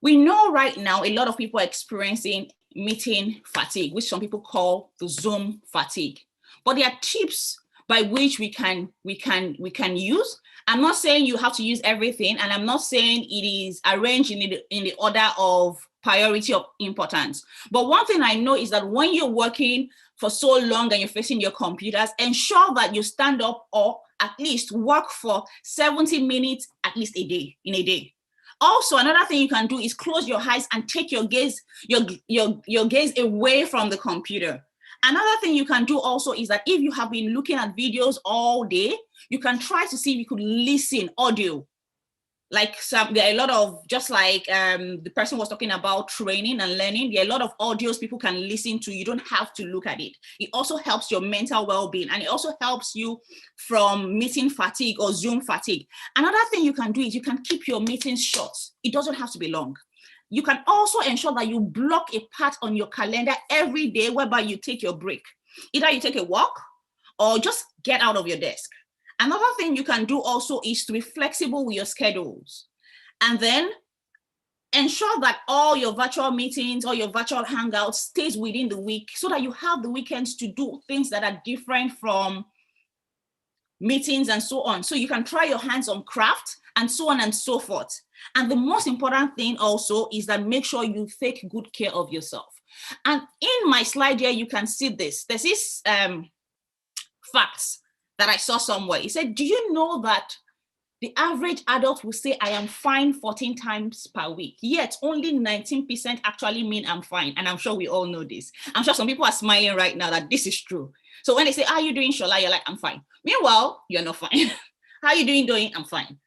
We know right now a lot of people are experiencing meeting fatigue, which some people call the Zoom fatigue. But there are tips by which we can use. I'm not saying you have to use everything, and I'm not saying it is arranged in the order of priority of importance. But one thing I know is that when you're working for so long and you're facing your computers, ensure that you stand up or at least work for 70 minutes at least in a day. Also, another thing you can do is close your eyes and take your gaze away from the computer. Another thing you can do also is that if you have been looking at videos all day, you can try to see if you could listen audio. Like there are a lot of, just like the person was talking about training and learning, there are a lot of audios people can listen to. You don't have to look at it. It also helps your mental well-being, and it also helps you from meeting fatigue or Zoom fatigue. Another thing you can do is you can keep your meetings short. It doesn't have to be long. You can also ensure that you block a part on your calendar every day whereby you take your break. Either you take a walk or just get out of your desk. Another thing you can do also is to be flexible with your schedules, and then ensure that all your virtual meetings or your virtual hangouts stays within the week so that you have the weekends to do things that are different from meetings and so on. So you can try your hands on craft and so on and so forth. And the most important thing also is that make sure you take good care of yourself. And in my slide here, you can see this. There's this facts that I saw somewhere. It said, do you know that the average adult will say, I am fine 14 times per week, yet only 19% actually mean I'm fine. And I'm sure we all know this. I'm sure some people are smiling right now that this is true. So when they say, how are you doing, Shola? You're like, I'm fine. Meanwhile, you're not fine. How are you doing? I'm fine.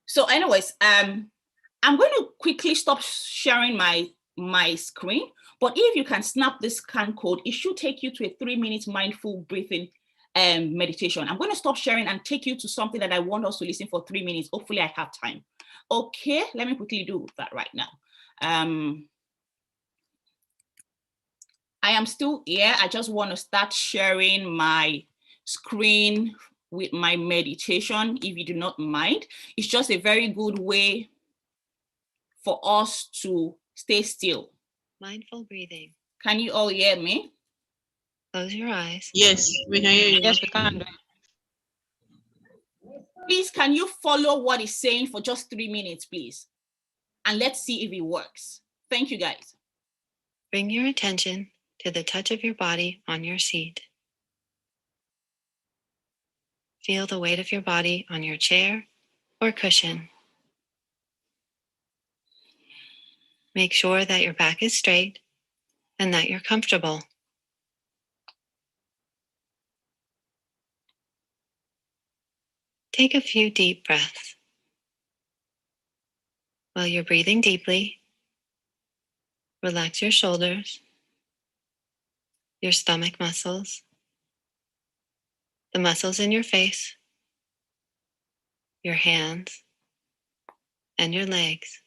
So anyways, I'm going to quickly stop sharing my screen. But if you can snap this scan code, it should take you to a 3-minute mindful breathing meditation. I'm going to stop sharing and take you to something that I want us to listen for 3 minutes. Hopefully I have time. Okay, let me quickly do that right now. I am still here. I just want to start sharing my screen with my meditation, if you do not mind. It's just a very good way for us to stay still. Mindful breathing. Can you all hear me? Close your eyes. Yes, we can hear you. Yes, we can. Please, can you follow what it's saying for just 3 minutes, please? And let's see if it works. Thank you, guys. Bring your attention to the touch of your body on your seat. Feel the weight of your body on your chair or cushion. Make sure that your back is straight and that you're comfortable. Take a few deep breaths. While you're breathing deeply, relax your shoulders, your stomach muscles, the muscles in your face, your hands, and your legs.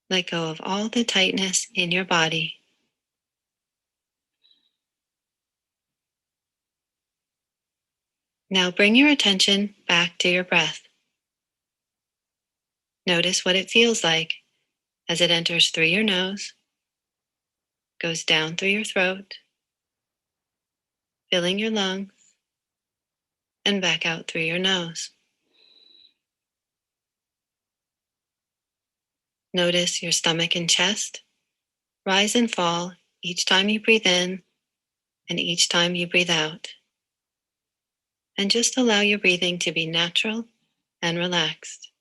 Let go of all the tightness in your body. Now bring your attention back to your breath. Notice what it feels like as it enters through your nose, goes down through your throat, filling your lungs, and back out through your nose. Notice your stomach and chest rise and fall each time you breathe in and each time you breathe out. And just allow your breathing to be natural and relaxed.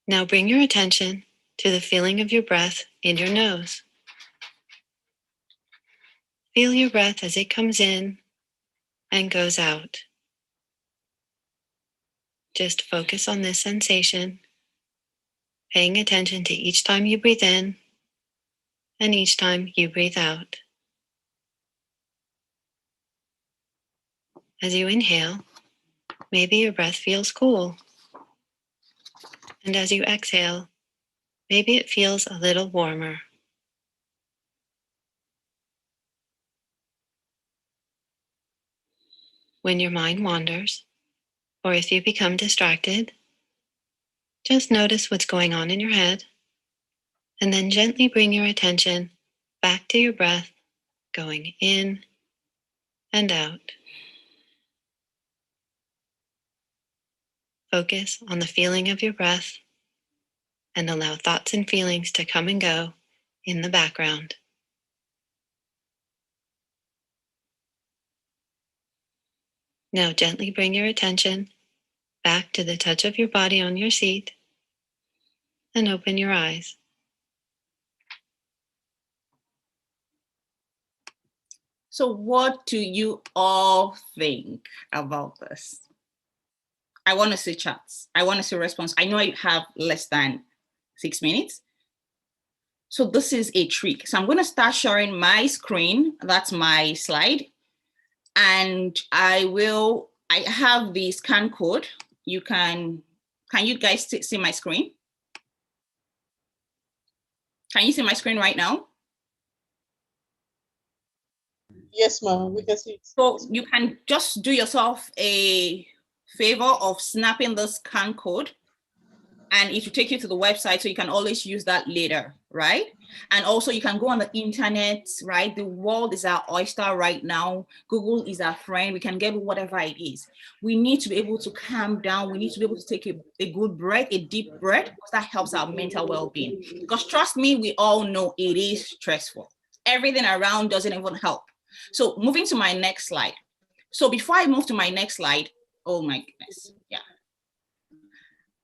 Now bring your attention to the feeling of your breath in your nose. Feel your breath as it comes in and goes out. Just focus on this sensation, paying attention to each time you breathe in and each time you breathe out. As you inhale, maybe your breath feels cool. And as you exhale, maybe it feels a little warmer. When your mind wanders, or if you become distracted, just notice what's going on in your head, and then gently bring your attention back to your breath, going in and out. Focus on the feeling of your breath and allow thoughts and feelings to come and go in the background. Now gently bring your attention back to the touch of your body on your seat and open your eyes. So what do you all think about this? I want to see chats. I want to see response. I know I have less than 6 minutes. So this is a trick. So I'm going to start sharing my screen. That's my slide. And I have the scan code. Can you guys see my screen? Can you see my screen right now? Yes, ma'am, we can see it. So you can just do yourself a favor of snapping the scan code, and it will take you to the website, so you can always use that later, right? And also you can go on the internet, right? The world is our oyster right now. Google is our friend. We can get whatever it is. We need to be able to calm down. We need to be able to take a good breath, a deep breath, because that helps our mental well-being. Because trust me, we all know it is stressful. Everything around doesn't even help. So moving to my next slide. So before I move to my next slide, oh my goodness, yeah.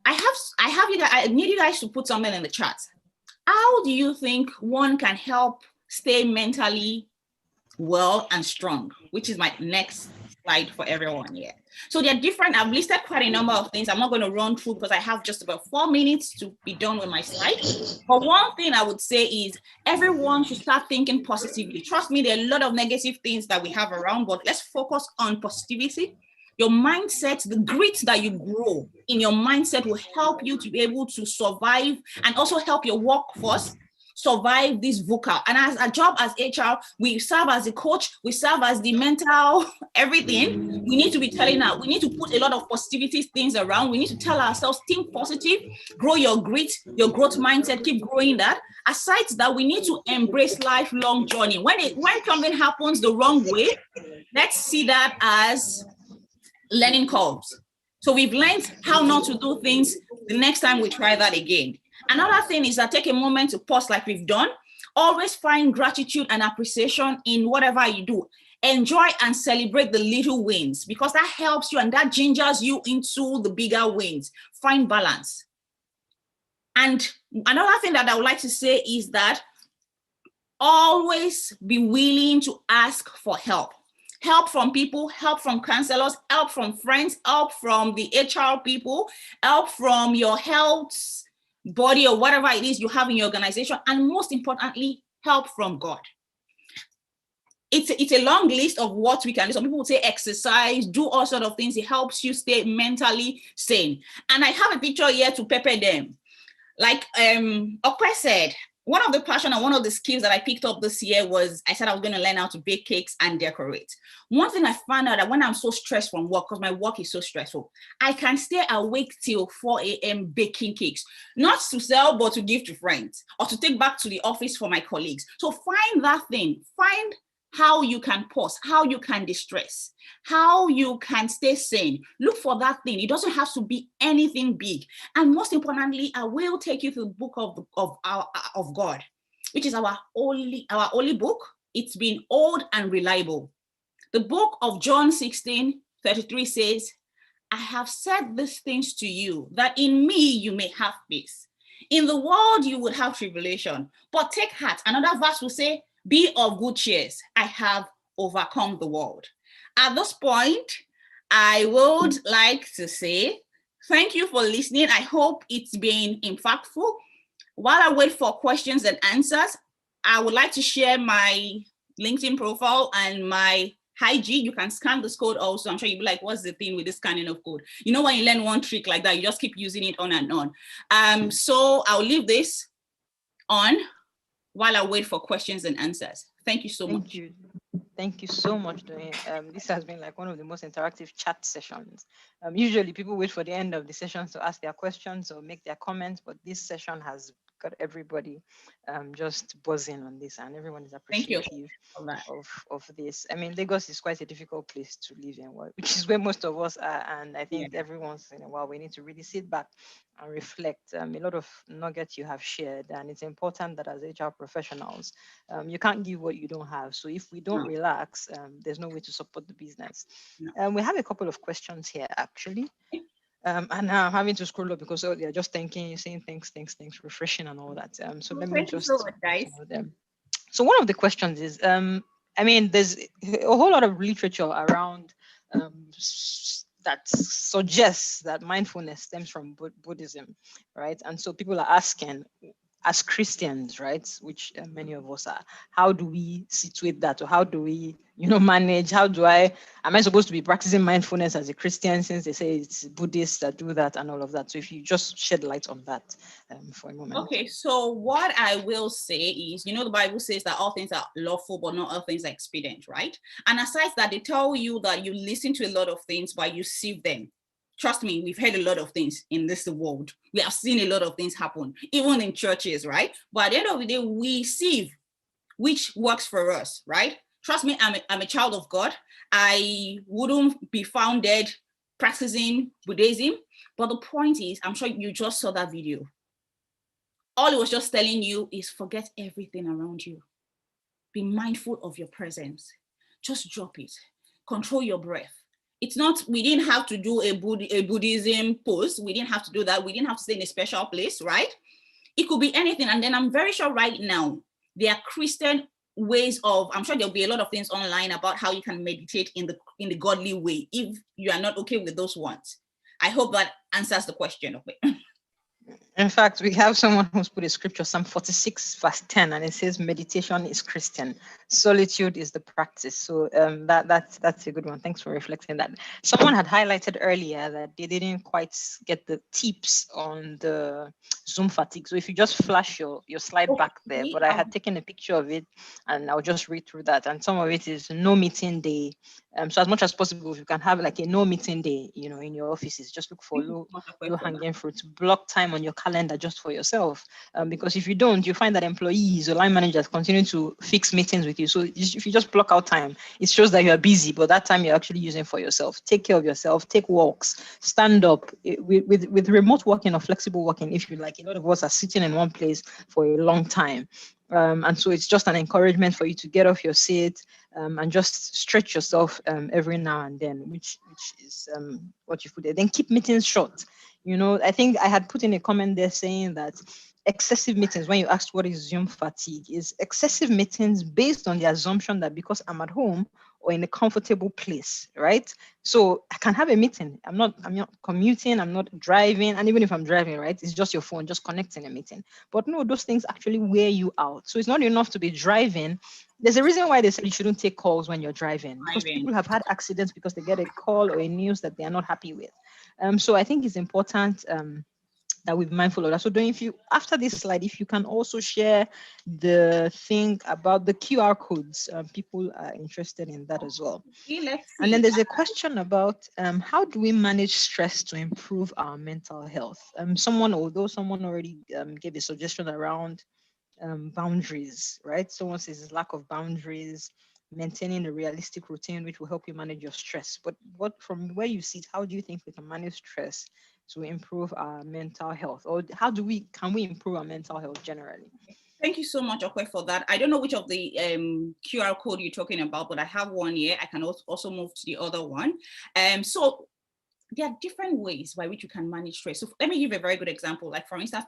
I need you guys to put something in the chat. How do you think one can help stay mentally well and strong? Which is my next slide for everyone here. So they're different. I've listed quite a number of things. I'm not going to run through because I have just about 4 minutes to be done with my slide. But one thing I would say is everyone should start thinking positively. Trust me, there are a lot of negative things that we have around, but let's focus on positivity. Your mindset, the grit that you grow in your mindset will help you to be able to survive and also help your workforce survive this VUCA. And as a job as HR, we serve as a coach, we serve as the mental, everything. We need to be telling out, we need to put a lot of positivity things around. We need to tell ourselves, think positive, grow your grit, your growth mindset, keep growing that. Aside that, we need to embrace lifelong journey. When something happens the wrong way, let's see that as learning curves. So we've learned how not to do things the next time we try that again. Another thing is that take a moment to pause like we've done. Always find gratitude and appreciation in whatever you do. Enjoy and celebrate the little wins because that helps you and that gingers you into the bigger wins. Find balance. And another thing that I would like to say is that always be willing to ask for help. Help from people, help from counselors, help from friends, help from the HR people, help from your health body or whatever it is you have in your organization, and most importantly, help from God. It's a long list of what we can do. Some people would say exercise, do all sorts of things. It helps you stay mentally sane. And I have a picture here to pepper them. Like Okwe said, one of the passion and one of the skills that I picked up this year was, I said I was going to learn how to bake cakes and decorate. One thing I found out that when I'm so stressed from work, because my work is so stressful, I can stay awake till 4 a.m. baking cakes, not to sell, but to give to friends or to take back to the office for my colleagues. So find that thing, find how you can pause, how you can distress, how you can stay sane. Look for that thing. It doesn't have to be anything big. And most importantly, I will take you to the book of God, which is our only book. It's been old and reliable. The book of John 16:33 says, I have said these things to you, that in me you may have peace. In the world you would have tribulation, but take heart. Another verse will say, be of good cheer. I have overcome the world. At this point, I would like to say thank you for listening. I hope it's been impactful. While I wait for questions and answers, I would like to share my LinkedIn profile and my IG. You can scan this code also. I'm sure you'll be like, what's the thing with this scanning of code? You know, when you learn one trick like that, you just keep using it on and on. So I'll leave this on while I wait for questions and answers. Thank you so much. Thank you so much, Doyen. This has been like one of the most interactive chat sessions. Usually people wait for the end of the session to ask their questions or make their comments, but this session has got everybody just buzzing on this, and everyone is appreciative of this. I mean, Lagos is quite a difficult place to live in, which is where most of us are, and I think every once in a while we need to really sit back and reflect. A lot of nuggets you have shared, and it's important that as HR professionals, you can't give what you don't have. So if we don't relax, there's no way to support the business. We have a couple of questions here, actually. And I'm having to scroll up because they're just saying thanks, refreshing and all that. So let me just them. So one of the questions is, I mean, there's a whole lot of literature around that suggests that mindfulness stems from Buddhism, right? And so people are asking, as Christians, right, which many of us are, how do we situate that, or how do we, manage? Am I supposed to be practicing mindfulness as a Christian, since they say it's Buddhists that do that and all of that? So if you just shed light on that for a moment. Okay, so what I will say is, the Bible says that all things are lawful, but not all things are expedient, right? And aside that, they tell you that you listen to a lot of things, but you sieve them. Trust me, we've heard a lot of things in this world. We have seen a lot of things happen, even in churches, right? But at the end of the day, we sieve which works for us, right? Trust me, I'm a child of God. I wouldn't be found dead practicing Buddhism. But the point is, I'm sure you just saw that video. All it was just telling you is forget everything around you. Be mindful of your presence. Just drop it. Control your breath. It's not, we didn't have to do a Buddhism pose. We didn't have to do that. We didn't have to stay in a special place, right? It could be anything. And then I'm very sure right now, there are Christian ways of, I'm sure there'll be a lot of things online about how you can meditate in the godly way, if you are not okay with those ones. I hope that answers the question. Okay. In fact, we have someone who's put a scripture, Psalm 46, verse 10, and it says, meditation is Christian. solitude is the practice. So that's a good one. Thanks for reflecting that. Someone had highlighted earlier that they didn't quite get the tips on the Zoom fatigue. So if you just flash your slide back there, but I had taken a picture of it and I'll just read through that. And some of it is no meeting day. So as much as possible, if you can have like a no meeting day, in your offices, just look for low hanging fruits. Block time on your calendar just for yourself. Because if you don't, you find that employees or line managers continue to fix meetings with you. So if you just block out time, it shows that you are busy, but that time you're actually using for yourself. Take care of yourself, take walks, stand up. With remote working or flexible working, if you like, a lot of us are sitting in one place for a long time. And so it's just an encouragement for you to get off your seat and just stretch yourself every now and then, which is what you put there. Then keep meetings short. I think I had put in a comment there saying that excessive meetings, when you asked what is Zoom fatigue, is excessive meetings based on the assumption that because I'm at home or in a comfortable place, right? So I can have a meeting. I'm not commuting, I'm not driving. And even if I'm driving, right, it's just your phone, just connecting a meeting. But no, those things actually wear you out. So it's not enough to be driving. There's a reason why they say you shouldn't take calls when you're driving, because people have had accidents because they get a call or a news that they are not happy with. So I think it's important that we're mindful of that. So if you, after this slide, if you can also share the thing about the QR codes, people are interested in that as well. And then there's a question about how do we manage stress to improve our mental health? Someone already gave a suggestion around boundaries, right? Someone says lack of boundaries, maintaining a realistic routine, which will help you manage your stress. But from where you sit, how do you think we can manage stress to improve our mental health? Or can we improve our mental health generally? Thank you so much, Okwe, for that. I don't know which of the QR code you're talking about, but I have one here. I can also move to the other one. So there are different ways by which you can manage stress. So let me give a very good example. Like, for instance,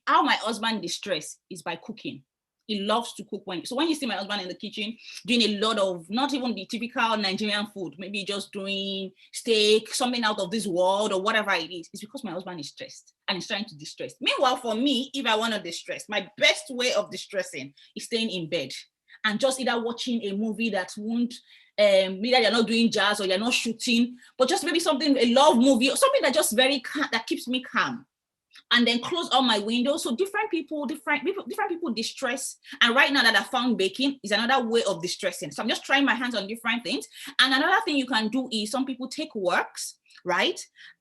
how my husband distress is by cooking. He loves to cook. When you see my husband in the kitchen doing a lot of, not even the typical Nigerian food, maybe just doing steak, something out of this world or whatever it is, it's because my husband is stressed and is trying to distress. Meanwhile, for me, if I want to distress, my best way of distressing is staying in bed and just either watching a movie that won't, either you're not doing jazz or you're not shooting, but just maybe a love movie or something that just that keeps me calm. And then close all my windows. So different people distress. And right now that I found baking is another way of distressing. So I'm just trying my hands on different things. And another thing you can do is some people take walks, right?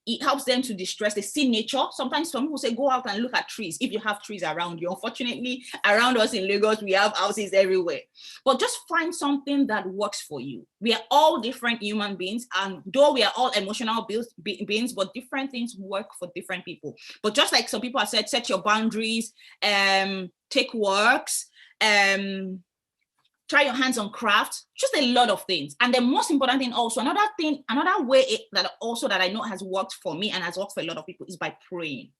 It helps them to distress. They see nature. Sometimes some people say, go out and look at trees if you have trees around you. Unfortunately, around us in Lagos, we have houses everywhere. But just find something that works for you. We are all different human beings. And though we are all emotional beings, but different things work for different people. But just like some people have said, set your boundaries, take walks, try your hands on craft, just a lot of things. And the most important thing also, another way that I know has worked for me and has worked for a lot of people is by praying.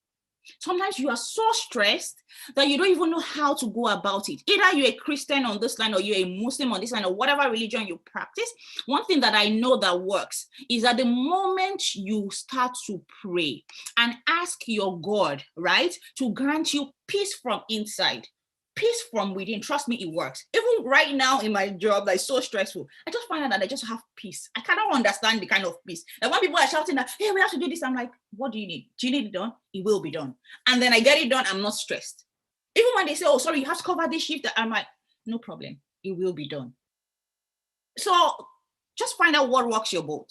Sometimes you are so stressed that you don't even know how to go about it. Either you're a Christian on this line or you're a Muslim on this line or whatever religion you practice. One thing that I know that works is that the moment you start to pray and ask your God, right, to grant you peace from inside, peace from within, trust me, it works. Even right now in my job that is so stressful, I just find out that I just have peace. I cannot understand the kind of peace. Like when people are shouting that, hey, we have to do this, I'm like, what do you need? Do you need it done? It will be done. And then I get it done, I'm not stressed. Even when they say, oh, sorry, you have to cover this shift, I'm like, no problem, it will be done. So just find out what works your boat.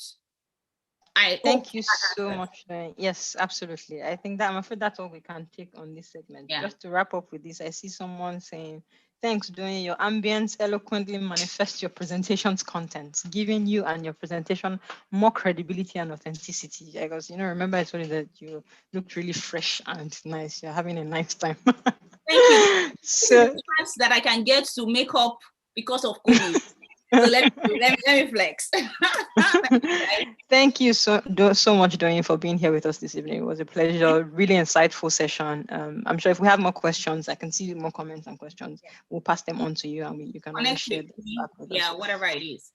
Thank you so much. Yes, absolutely. I think that I'm afraid that's all we can take on this segment. Yeah. Just to wrap up with this, I see someone saying, thanks, doing your ambience eloquently manifest your presentation's content, giving you and your presentation more credibility and authenticity. Because, remember I told you that you looked really fresh and nice. You're having a nice time. Thank you. So the chance that I can get to make up because of COVID. So let me flex. Thank you so much, Doyin, for being here with us this evening. It was a pleasure, really insightful session. I'm sure if we have more questions, I can see more comments and questions. We'll pass them on to you, and you can always share them back with us. Yeah, whatever it is.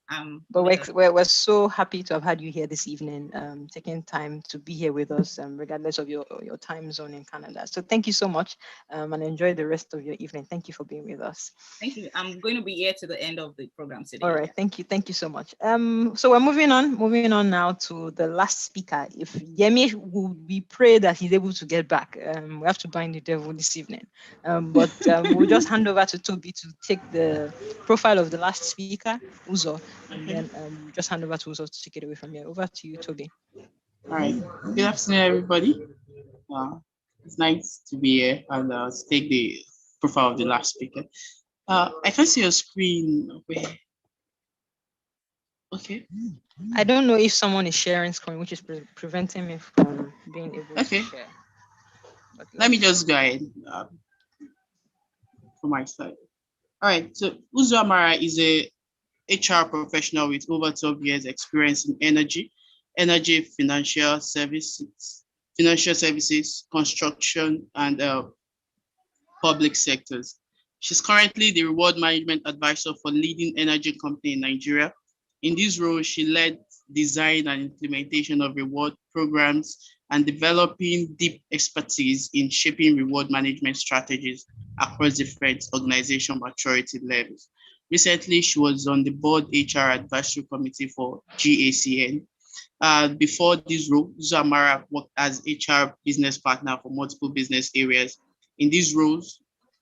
But we're so happy to have had you here this evening, taking time to be here with us, regardless of your time zone in Canada. So thank you so much, and enjoy the rest of your evening. Thank you for being with us. Thank you. I'm going to be here to the end of the program today. All right, thank you so much. So we're moving on now to the last speaker. If Yemi we pray that he's able to get back. We have to bind the devil this evening. But we'll just hand over to Toby to take the profile of the last speaker, Uzo, and then we'll just hand over to Uzo to take it away from here. Over to you, Toby. All right. Good afternoon, everybody. It's nice to be here and take the profile of the last speaker. I can see your screen. Okay. I don't know if someone is sharing screen, which is preventing me from being able to share. But let me just go ahead from my side. All right. So Uzo Amara is a HR professional with over 12 years experience in energy, financial services, construction, and public sectors. She's currently the reward management advisor for leading energy company in Nigeria. In this role, she led design and implementation of reward programs and developing deep expertise in shaping reward management strategies across different organization maturity levels. Recently, she was on the board HR advisory committee for GACN. Before this role, Uzo Amara worked as HR business partner for multiple business areas. In these roles,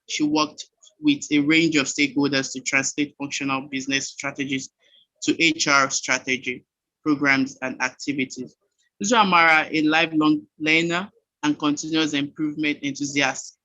she worked with a range of stakeholders to translate functional business strategies to HR strategy, programs, and activities. Uzo Amara, a lifelong learner and continuous improvement enthusiast.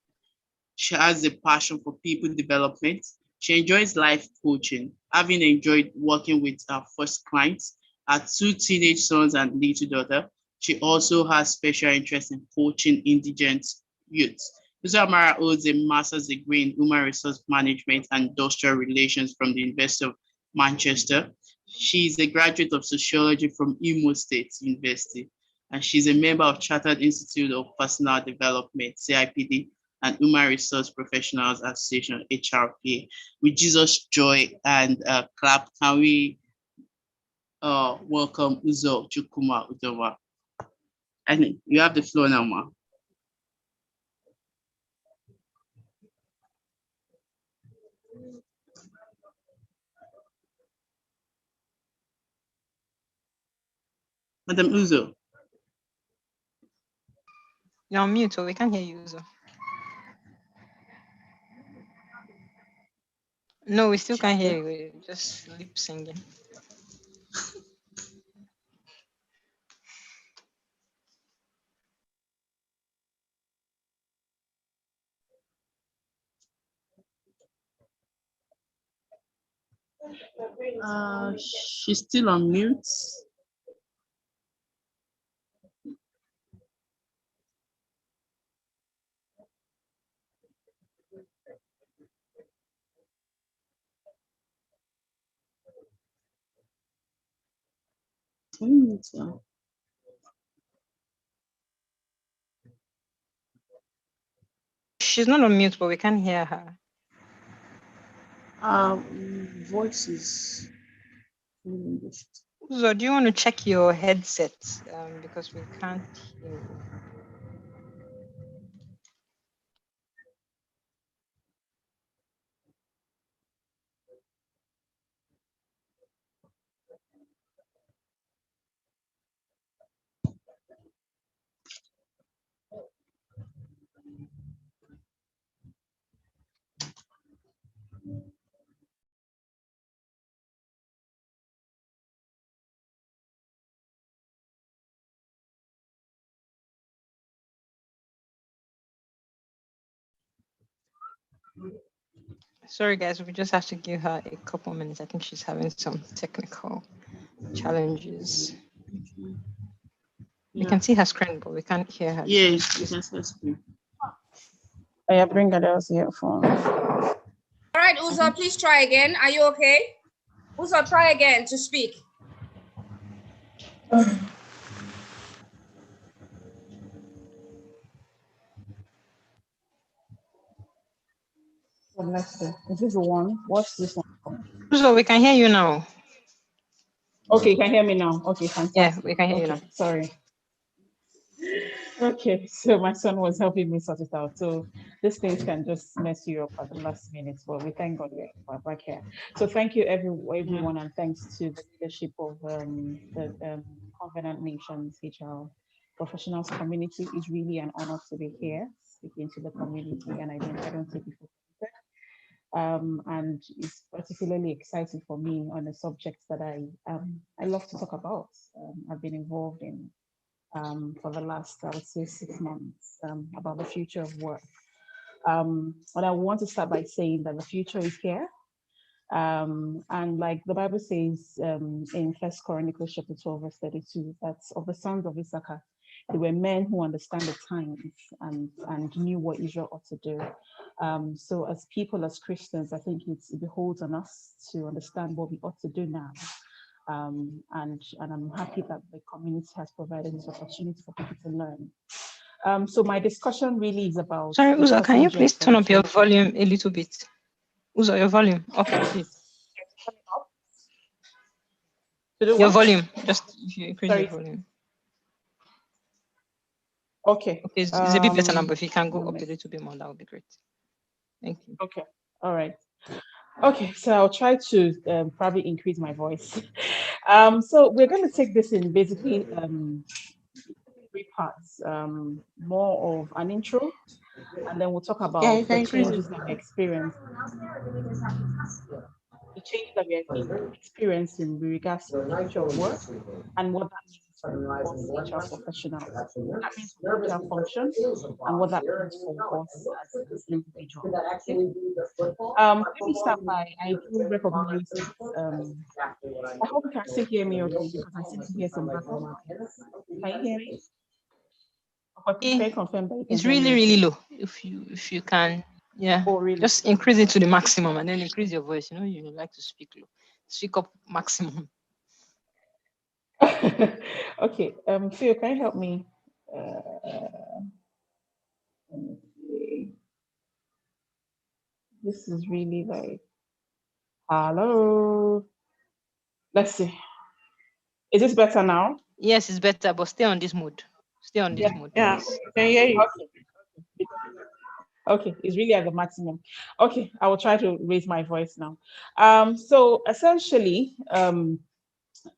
She has a passion for people development. She enjoys life coaching, having enjoyed working with her first clients, her 2 teenage sons and little daughter. She also has special interest in coaching indigent youth. Uzo Amara holds a master's degree in human resource management and industrial relations from the University of Manchester. She is a graduate of sociology from Imo State University, and she's a member of Chartered Institute of Personal Development, CIPD, and Human Resource Professionals Association, HRPA. With Jesus joy and clap, can we welcome Uzo Chukuma Udoma? And you have the floor now, ma. Madam Uzo. You're on mute, so we can't hear you, Uzo. No, we still can't hear you. We're just lip singing. She's still on mute. She's not on mute, but we can't hear her. Voices. So do you want to check your headset? Because we can't hear you. Sorry, guys, we just have to give her a couple minutes. I think she's having some technical challenges. We can see her screen, but we can't hear her. Yes, we can see her screen. I bring her else here phone. All right, Uzo, please try again. Are you okay? Uzo, try again to speak. Let's see. Is this the one? What's this one? So we can hear you now. Okay, you can hear me now. Okay, fantastic. Yeah, we can hear you now. Sorry. Okay, so my son was helping me sort it out. So these things can just mess you up at the last minute, but we thank God we're back here. So thank you everyone, and thanks to the leadership of the Covenant Nations HR professionals community. It's really an honor to be here speaking to the community, and I don't take it for granted. And it's particularly exciting for me on a subject that I love to talk about. I've been involved in for the last, I would say, 6 months about the future of work. And I want to start by saying that the future is here. And like the Bible says in First Chronicles chapter 12, verse 32, that's of the sons of Issachar, they were men who understand the times and knew what Israel ought to do. So as people, as Christians, I think it beholds on us to understand what we ought to do now. And I'm happy that the community has provided this opportunity for people to learn. So my discussion really is about. Sorry, Uzo, can you please turn up your volume a little bit? Uzo, your volume up, please. Your volume, just if you increase your volume. Okay. Okay, it's a bit better now, but if you can go up a little bit more, that would be great. Thank you. Okay. All right. Okay, so I'll try to probably increase my voice. So we're going to take this in basically 3 parts. More of an intro, and then we'll talk about the changes that we experience. The changes that we are experiencing with regards to the future of work and what that means for us HR professionals, what that means for HR function, and what that means for us as individuals. Okay? Let me start by, I do recognize that, I hope you can still hear me okay, because I seem to hear some background noise. Can you hear me? It's really, really low. If you can, yeah, just increase it to the maximum and then increase your voice. You know, you like to speak low. Speak up maximum. Okay, Phil, can you help me? This is really like, hello. Let's see. Is this better now? Yes, it's better, but stay on this mode. Stay on this mode. Yeah, can you hear you? Okay, it's really at the maximum. Okay, I will try to raise my voice now. So essentially,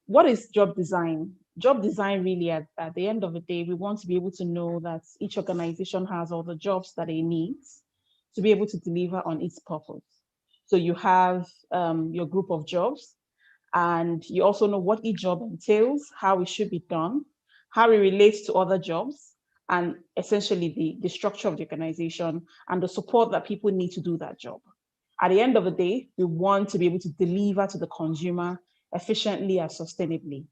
what is job design? Job design really at the end of the day, we want to be able to know that each organization has all the jobs that it needs to be able to deliver on its purpose. So you have your group of jobs, and you also know what each job entails, how it should be done, how it relates to other jobs, and essentially the structure of the organization and the support that people need to do that job. At the end of the day, we want to be able to deliver to the consumer efficiently and sustainably.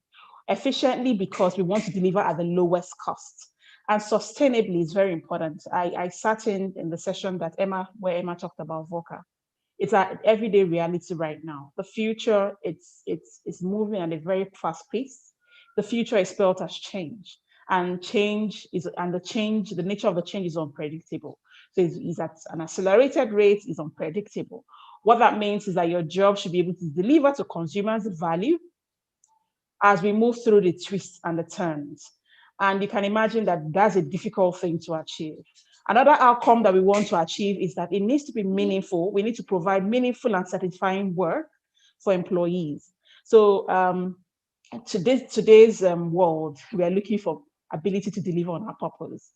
Efficiently because we want to deliver at the lowest cost. And sustainably is very important. I sat in the session that where Emma talked about VOCA. It's an everyday reality right now. The future, it's moving at a very fast pace. The future is spelled as change. And the nature of the change is unpredictable. So it's at an accelerated rate, is unpredictable. What that means is that your job should be able to deliver to consumers value as we move through the twists and the turns. And you can imagine that that's a difficult thing to achieve. Another outcome that we want to achieve is that it needs to be meaningful. We need to provide meaningful and satisfying work for employees. So today's world, we are looking for ability to deliver on our purpose.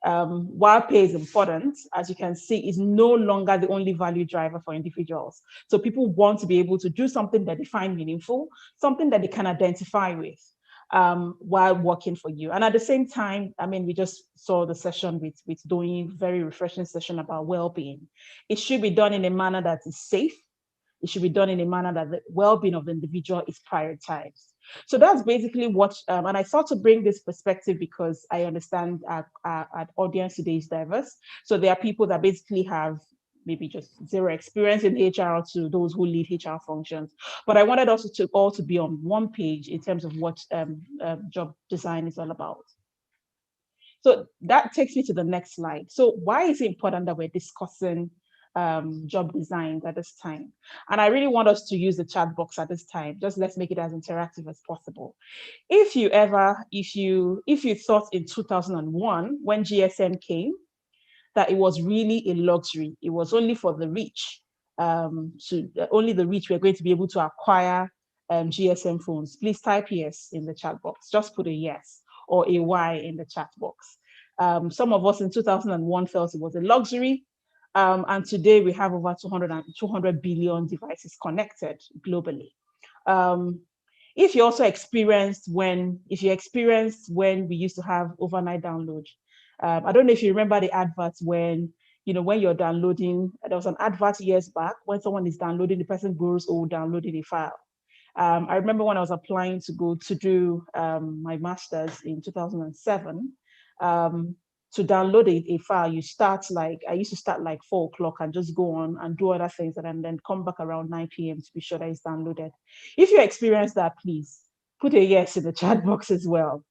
While pay is important, as you can see, is no longer the only value driver for individuals. So people want to be able to do something that they find meaningful, something that they can identify with while working for you. And at the same time, I mean, we just saw the session with doing very refreshing session about well-being. It should be done in a manner that is safe. It should be done in a manner that the well-being of the individual is prioritized. So that's basically what, and I thought to bring this perspective because I understand our audience today is diverse. So there are people that basically have maybe just zero experience in HR to those who lead HR functions. But I wanted us to all to be on one page in terms of what job design is all about. So that takes me to the next slide. So why is it important that we're discussing job design at this time? And I really want us to use the chat box at this time. Just let's make it as interactive as possible. If you thought in 2001 when GSM came that it was really a luxury, it was only for the rich, only the rich were going to be able to acquire GSM phones, please type yes in the chat box. Just put a yes or a Y in the chat box. Some of us in 2001 felt it was a luxury, and today we have over 200 billion devices connected globally. If you experienced when we used to have overnight download, I don't know if you remember the adverts when you're downloading, there was an advert years back when someone is downloading, the person goes, oh, downloading a file. I remember when I was applying to go to do my master's in 2007, to download a file, I used to start like 4 o'clock and just go on and do other things and then come back around 9 p.m. to be sure that it's downloaded. If you experience that, please put a yes in the chat box as well.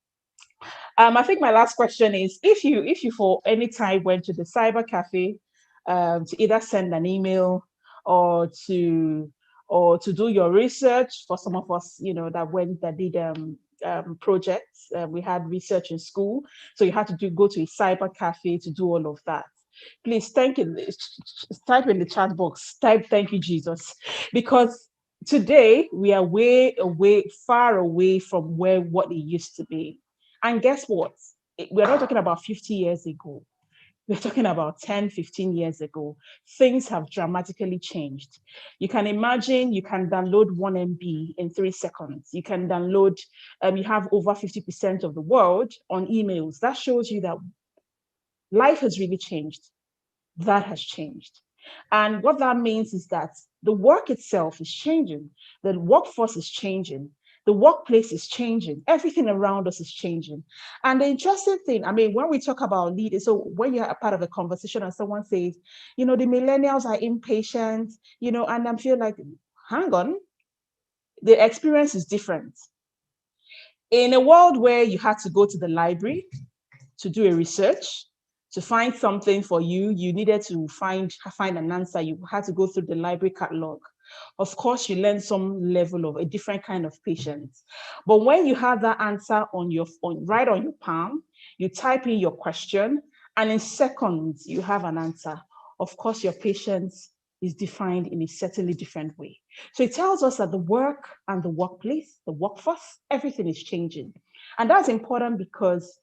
I think my last question is, if you for any time went to the cyber cafe to either send an email or to do your research, for some of us, that did projects, we had research in school, so you had to go to a cyber cafe to do all of that. Please type in the chat box, type thank you, Jesus, because today we are far away from what it used to be. And guess what? We're not talking about 50 years ago. We're talking about 10, 15 years ago. Things have dramatically changed. You can imagine you can download 1 MB in 3 seconds. You can download, you have over 50% of the world on emails. That shows you that life has really changed. That has changed. And what that means is that the work itself is changing. The workforce is changing. The workplace is changing. Everything around us is changing. And the interesting thing, when we talk about leaders, so when you're a part of a conversation and someone says, the millennials are impatient, and I feel like, hang on, the experience is different. In a world where you had to go to the library to do a research, to find something for you, you needed to find an answer. You had to go through the library catalog. Of course, you learn some level of a different kind of patience. But when you have that answer right on your palm, you type in your question, and in seconds, you have an answer. Of course, your patience is defined in a certainly different way. So it tells us that the work and the workplace, the workforce, everything is changing. And that's important because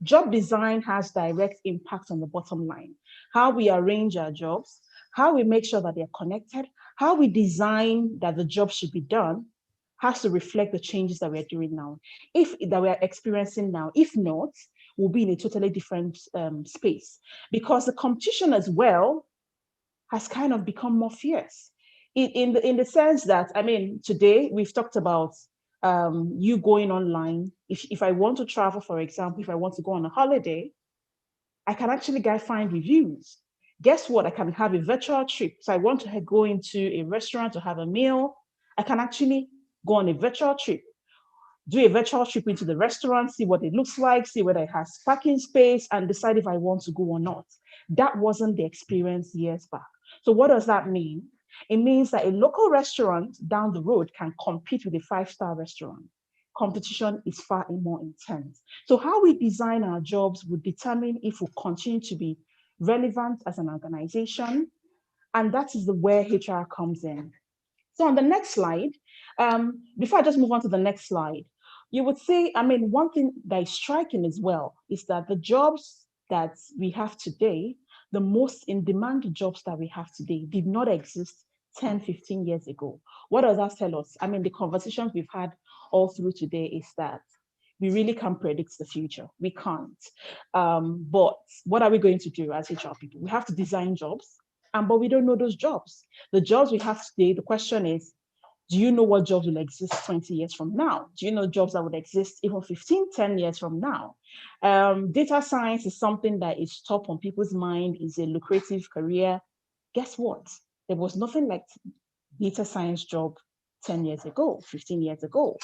job design has direct impact on the bottom line. How we arrange our jobs, how we make sure that they're connected, how we design that the job should be done has to reflect the changes that we're doing now, that we're experiencing now. If not, we'll be in a totally different space, because the competition as well has kind of become more fierce in the sense that, today we've talked about you going online. If I want to travel, for example, if I want to go on a holiday, I can actually find reviews. Guess what? I can have a virtual trip. So I want to go into a restaurant to have a meal. I can actually go on a virtual trip, do a virtual trip into the restaurant, see what it looks like, see whether it has parking space, and decide if I want to go or not. That wasn't the experience years back. So what does that mean? It means that a local restaurant down the road can compete with a 5-star restaurant. Competition is far more intense. So how we design our jobs would determine if we continue to be relevant as an organization. And that is where HR comes in. So on the next slide, before I just move on to the next slide, you would say, one thing that is striking as well is that the jobs that we have today, the most in-demand jobs that we have today did not exist 10, 15 years ago. What does that tell us? The conversations we've had all through today is that we really can't predict the future. We can't. But what are we going to do as HR people? We have to design jobs, but we don't know those jobs. The jobs we have today, the question is, do you know what jobs will exist 20 years from now? Do you know jobs that would exist even 15, 10 years from now? Data science is something that is top on people's mind, is a lucrative career. guess what? There was nothing like data science job 10 years ago, 15 years ago.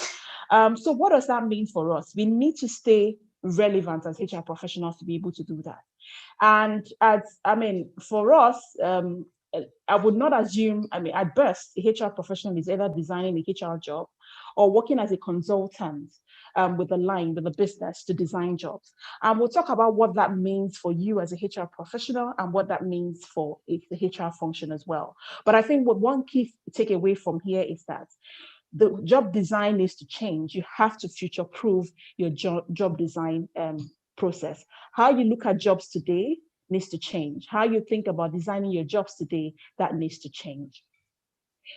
So what does that mean for us? We need to stay relevant as HR professionals to be able to do that. And for us, I would not assume, at best, a HR professional is either designing a HR job or working as a consultant with the business to design jobs. And we'll talk about what that means for you as a HR professional and what that means for the HR function as well. But I think what one key takeaway from here is that the job design needs to change. You have to future-proof your job design process. How you look at jobs today needs to change. How you think about designing your jobs today, that needs to change.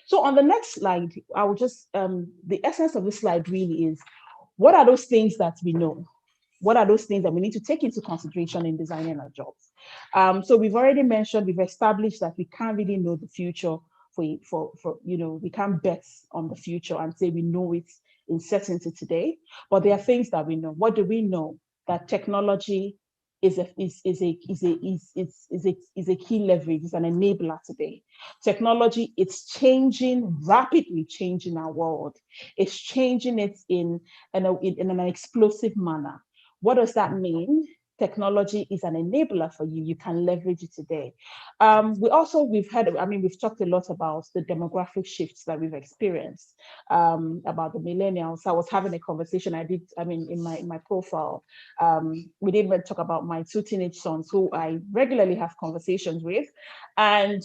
So on the next slide, I will just, the essence of this slide really is, what are those things that we know? What are those things that we need to take into consideration in designing our jobs? So we've already mentioned, we've established that we can't really know the future we can't bet on the future and say we know it in certainty today, but there are things that we know. What do we know? That technology is a key leverage, is an enabler today. Technology, it's rapidly changing our world. It's changing it in an explosive manner. What does that mean? Technology is an enabler for you. You can leverage it today. We've talked a lot about the demographic shifts that we've experienced, about the millennials. I was having a conversation in my profile. We didn't talk about my two teenage sons who I regularly have conversations with. And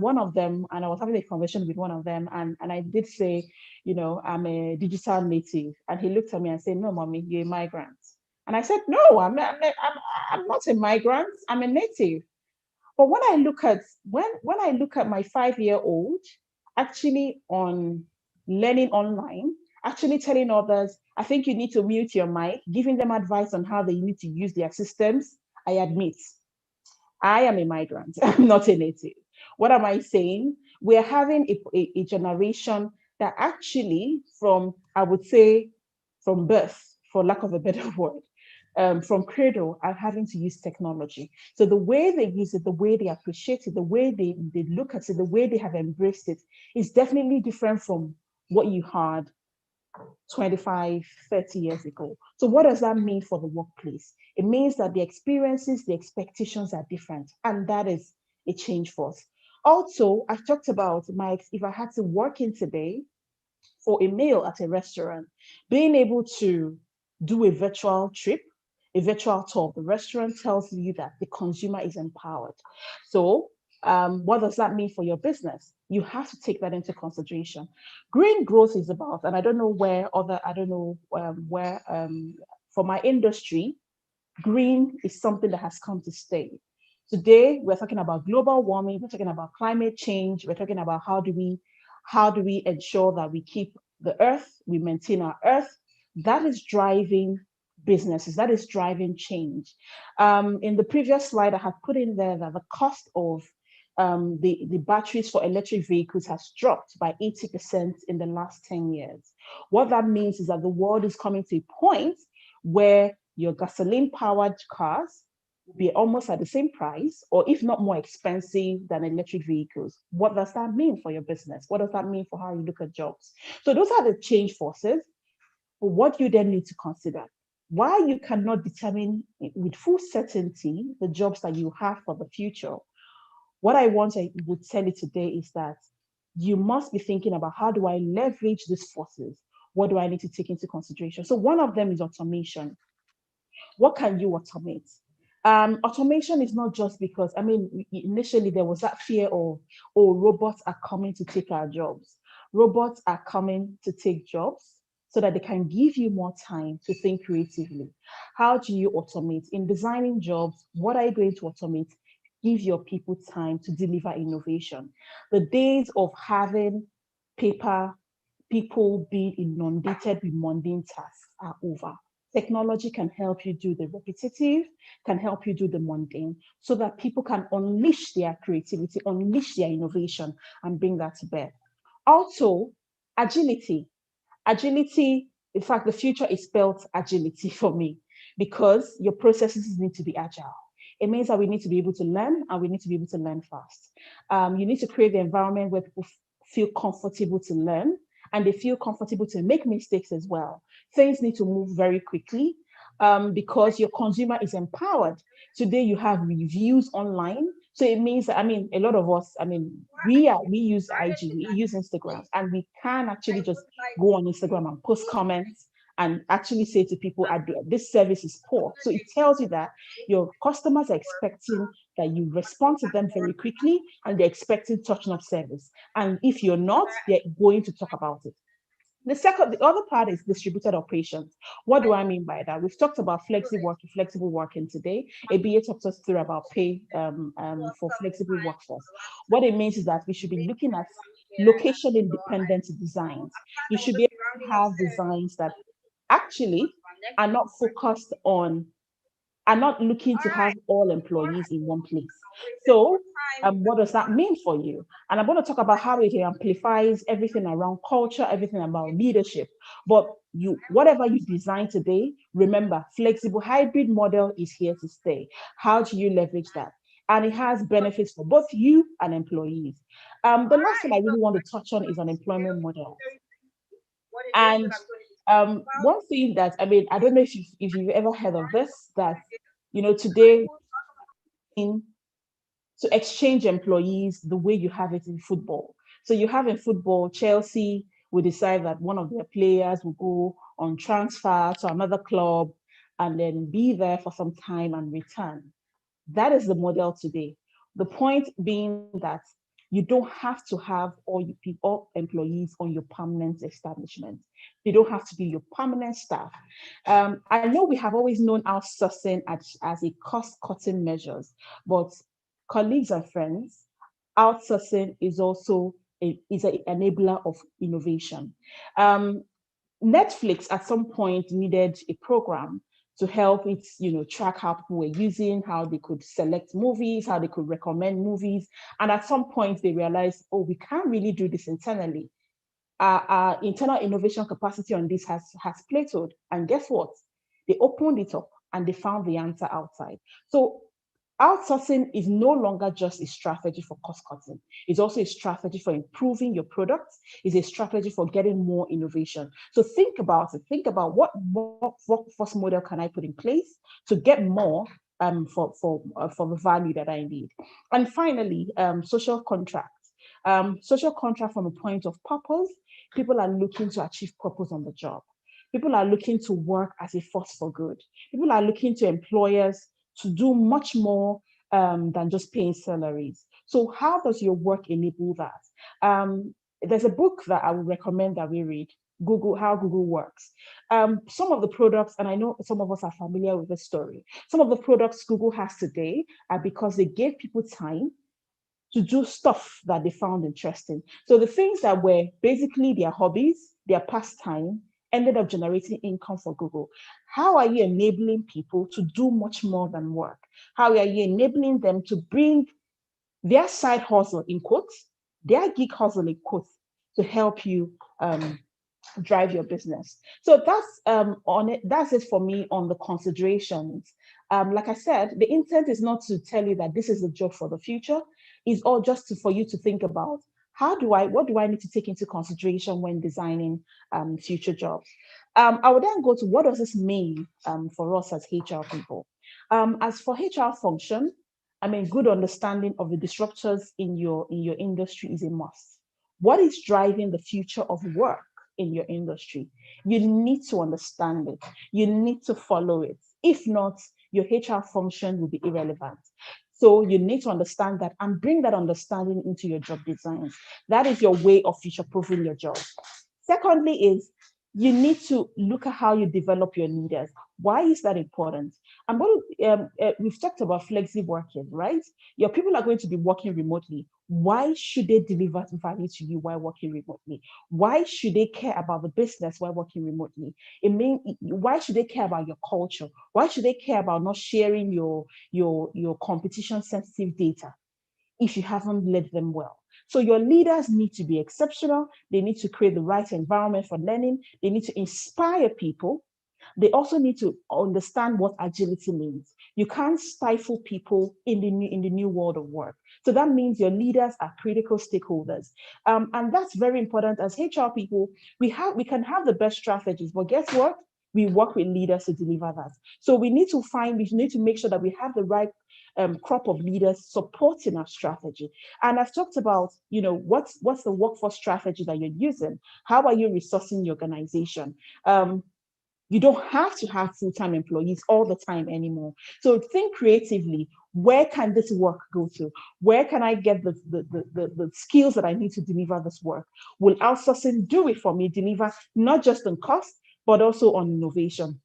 one of them, and I was having a conversation with one of them, and I did say, I'm a digital native. And he looked at me and said, no, mommy, you're a migrant. And I said, no, I'm not a migrant, I'm a native. But when I look at my 5-year-old actually on learning online, actually telling others, I think you need to mute your mic, giving them advice on how they need to use their systems, I admit, I am a migrant, I'm not a native. What am I saying? We're having a generation that actually from birth, for lack of a better word, from cradle are having to use technology. So the way they use it, the way they appreciate it, the way they look at it, the way they have embraced it is definitely different from what you had 25, 30 years ago. So what does that mean for the workplace? It means that the experiences, the expectations are different, and that is a change for us. Also, I've talked about if I had to work in today for a meal at a restaurant, being able to do a virtual trip, a virtual tour of the restaurant tells you that the consumer is empowered. So what does that mean for your business? You have to take that into consideration. Green growth is about, and I don't know for my industry, green is something that has come to stay. Today, we're talking about global warming, we're talking about climate change, we're talking about how do we ensure that we keep the earth, we maintain our earth. That is driving businesses, that is driving change. In the previous slide, I had put in there that the cost of the batteries for electric vehicles has dropped by 80% in the last 10 years. What that means is that the world is coming to a point where your gasoline-powered cars will be almost at the same price, or if not more expensive than electric vehicles. What does that mean for your business? What does that mean for how you look at jobs? So those are the change forces. But what you then need to consider, why you cannot determine with full certainty the jobs that you have for the future. What I would tell you today is that you must be thinking about, how do I leverage these forces? What do I need to take into consideration? So one of them is automation. What can you automate? Automation is not just because, initially there was that fear of, robots are coming to take our jobs. Robots are coming to take jobs so that they can give you more time to think creatively. How do you automate? In designing jobs, what are you going to automate? Give your people time to deliver innovation. The days of having people being inundated with mundane tasks are over. Technology can help you do the repetitive, can help you do the mundane, so that people can unleash their creativity, unleash their innovation, and bring that to bear. Also, agility. Agility, in fact, the future is spelled agility for me, because your processes need to be agile. It means that we need to be able to learn, and we need to be able to learn fast. You need to create the environment where people feel comfortable to learn, and they feel comfortable to make mistakes as well. Things need to move very quickly because your consumer is empowered. Today you have reviews online. So it means that, a lot of us, we use IG, we use Instagram, and we can actually just go on Instagram and post comments and actually say to people, this service is poor. So it tells you that your customers are expecting that you respond to them very quickly, and they're expecting touch-up service. And if you're not, they're going to talk about it. The other part is distributed operations. What do I mean by that? We've talked about flexible working today. ABA talked us through about pay for flexible workforce. What it means is that we should be looking at location independent designs. You should be able to have designs that actually are not focused on, are not looking to have all employees in one place. So what does that mean for you? And I'm going to talk about how it amplifies everything around culture, everything about leadership. But whatever you design today, remember, flexible hybrid model is here to stay. How do you leverage that? And it has benefits for both you and employees. The last thing I really want to touch on is unemployment model. And one thing that, I don't know if you've ever heard of this, that, today to exchange employees the way you have it in football. So you have in football, Chelsea will decide that one of their players will go on transfer to another club and then be there for some time and return. That is the model today. The point being that you don't have to have all employees on your permanent establishment. They don't have to be your permanent staff. I know we have always known outsourcing as a cost-cutting measures, but colleagues and friends, outsourcing is also an enabler of innovation. Netflix at some point needed a program to help it, track how people were using, how they could select movies, how they could recommend movies. And at some point they realized, we can't really do this internally. Our internal innovation capacity on this has plateaued. And guess what? They opened it up and they found the answer outside. So outsourcing is no longer just a strategy for cost cutting. It's also a strategy for improving your products. It's a strategy for getting more innovation. So think about it. Think about what workforce model can I put in place to get more for the value that I need. And finally, social contract. Social contract from a point of purpose. People are looking to achieve purpose on the job. People are looking to work as a force for good. People are looking to employers to do much more than just paying salaries. So how does your work enable that? There's a book that I would recommend that we read, How Google Works. Some of the products, and I know some of us are familiar with this story, some of the products Google has today are because they gave people time to do stuff that they found interesting. So the things that were basically their hobbies, their pastime, ended up generating income for Google. How are you enabling people to do much more than work? How are you enabling them to bring their side hustle, in quotes, their gig hustle, in quotes, to help you drive your business? So that's it for me on the considerations. Like I said, the intent is not to tell you that this is the job for the future. It's all just for you to think about what do I need to take into consideration when designing future jobs? I would then go to what does this mean for us as HR people? As for HR function, good understanding of the disruptors in your industry is a must. What is driving the future of work in your industry? You need to understand it. You need to follow it. If not, your HR function will be irrelevant. So you need to understand that and bring that understanding into your job designs. That is your way of future-proofing your job. Secondly is you need to look at how you develop your leaders. Why is that important? We've talked about flexi working, right? Your people are going to be working remotely. Why should they deliver value to you while working remotely? Why should they care about the business while working remotely? Why should they care about your culture? Why should they care about not sharing your competition sensitive data if you haven't led them well? So your leaders need to be exceptional. They need to create the right environment for learning. They need to inspire people. They also need to understand what agility means. You can't stifle people in the new world of work. So that means your leaders are critical stakeholders. And that's very important. As HR people, we can have the best strategies, but guess what? We work with leaders to deliver that. So we need to make sure that we have the right crop of leaders supporting our strategy. And I've talked about, what's the workforce strategy that you're using? How are you resourcing your organization? You don't have to have full-time employees all the time anymore. So think creatively. Where can this work go to? Where can I get the skills that I need to deliver this work? Will outsourcing do it for me, deliver not just on cost, but also on innovation?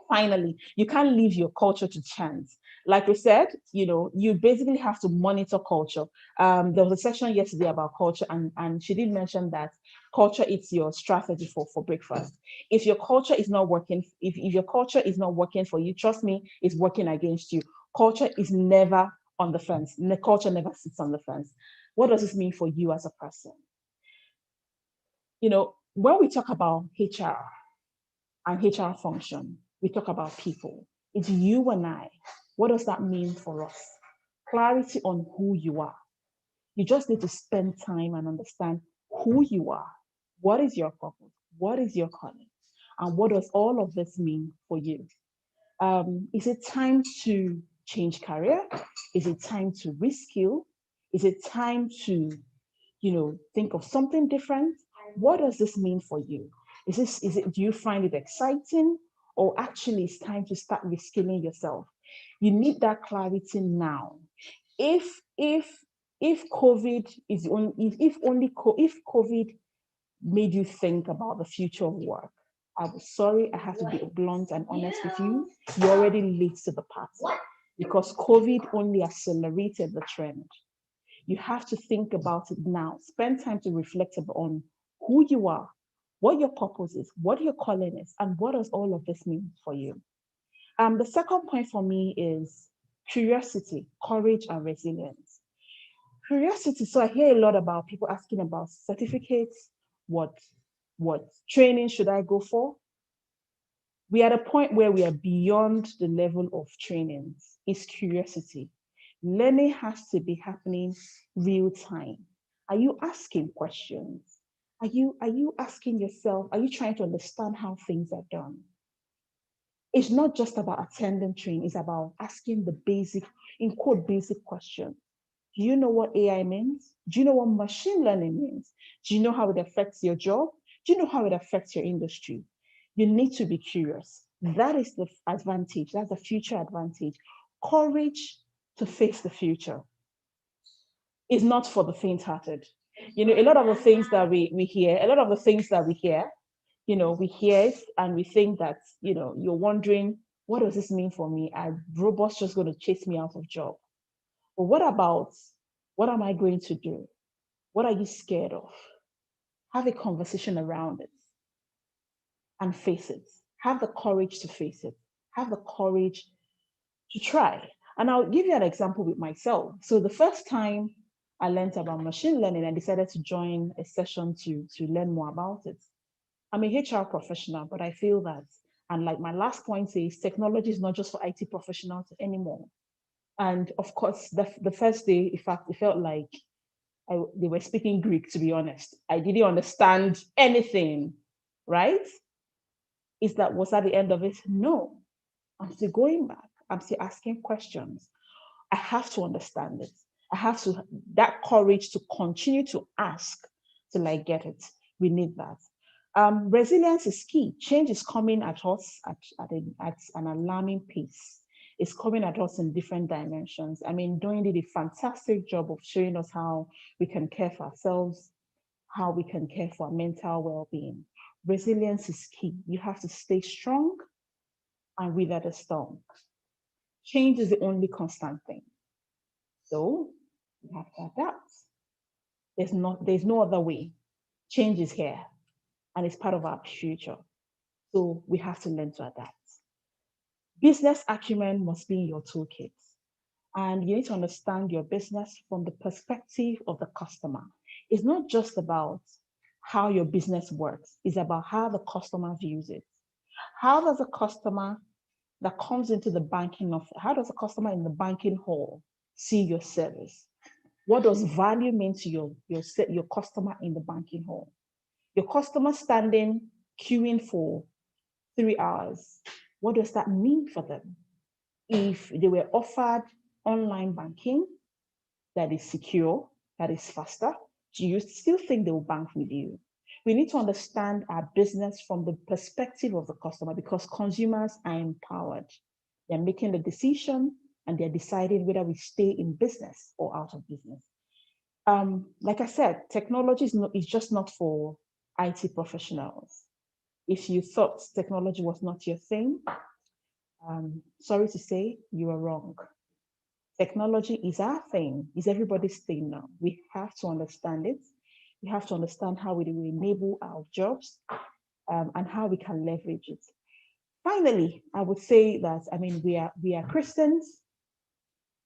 Finally, you can't leave your culture to chance. Like we said, you basically have to monitor culture. There was a session yesterday about culture, and she did mention that culture is your strategy for breakfast. If your culture is not working, if your culture is not working for you, trust me, it's working against you. Culture is never on the fence. The culture never sits on the fence. What does this mean for you as a person? When we talk about HR and HR function, we talk about people. It's you and I. What does that mean for us? Clarity on who you are. You just need to spend time and understand who you are. What is your purpose? What is your calling? And what does all of this mean for you? Is it time to change career? Is it time to reskill? Is it time to, think of something different? What does this mean for you? Do you find it exciting, or actually it's time to start reskilling yourself? You need that clarity now. If COVID if COVID made you think about the future of work, I'm sorry, I have to be blunt and honest with you. You're already late to the party, because COVID only accelerated the trend. You have to think about it now. Spend time to reflect on who you are, what your purpose is, what your calling is, and what does all of this mean for you. The second point for me is curiosity, courage, and resilience. Curiosity. So I hear a lot about people asking about certificates, what training should I go for? We are at a point where we are beyond the level of trainings. It's curiosity. Learning has to be happening real time. Are you asking questions? Are you asking yourself, are you trying to understand how things are done? It's not just about attending training, it's about asking the basic, in quote, basic questions. Do you know what AI means? Do you know what machine learning means? Do you know how it affects your job? Do you know how it affects your industry? You need to be curious. That is the advantage. That's the future advantage. Courage to face the future is not for the faint-hearted. A lot of the things that we hear, we hear it and we think that, you're wondering, what does this mean for me? Are robots just going to chase me out of job? But what am I going to do? What are you scared of? Have a conversation around it and face it. Have the courage to face it. Have the courage to try. And I'll give you an example with myself. So the first time I learned about machine learning, I decided to join a session to learn more about it. I'm a HR professional, but I feel that, and like my last point is, technology is not just for IT professionals anymore. And of course, the first day, in fact, it felt like they were speaking Greek, to be honest. I didn't understand anything, right? Was that the end of it? No. I'm still going back. I'm still asking questions. I have to understand it. I have that courage to continue to ask till I get it. We need that. Resilience is key. Change is coming at us at an alarming pace. It's coming at us in different dimensions. I mean, Doing did a fantastic job of showing us how we can care for ourselves, how we can care for our mental well-being. Resilience is key. You have to stay strong and weather the storm. Change is the only constant thing. So we have to adapt. There's no other way. Change is here and it's part of our future. So we have to learn to adapt. Business acumen must be in your toolkit. And you need to understand your business from the perspective of the customer. It's not just about how your business works. It's about how the customer views it. How does a customer that comes into the banking of, how does a customer in the banking hall see your service? What does value mean to your customer in the banking hall? Your customer standing, queuing for 3 hours, what does that mean for them? If they were offered online banking that is secure, that is faster, do you still think they will bank with you? We need to understand our business from the perspective of the customer, because consumers are empowered. They're making the decision and they're deciding whether we stay in business or out of business. Like I said, technology is just not for IT professionals. If you thought technology was not your thing, sorry to say, you are wrong. Technology is our thing, is everybody's thing now. We have to understand it. We have to understand how we will enable our jobs and how we can leverage it. Finally, I would say that, I mean, we are Christians.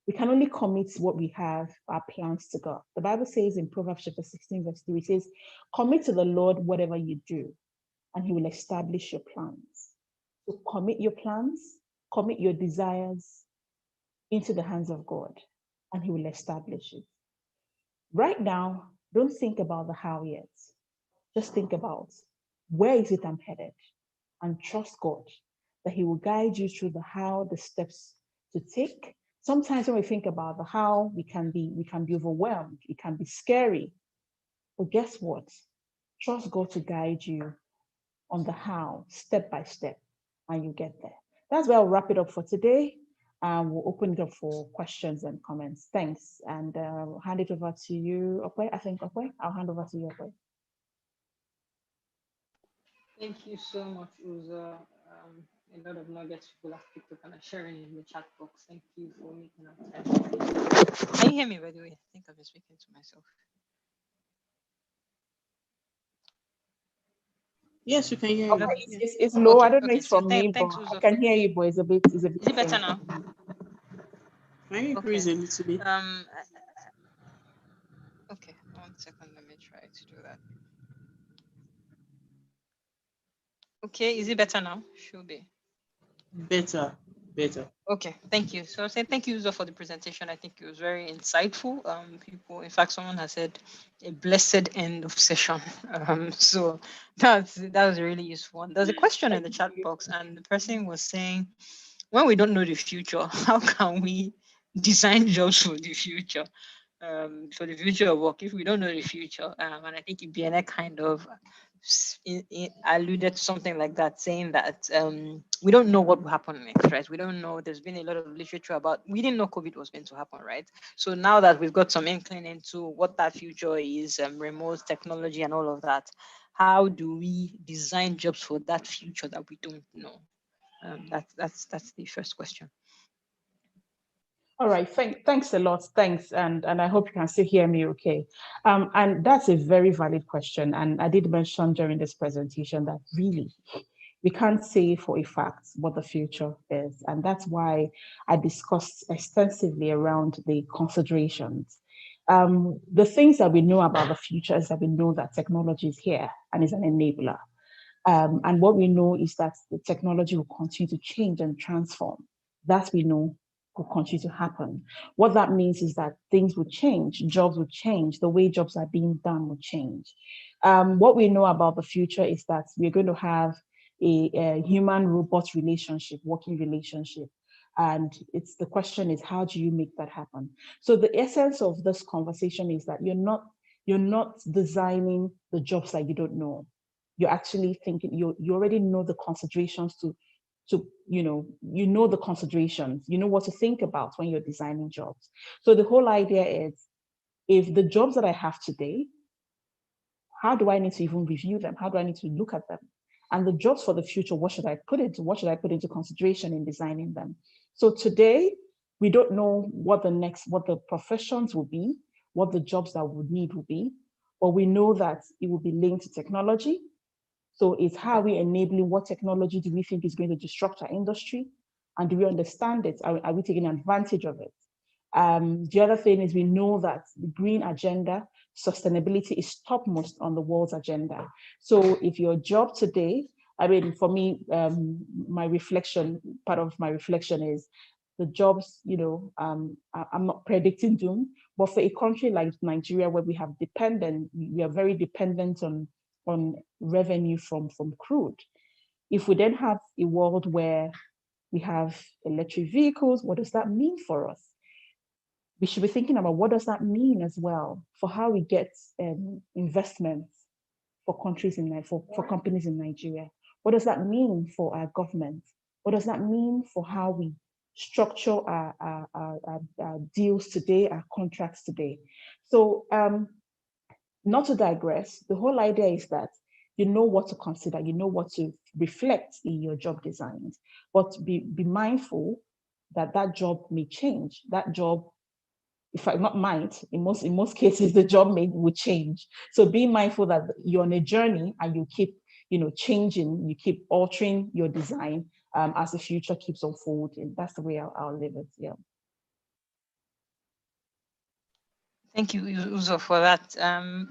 We can only commit what we have, our plans to God. The Bible says in Proverbs chapter 16, verse 3, it says, commit to the Lord whatever you do, and he will establish your plans. So commit your plans, commit your desires into the hands of God, and he will establish it. Right now, don't think about the how yet. Just think about where is it I'm headed, and trust God that he will guide you through the how, the steps to take. Sometimes when we think about the how, we can be overwhelmed. It can be scary. But guess what? Trust God to guide you on the how, step by step, and you get there. That's where I'll wrap it up for today. We'll open it up for questions and comments. Thanks. And I'll hand it over to you, Okwe. I think, Okwe, I'll hand over to you, Okwe. Thank you so much, Uzo. A lot of nuggets people have picked up and are sharing in the chat box. Thank you for making that time. Can you hear me, by the way? I think I've been speaking to myself. Yes, you can hear you. Okay, it's low. Okay, I don't know okay. it's from me, Thanks, but Uzo. I can hear you, but it's a bit Is it better now? Can you increase a little bit? Okay, 1 second. Let me try to do that. Okay, is it better now? Should be. Better. Okay, thank you. So I say thank you, Uzo, for the presentation. I think it was very insightful. People, in fact, someone has said a blessed end of session. So that was a really useful one. There's a question in the chat box, and the person was saying, when we don't know the future, how can we design jobs for the future? For the future of work, if we don't know the future, and I think Ibiene kind of alluded to something like that, saying that we don't know what will happen next, right? We don't know. There's been a lot of literature about, we didn't know COVID was going to happen, right? So now that we've got some inkling into what that future is, remote technology and all of that, how do we design jobs for that future that we don't know? That's the first question. All right, thanks a lot. Thanks, and I hope you can still hear me okay. And that's a very valid question. And I did mention during this presentation that really, we can't say for a fact what the future is. And that's why I discussed extensively around the considerations. The things that we know about the future is that we know that technology is here and is an enabler. And what we know is that the technology will continue to change and transform. That we know will continue to happen. What that means is that things will change, jobs will change, the way jobs are being done will change. What we know about the future is that we're going to have a human-robot relationship, working relationship. And the question is, how do you make that happen? So the essence of this conversation is that you're not designing the jobs that you don't know. You're actually thinking, you already know the considerations to you know the considerations, you know what to think about when you're designing jobs. So the whole idea is, if the jobs that I have today, how do I need to even review them? How do I need to look at them? And the jobs for the future, what should I put into consideration in designing them? So today, we don't know what the professions will be, what the jobs that we would need will be, but we know that it will be linked to technology. So it's how we enabling, what technology do we think is going to disrupt our industry? And do we understand it? Are we taking advantage of it? The other thing is, we know that the green agenda, sustainability is topmost on the world's agenda. So if your job today I mean, for me, part of my reflection is the jobs, I'm not predicting doom, but for a country like Nigeria, where we are very dependent on revenue from crude. If we then have a world where we have electric vehicles, what does that mean for us? We should be thinking about what does that mean as well for how we get investments for companies in Nigeria. What does that mean for our government? What does that mean for how we structure our deals today, our contracts today? So not to digress, the whole idea is that you know what to consider, you know what to reflect in your job designs, but be mindful that that job may change. That job, in fact, not might, in most cases, the job will change. So be mindful that you're on a journey and you keep, changing, you keep altering your design as the future keeps unfolding. That's the way I'll leave it. Yeah. Thank you, Uzo, for that.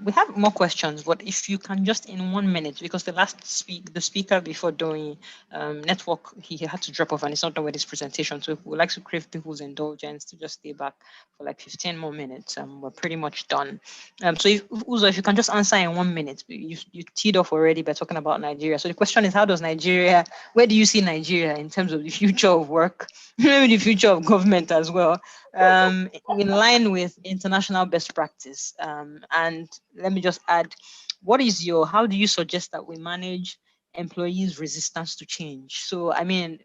We have more questions, but if you can just in 1 minute, because the speaker before doing network, he had to drop off and it's not done with his presentation. So we'd like to crave people's indulgence to just stay back for like 15 more minutes. We're pretty much done. So Uzo, if you can just answer in 1 minute, you teed off already by talking about Nigeria. So the question is, where do you see Nigeria in terms of the future of work, maybe the future of government as well, in line with international best practice? And let me just add, how do you suggest that we manage employees' resistance to change? So, I mean,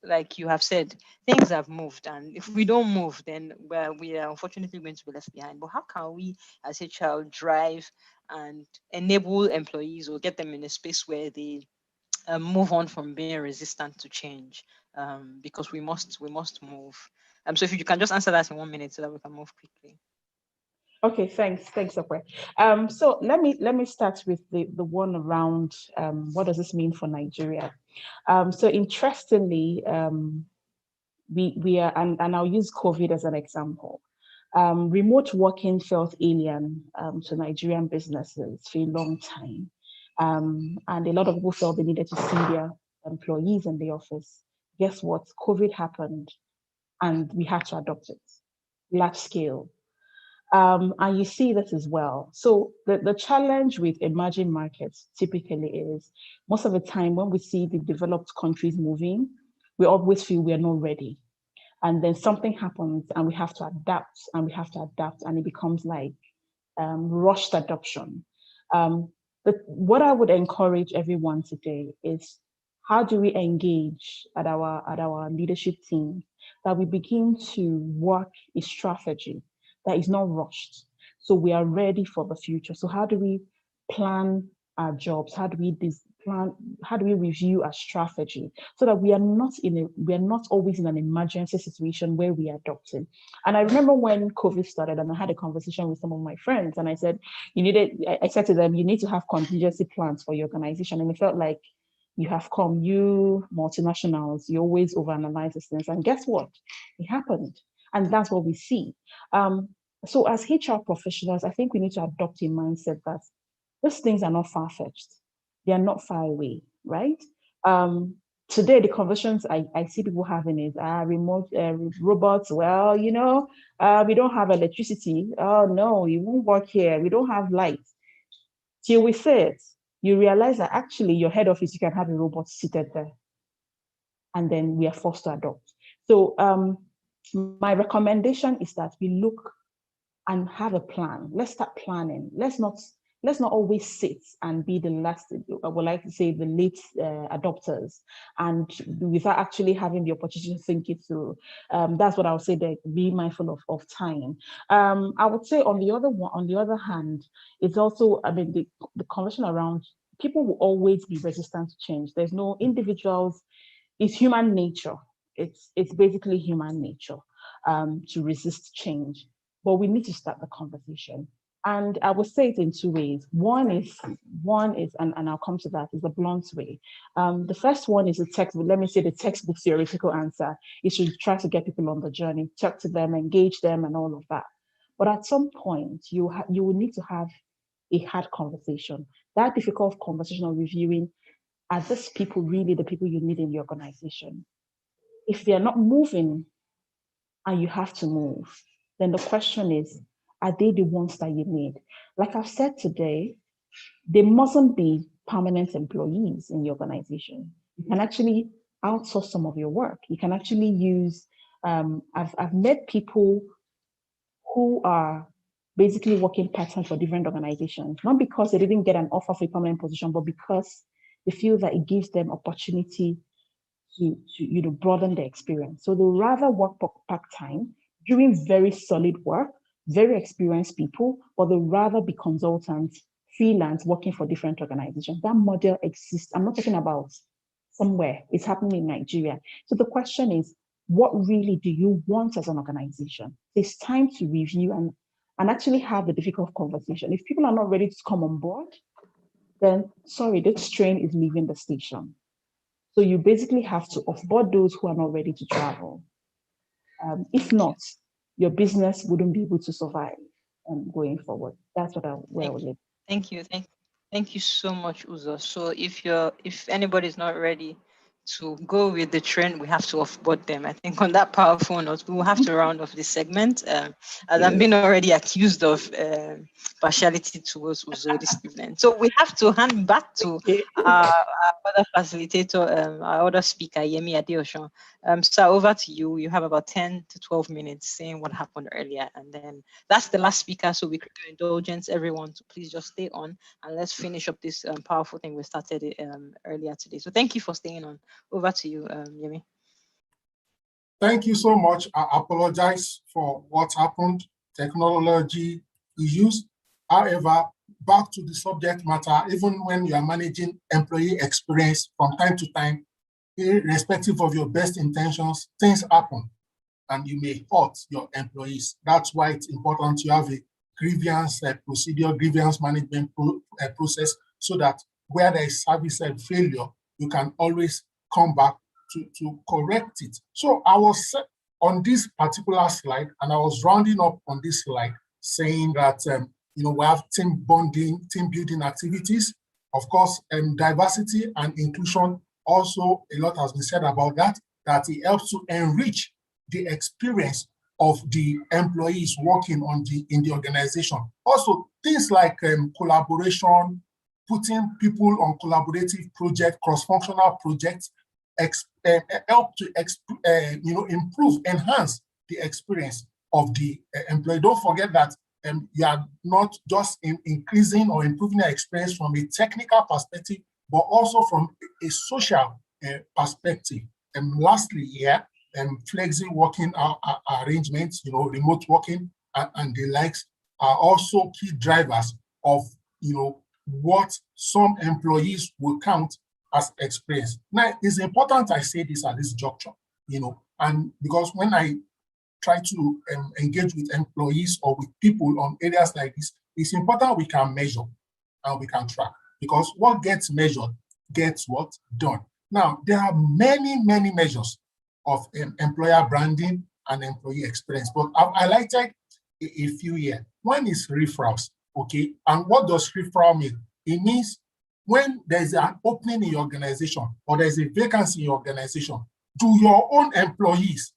like you have said, things have moved, and if we don't move, then we are unfortunately going to be left behind. But how can we, as HR, drive and enable employees or get them in a space where they move on from being resistant to change? Because we must move. So if you can just answer that in 1 minute so that we can move quickly. Okay, thanks, Okwe. So let me start with the one around what does this mean for Nigeria? So interestingly, we are, and I'll use COVID as an example. Remote working felt alien to Nigerian businesses for a long time, and a lot of people felt they needed to see their employees in the office. Guess what? COVID happened, and we had to adopt it, large scale. And you see this as well. So the challenge with emerging markets typically is most of the time when we see the developed countries moving, we always feel we are not ready. And then something happens and we have to adapt and it becomes like rushed adoption. But what I would encourage everyone today is, how do we engage at our leadership team that we begin to work a strategy that is not rushed, so we are ready for the future? So how do we plan our jobs? How do we review our strategy so that we are not always in an emergency situation where we are adopting? And I remember when COVID started and I had a conversation with some of my friends and I said, I said to them, you need to have contingency plans for your organization. And it felt like, you multinationals, you always overanalyze these things. And guess what? It happened. And that's what we see. So as HR professionals, I think we need to adopt a mindset that these things are not far-fetched. They are not far away, right? Today, the conversations I see people having is remote robots. Well, we don't have electricity. Oh no, you won't work here. We don't have lights. Till we say it, you realize that actually your head office, you can have a robot seated there. And then we are forced to adopt. So my recommendation is that we look and have a plan. Let's start planning. Let's not always sit and be the last, I would like to say the late adopters, and without actually having the opportunity to think it through. That's what I would say, that be mindful of time. I would say on the other hand, it's also, the conversation around people will always be resistant to change. There's no individuals, it's human nature. It's basically human nature to resist change. But we need to start the conversation. And I would say it in two ways. One is, and I'll come to that, is a blunt way. The first one is the textbook theoretical answer. You should try to get people on the journey, talk to them, engage them, and all of that. But at some point, you will need to have a hard conversation. That difficult conversation of reviewing are these people really the people you need in the organization? If they're not moving and you have to move, then the question is, are they the ones that you need? Like I've said today, they mustn't be permanent employees in the organization. You can actually outsource some of your work. You can actually use, I've met people who are basically working part-time for different organizations, not because they didn't get an offer for a permanent position, but because they feel that it gives them opportunity to broaden their experience. So they rather work part-time, doing very solid work, very experienced people, but they rather be consultants, freelance, working for different organizations. That model exists. I'm not talking about somewhere. It's happening in Nigeria. So the question is, what really do you want as an organization? It's time to review and actually have a difficult conversation. If people are not ready to come on board, then sorry, this train is leaving the station. So you basically have to offboard those who are not ready to travel. If not, your business wouldn't be able to survive going forward. That's what I would live. Thank you so much, Uzo. So if anybody's not ready to go with the trend, we have to offboard them. I think on that powerful note, we will have to round off this segment. As I'm being already accused of partiality towards Uzo this evening. So we have to hand back to our other facilitator, our other speaker, Yemi Adeosun. So over to you. You have about 10 to 12 minutes saying what happened earlier. And then that's the last speaker. So we could do indulgence, everyone. So please just stay on and let's finish up this powerful thing we started earlier today. So thank you for staying on. Over to you, Yemi. Thank you so much. I apologize for what happened, technology issues. However, back to the subject matter, even when you are managing employee experience from time to time, irrespective of your best intentions, things happen and you may hurt your employees. That's why it's important to have a grievance procedure, grievance management process, so that where there is service failure, you can always come back to correct it. So I was on this particular slide, and I was rounding up on this slide saying that we have team bonding, team building activities. Of course, diversity and inclusion, also a lot has been said about that it helps to enrich the experience of the employees working in the organization. Also, things like collaboration, putting people on collaborative projects, cross-functional projects, help to improve, enhance the experience of the employee. Don't forget that you are not just increasing or improving their experience from a technical perspective, but also from a social perspective. And lastly, flexi working arrangements, remote working and the likes are also key drivers of what some employees will count as experience. Now, it's important I say this at this juncture, and because when I try to engage with employees or with people on areas like this, it's important we can measure and we can track, because what gets measured gets what done. Now, there are many, many measures of employer branding and employee experience, but I've highlighted a few here. One is referrals, okay? And what does referral mean? It means when there's an opening in your organization or there's a vacancy in your organization, do your own employees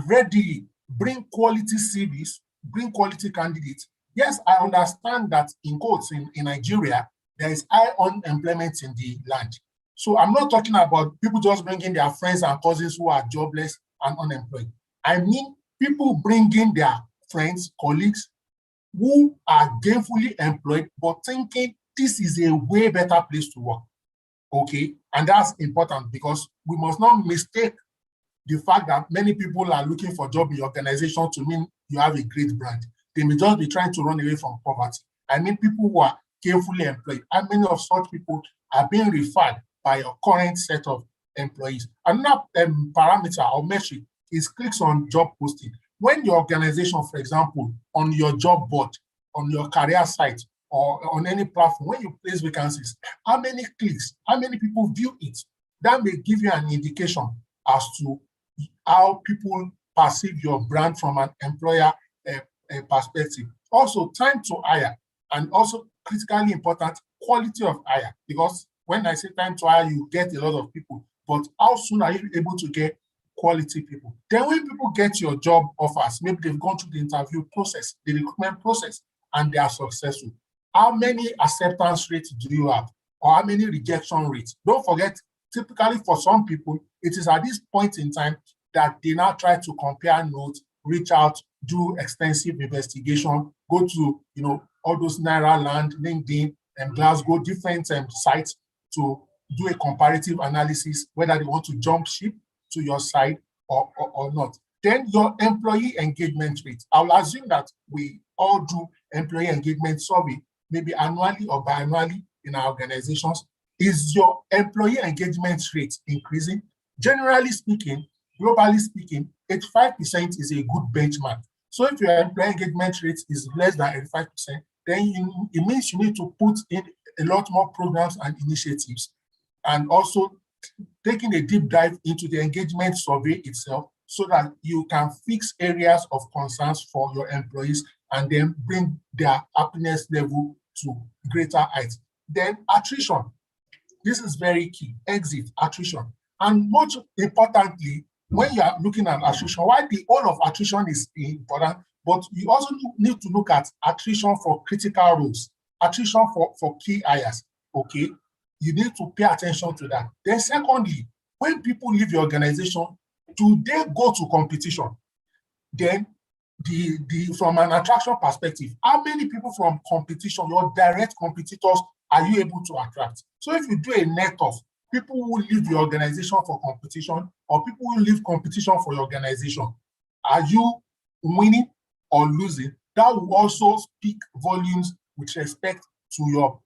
readily bring quality CVs, bring quality candidates? Yes, I understand that in quotes in Nigeria, there is high unemployment in the land. So I'm not talking about people just bringing their friends and cousins who are jobless and unemployed. I mean people bringing their friends, colleagues who are gainfully employed, but thinking this is a way better place to work, okay? And that's important because we must not mistake the fact that many people are looking for a job in your organization to mean you have a great brand. They may just be trying to run away from poverty. I mean people who are gainfully employed. How many of such people are being referred by your current set of employees? Another parameter or metric is clicks on job posting. When your organization, for example, on your job board, on your career site, or on any platform, when you place vacancies, how many clicks, how many people view it? That may give you an indication as to how people perceive your brand from an employer perspective. Also, time to hire, and also critically important, quality of hire, because When I say time to hire, you get a lot of people, but how soon are you able to get quality people? Then when people get your job offers, maybe they've gone through the interview process, the recruitment process, and they are successful. How many acceptance rates do you have? Or how many rejection rates? Don't forget, typically for some people, it is at this point in time that they now try to compare notes, reach out, do extensive investigation, go to all those Naira Land, LinkedIn, and Glasgow, different sites to do a comparative analysis, whether they want to jump ship to your side or not. Then your employee engagement rate. I'll assume that we all do employee engagement survey, maybe annually or biannually in our organizations. Is your employee engagement rate increasing? Generally speaking, globally speaking, 85% is a good benchmark. So if your employee engagement rate is less than 85%, then it means you need to put in a lot more programs and initiatives, and also taking a deep dive into the engagement survey itself so that you can fix areas of concerns for your employees and then bring their happiness level to greater heights. Then attrition. This is very key. Exit, attrition. And much importantly, when you are looking at attrition, while the whole of attrition is important, but you also need to look at attrition for critical roles, attrition for key hires, okay? You need to pay attention to that. Then secondly, when people leave your organization, do they go to competition? Then from an attraction perspective, how many people from competition, your direct competitors, are you able to attract? So if you do a net of people who leave your organization for competition or people who leave competition for your organization, are you winning or losing? That will also speak volumes with respect to your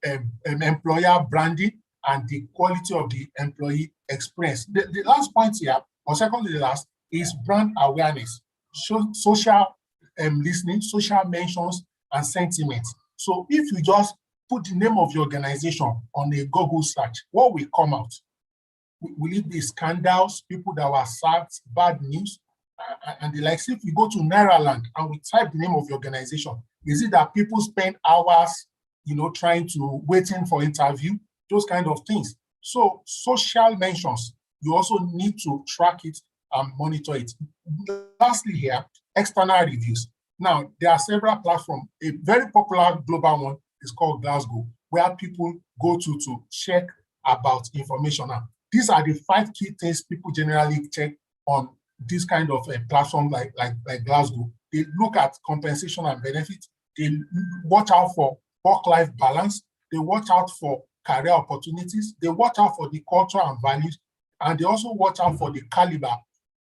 employer branding and the quality of the employee experience. The last point here, or secondly the last, is brand awareness, social listening, social mentions, and sentiments. So if you just put the name of your organization on a Google search, what will come out? Will it be scandals, people that were sacked, bad news, and the likes? If you go to Naira Land and we type the name of your organization, is it that people spend hours, trying to waiting for interview, those kind of things? So social mentions, you also need to track it and monitor it. Lastly here, external reviews. Now, there are several platforms. A very popular global one is called Glasgow, where people go to check about information. Now, these are the 5 key things people generally check on this kind of a platform like Glasgow. They look at compensation and benefits. They watch out for work-life balance. They watch out for career opportunities. They watch out for the culture and values. And they also watch out for the caliber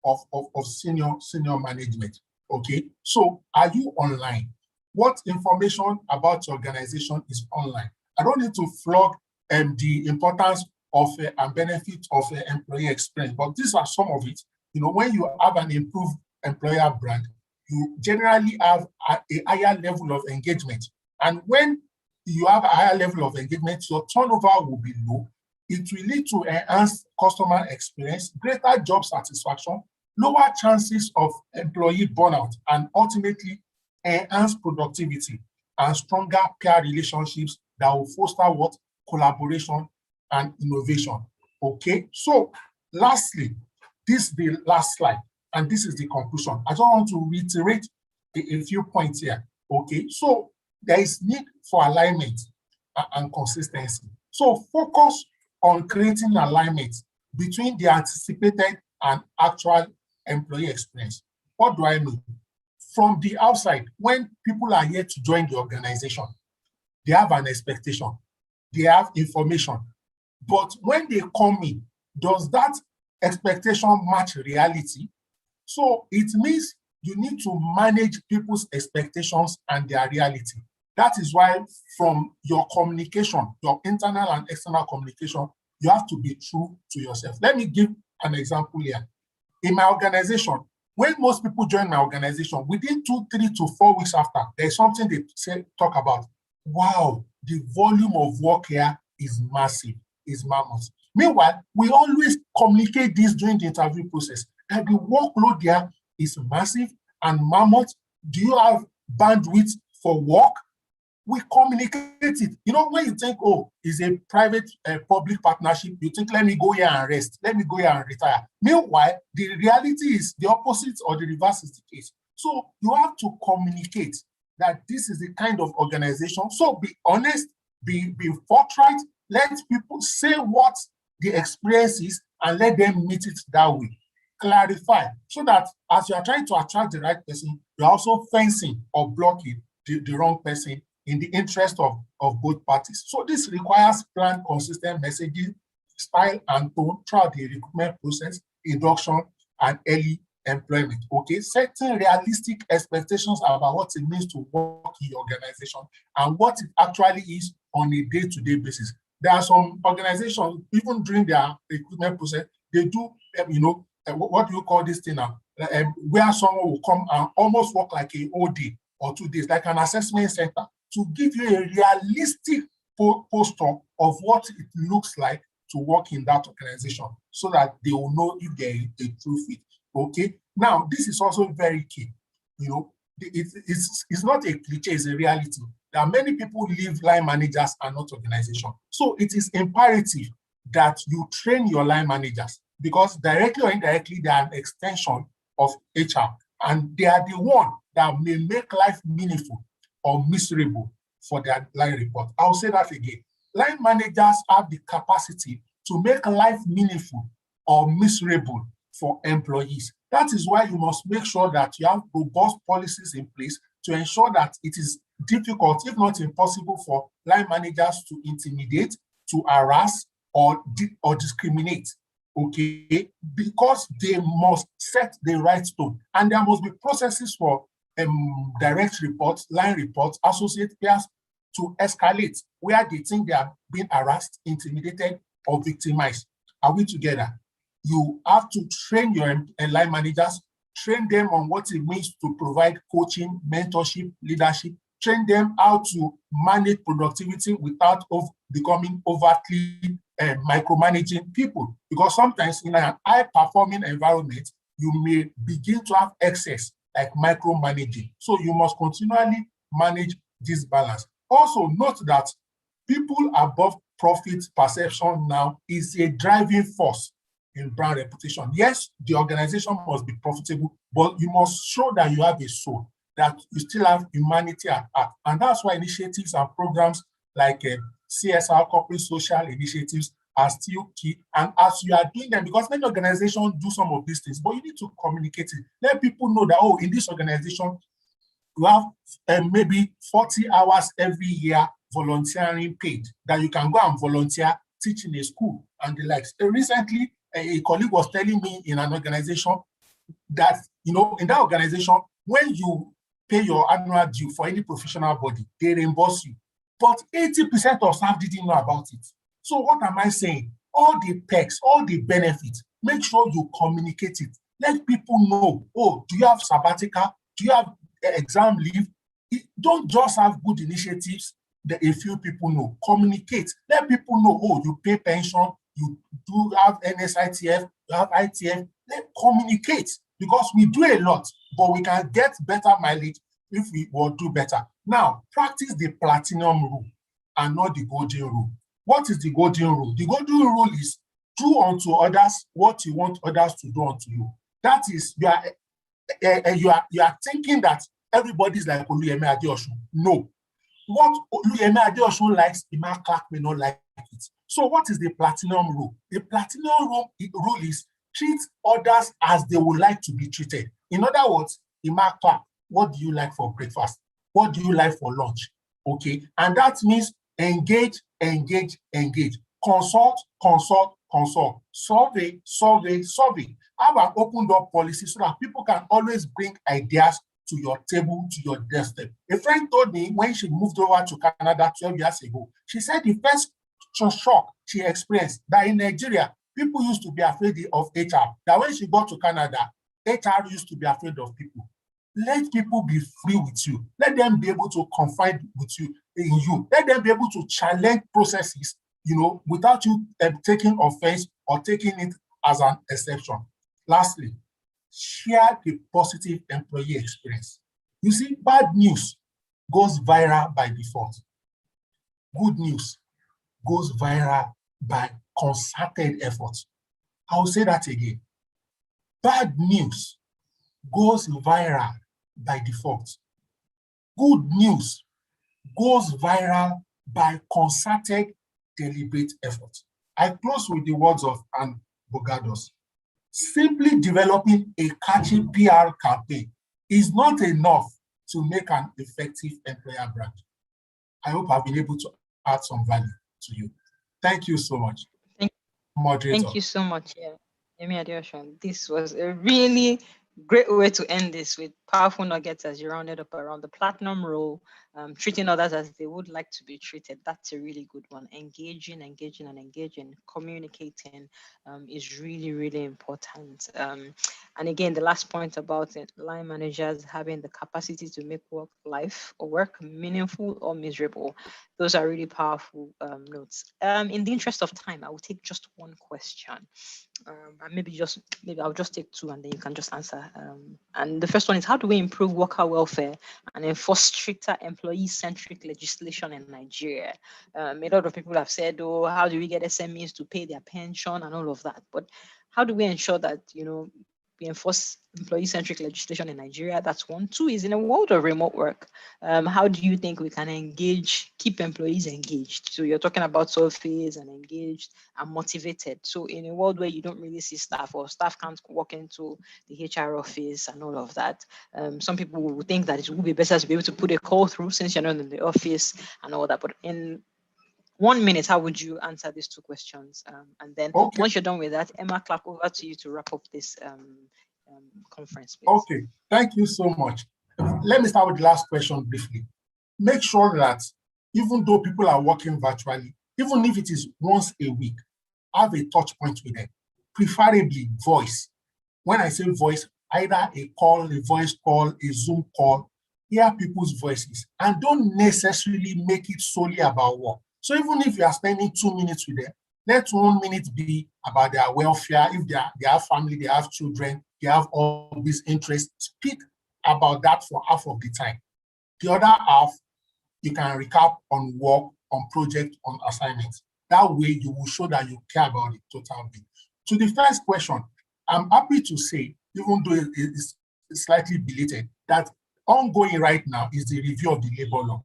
of senior management. Okay, so are you online? What information about your organization is online? I don't need to flog the importance of and benefit of employee experience, but these are some of it. When you have an improved employer brand, you generally have a higher level of engagement. And when you have a higher level of engagement, your turnover will be low. It will lead to enhanced customer experience, greater job satisfaction, lower chances of employee burnout, and ultimately enhanced productivity and stronger peer relationships that will foster what? Collaboration and innovation. Okay, so lastly, this is the last slide, and this is the conclusion. I just want to reiterate a few points here. Okay, so there is need for alignment and consistency. So focus on creating alignment between the anticipated and actual employee experience. What do I mean? From the outside, when people are here to join the organization, they have an expectation, they have information. But when they come in, does that expectation match reality? So it means you need to manage people's expectations and their reality. That is why from your communication, your internal and external communication, you have to be true to yourself. Let me give an example here. In my organization, when most people join my organization, within 2, 3 to 4 weeks after, there's something they talk about. Wow, the volume of work here is massive, is mammoth. Meanwhile, we always communicate this during the interview process, that the workload there is massive and mammoth. Do you have bandwidth for work? we communicate it. You know, when you think, oh, it's a private public partnership, you think, let me go here and rest, let me go here and retire. Meanwhile, the reality is the opposite or the reverse is the case. So you have to communicate that this is the kind of organization. So be honest, be forthright, let people say what the experience is and let them meet it that way. Clarify so that as you are trying to attract the right person, you're also fencing or blocking the wrong person in the interest of both parties. So this requires planned, consistent messaging, style and tone throughout the recruitment process, induction, and early employment. Okay, setting realistic expectations about what it means to work in your organization and what it actually is on a day-to-day basis. There are some organizations, even during their recruitment process, they do, what do you call this thing now? Where someone will come and almost work like a whole day or 2 days, like an assessment center, to give you a realistic posture of what it looks like to work in that organization so that they will know if they're a true fit. Okay. Now, this is also very key. You know, it's not a cliche, it's a reality. There are many people leave line managers and not organization. So it is imperative that you train your line managers because directly or indirectly, they are an extension of HR and they are the one that may make life meaningful or miserable for their line report. I'll say that again. Line managers have the capacity to make life meaningful or miserable for employees. That is why you must make sure that you have robust policies in place to ensure that it is difficult, if not impossible, for line managers to intimidate, to harass, or discriminate. Okay, because they must set the right tone, and there must be processes for direct reports, line reports, associate peers to escalate where they think they are being harassed, intimidated, or victimized. Are we together? You have to train your line managers, train them on what it means to provide coaching, mentorship, leadership, train them how to manage productivity without becoming overtly micromanaging people. Because sometimes in an high-performing environment, you may begin to have excess, like micromanaging. So you must continually manage this balance. Also note that people above profit perception now is a driving force in brand reputation. Yes, the organization must be profitable, but you must show that you have a soul, that you still have humanity at heart. And that's why initiatives and programs like CSR, corporate social initiatives, are still key. And as you are doing them, because many organizations do some of these things, but you need to communicate it. Let people know that, oh, in this organization, you have maybe 40 hours every year volunteering paid, that you can go and volunteer, teach in a school and the likes. Recently, a colleague was telling me in an organization that, you know, in that organization, when you pay your annual due for any professional body, they reimburse you. But 80% of staff didn't know about it. So what am I saying? All the perks, all the benefits, make sure you communicate it. Let people know, oh, do you have sabbatical? Do you have exam leave? Don't just have good initiatives that a few people know. Communicate. Let people know, oh, you pay pension, you do have NSITF, you have ITF. Let communicate, because we do a lot, but we can get better mileage if we will do better. Now, practice the platinum rule and not the golden rule. What is the golden rule? The golden rule is do unto others what you want others to do unto you. That is, you are thinking that everybody's like Oluyemi Adeosun. No. What Oluyemi Adeosun likes, Emma Clark may not like it. So what is the platinum rule? The platinum rule is treat others as they would like to be treated. In other words, Emma Clark, what do you like for breakfast? What do you like for lunch? Okay, and that means engage, engage, engage. Consult, consult, consult. Survey, survey, survey. Have an open door policy so that people can always bring ideas to your table, to your doorstep. A friend told me when she moved over to Canada 12 years ago, she said the first shock she experienced that in Nigeria, people used to be afraid of HR. That when she got to Canada, HR used to be afraid of people. Let people be free with you. Let them be able to confide with you in you. Let them be able to challenge processes, you know, without you taking offense or taking it as an exception. Lastly, share the positive employee experience. You see, bad news goes viral by default. Good news goes viral by concerted effort. I'll say that again. Bad news goes viral by default. Good news goes viral by concerted, deliberate effort. I close with the words of Anne Bogados. Simply developing a catchy PR campaign is not enough to make an effective employer brand. I hope I've been able to add some value to you. Thank you so much. Moderator. Thank you so much. Yeah. Yemi Adeosun, this was a really great way to end this with powerful nuggets as you rounded up around the platinum role, treating others as they would like to be treated. That's a really good one. Engaging, communicating is really, really important. And again, the last point about it, line managers having the capacity to make work meaningful or miserable. Those are really powerful notes. In the interest of time, I will take just one question. And maybe I'll just take two and then you can just answer. And the first one is, how do we improve worker welfare and enforce stricter employee-centric legislation in Nigeria? A lot of people have said, oh, how do we get SMEs to pay their pension and all of that? But how do we ensure that, we enforce employee-centric legislation in Nigeria? That's one. Two is, in a world of remote work, how do you think we can keep employees engaged? So you're talking about surveys and engaged and motivated. So in a world where you don't really see staff or staff can't walk into the HR office and all of that, some people will think that it would be better to be able to put a call through since you're not in the office and all that. But in 1 minute, how would you answer these two questions? And then once you're done with that, Emma Clark, over to you to wrap up this conference, please. Okay, thank you so much. Let me start with the last question briefly. Make sure that even though people are working virtually, even if it is once a week, have a touch point with them, preferably voice. When I say voice, either a call, a voice call, a Zoom call, hear people's voices, and don't necessarily make it solely about work. So even if you are spending 2 minutes with them, let 1 minute be about their welfare. If they have family, they have children, they have all these interests, speak about that for half of the time. The other half, you can recap on work, on project, on assignments. That way you will show that you care about the total bill. To the first question, I'm happy to say, even though it's slightly belated, that ongoing right now is the review of the labor law.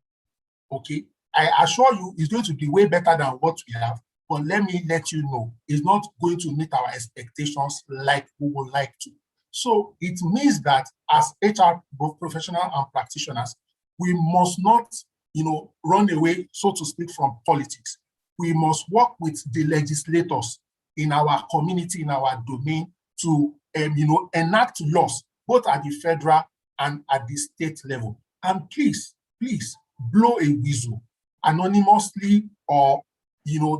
Okay, I assure you it's going to be way better than what we have, but let me let you know, it's not going to meet our expectations like we would like to. So it means that as HR professionals and practitioners, we must not, run away, so to speak, from politics. We must work with the legislators in our community, in our domain, to enact laws, both at the federal and at the state level. And please blow a whistle anonymously or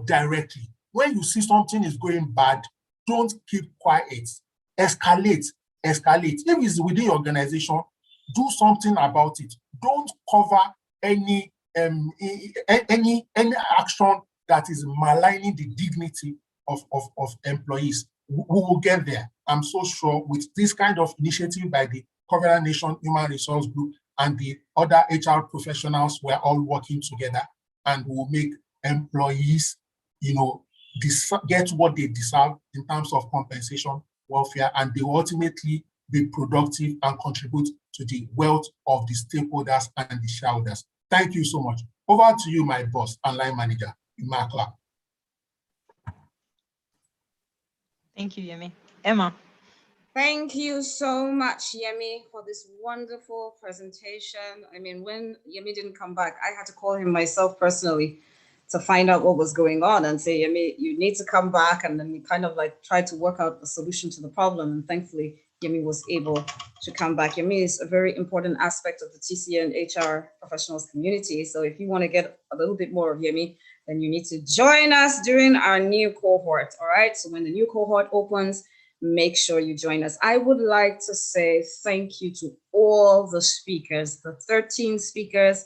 directly. When you see something is going bad, don't keep quiet. Escalate. If it's within your organization, do something about it. Don't cover any action that is maligning the dignity of employees. We will get there. I'm so sure with this kind of initiative by the Covenant Nation Human Resource Group and the other HR professionals, we're all working together, and we'll make employees, get what they deserve in terms of compensation, welfare, and they will ultimately be productive and contribute to the wealth of the stakeholders and the shareholders. Thank you so much. Over to you, my boss and line manager, Emma Clark. Thank you, Yemi. Emma. Thank you so much, Yemi, for this wonderful presentation. I mean, when Yemi didn't come back, I had to call him myself personally to find out what was going on and say, Yemi, you need to come back. And then we kind of tried to work out a solution to the problem. And thankfully, Yemi was able to come back. Yemi is a very important aspect of the TCN HR professionals community. So if you want to get a little bit more of Yemi, then you need to join us during our new cohort. All right. So when the new cohort opens, make sure you join us. I would like to say thank you to all the speakers, the 13 speakers,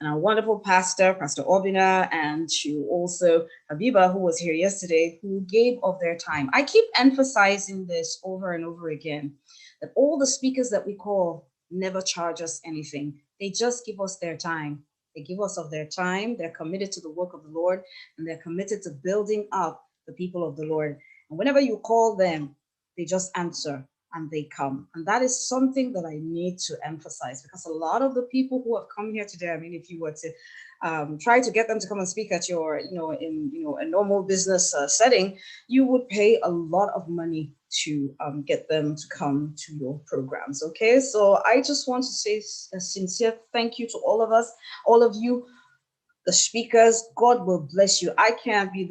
and our wonderful pastor, Pastor Obina, and to also Habiba, who was here yesterday, who gave of their time. I keep emphasizing this over and over again, that all the speakers that we call never charge us anything. They just give us their time. They give us of their time. They're committed to the work of the Lord, and they're committed to building up the people of the Lord. And whenever you call them, they just answer and they come. And that is something that I need to emphasize, because a lot of the people who have come here today, I mean, if you were to try to get them to come and speak at your, in a normal business setting, you would pay a lot of money to get them to come to your programs. Okay, so I just want to say a sincere thank you to all of us, all of you, the speakers. God will bless you. I can't be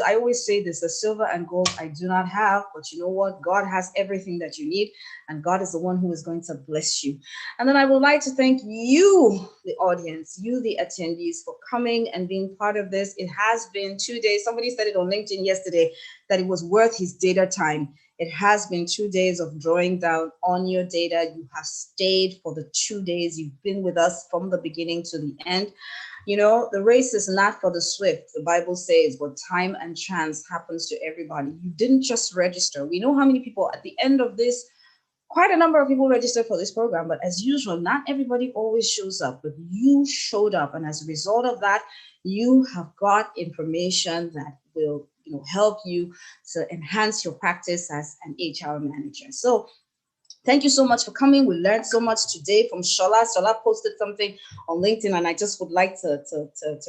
I always say this, the silver and gold I do not have, but you know what? God has everything that you need, and God is the one who is going to bless you. And then I would like to thank you, the audience, you, the attendees, for coming and being part of this. It has been 2 days. Somebody said it on LinkedIn yesterday that it was worth his data time. It has been 2 days of drawing down on your data. You have stayed for the 2 days. You've been with us from the beginning to the end. The race is not for the swift, the Bible says, but time and chance happens to everybody. You didn't just register. We know how many people at the end of this, quite a number of people registered for this program, but as usual, not everybody always shows up, but you showed up. And as a result of that, you have got information that will help you to enhance your practice as an HR manager. So thank you so much for coming. We learned so much today from Shola. Shola posted something on LinkedIn, and I just would like to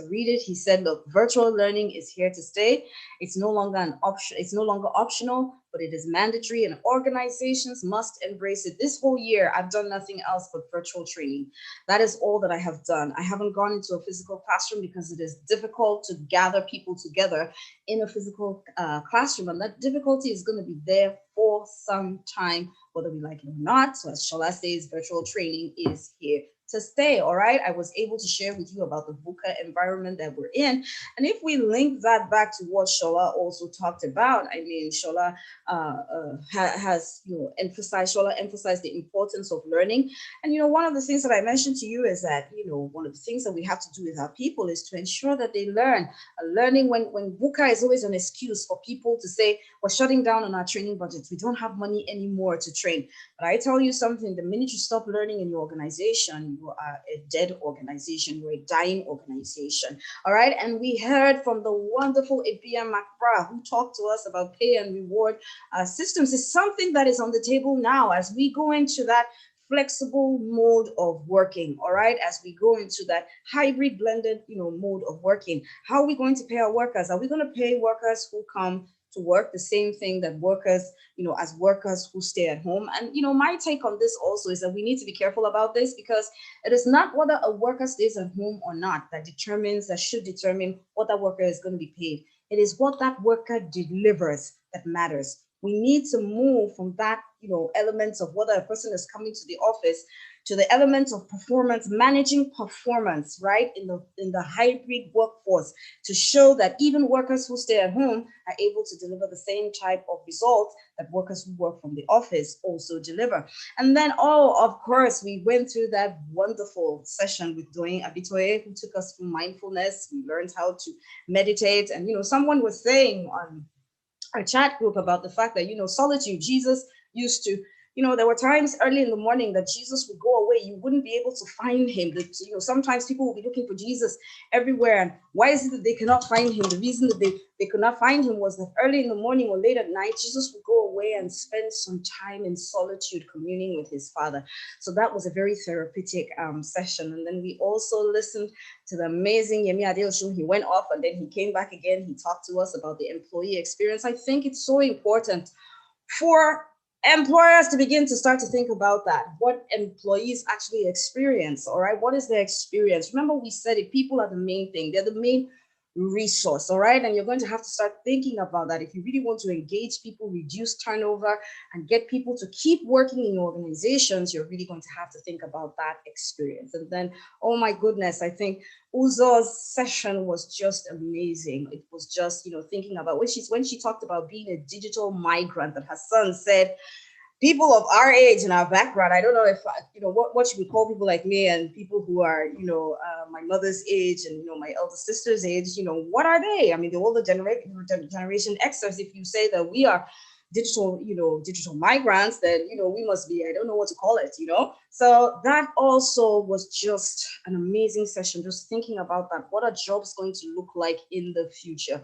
read it. He said, look, virtual learning is here to stay. It's no longer an option. It's no longer optional, but it is mandatory, and organizations must embrace it. This whole year, I've done nothing else but virtual training. That is all that I have done. I haven't gone into a physical classroom because it is difficult to gather people together in a physical classroom, and that difficulty is going to be there for some time, whether we like it or not. So as Shola says, virtual training is here to stay. All right. I was able to share with you about the VUCA environment that we're in. And if we link that back to what Shola also talked about, I mean, Shola has emphasized the importance of learning. And one of the things that I mentioned to you is that one of the things that we have to do with our people is to ensure that they learn. Learning, when VUCA is always an excuse for people to say, we're shutting down on our training budgets, we don't have money anymore to train. But I tell you something, the minute you stop learning in your organization, you are a dead organization, you're a dying organization. All right. And we heard from the wonderful Abia Makbra, who talked to us about pay and reward systems. Is something that is on the table now as we go into that flexible mode of working. All right. As we go into that hybrid blended, mode of working, how are we going to pay our workers? Are we going to pay workers who come to work the same thing that workers, as workers who stay at home? And, my take on this also is that we need to be careful about this, because it is not whether a worker stays at home or not that should determine what that worker is going to be paid. It is what that worker delivers that matters. We need to move from that, elements of whether a person is coming to the office to the elements of performance, managing performance, right, in the hybrid workforce, to show that even workers who stay at home are able to deliver the same type of results that workers who work from the office also deliver. And then, of course, we went through that wonderful session with Doyin Abitoye, who took us through mindfulness. We learned how to meditate. And, someone was saying on our chat group about the fact that, solitude, Jesus used to, there were times early in the morning that Jesus would go away. You wouldn't be able to find him. Sometimes people will be looking for Jesus everywhere. And why is it that they cannot find him? The reason that they could not find him was that early in the morning or late at night, Jesus would go away and spend some time in solitude communing with his Father. So that was a very therapeutic session. And then we also listened to the amazing Yemi Adeosun. He went off and then he came back again. He talked to us about the employee experience. I think it's so important for employers to begin to start to think about that, what employees actually experience. All right, what is their experience? Remember, we said it, people are the main thing, they're the main resource. All right, and you're going to have to start thinking about that if you really want to engage people, reduce turnover, and get people to keep working in your organizations. You're really going to have to think about that experience. And then, oh my goodness, I think Uzo's session was just amazing. It was just, thinking about when she talked about being a digital migrant, that her son said, people of our age and our background, I don't know if, what should we call people like me and people who are, my mother's age and, my elder sister's age, what are they? I mean, they're all the Generation Xers. If you say that we are digital, digital migrants, then, we must be, I don't know what to call it, So that also was just an amazing session, just thinking about that. What are jobs going to look like in the future?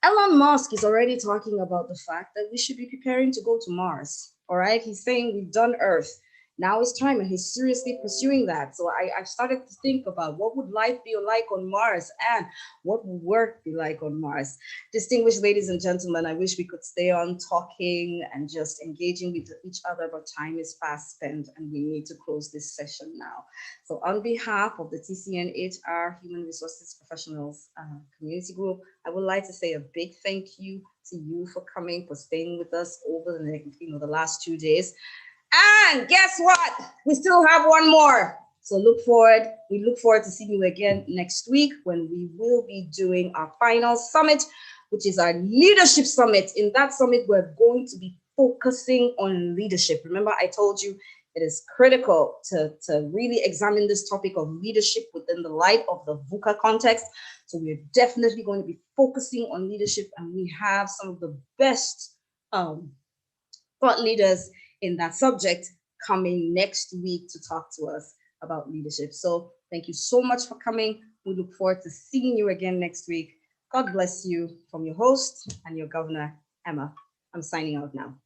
Elon Musk is already talking about the fact that we should be preparing to go to Mars. All right. He's saying we've done Earth. Now it's time, and he's seriously pursuing that. So I've started to think about what would life be like on Mars, and what would work be like on Mars. Distinguished ladies and gentlemen, I wish we could stay on talking and just engaging with each other, but time is fast spent and we need to close this session now. So on behalf of the TCN HR Human Resources Professionals Community Group, I would like to say a big thank you to you for coming, for staying with us over the last 2 days. And guess what? We still have one more. So we look forward to seeing you again next week, when we will be doing our final summit, which is our leadership summit. In that summit, we're going to be focusing on leadership. Remember, I told you it is critical to really examine this topic of leadership within the light of the VUCA context. So we're definitely going to be focusing on leadership, and we have some of the best thought leaders in that subject coming next week to talk to us about leadership. So thank you so much for coming. We look forward to seeing you again next week. God bless you, from your host and your governor, Emma. I'm signing out now.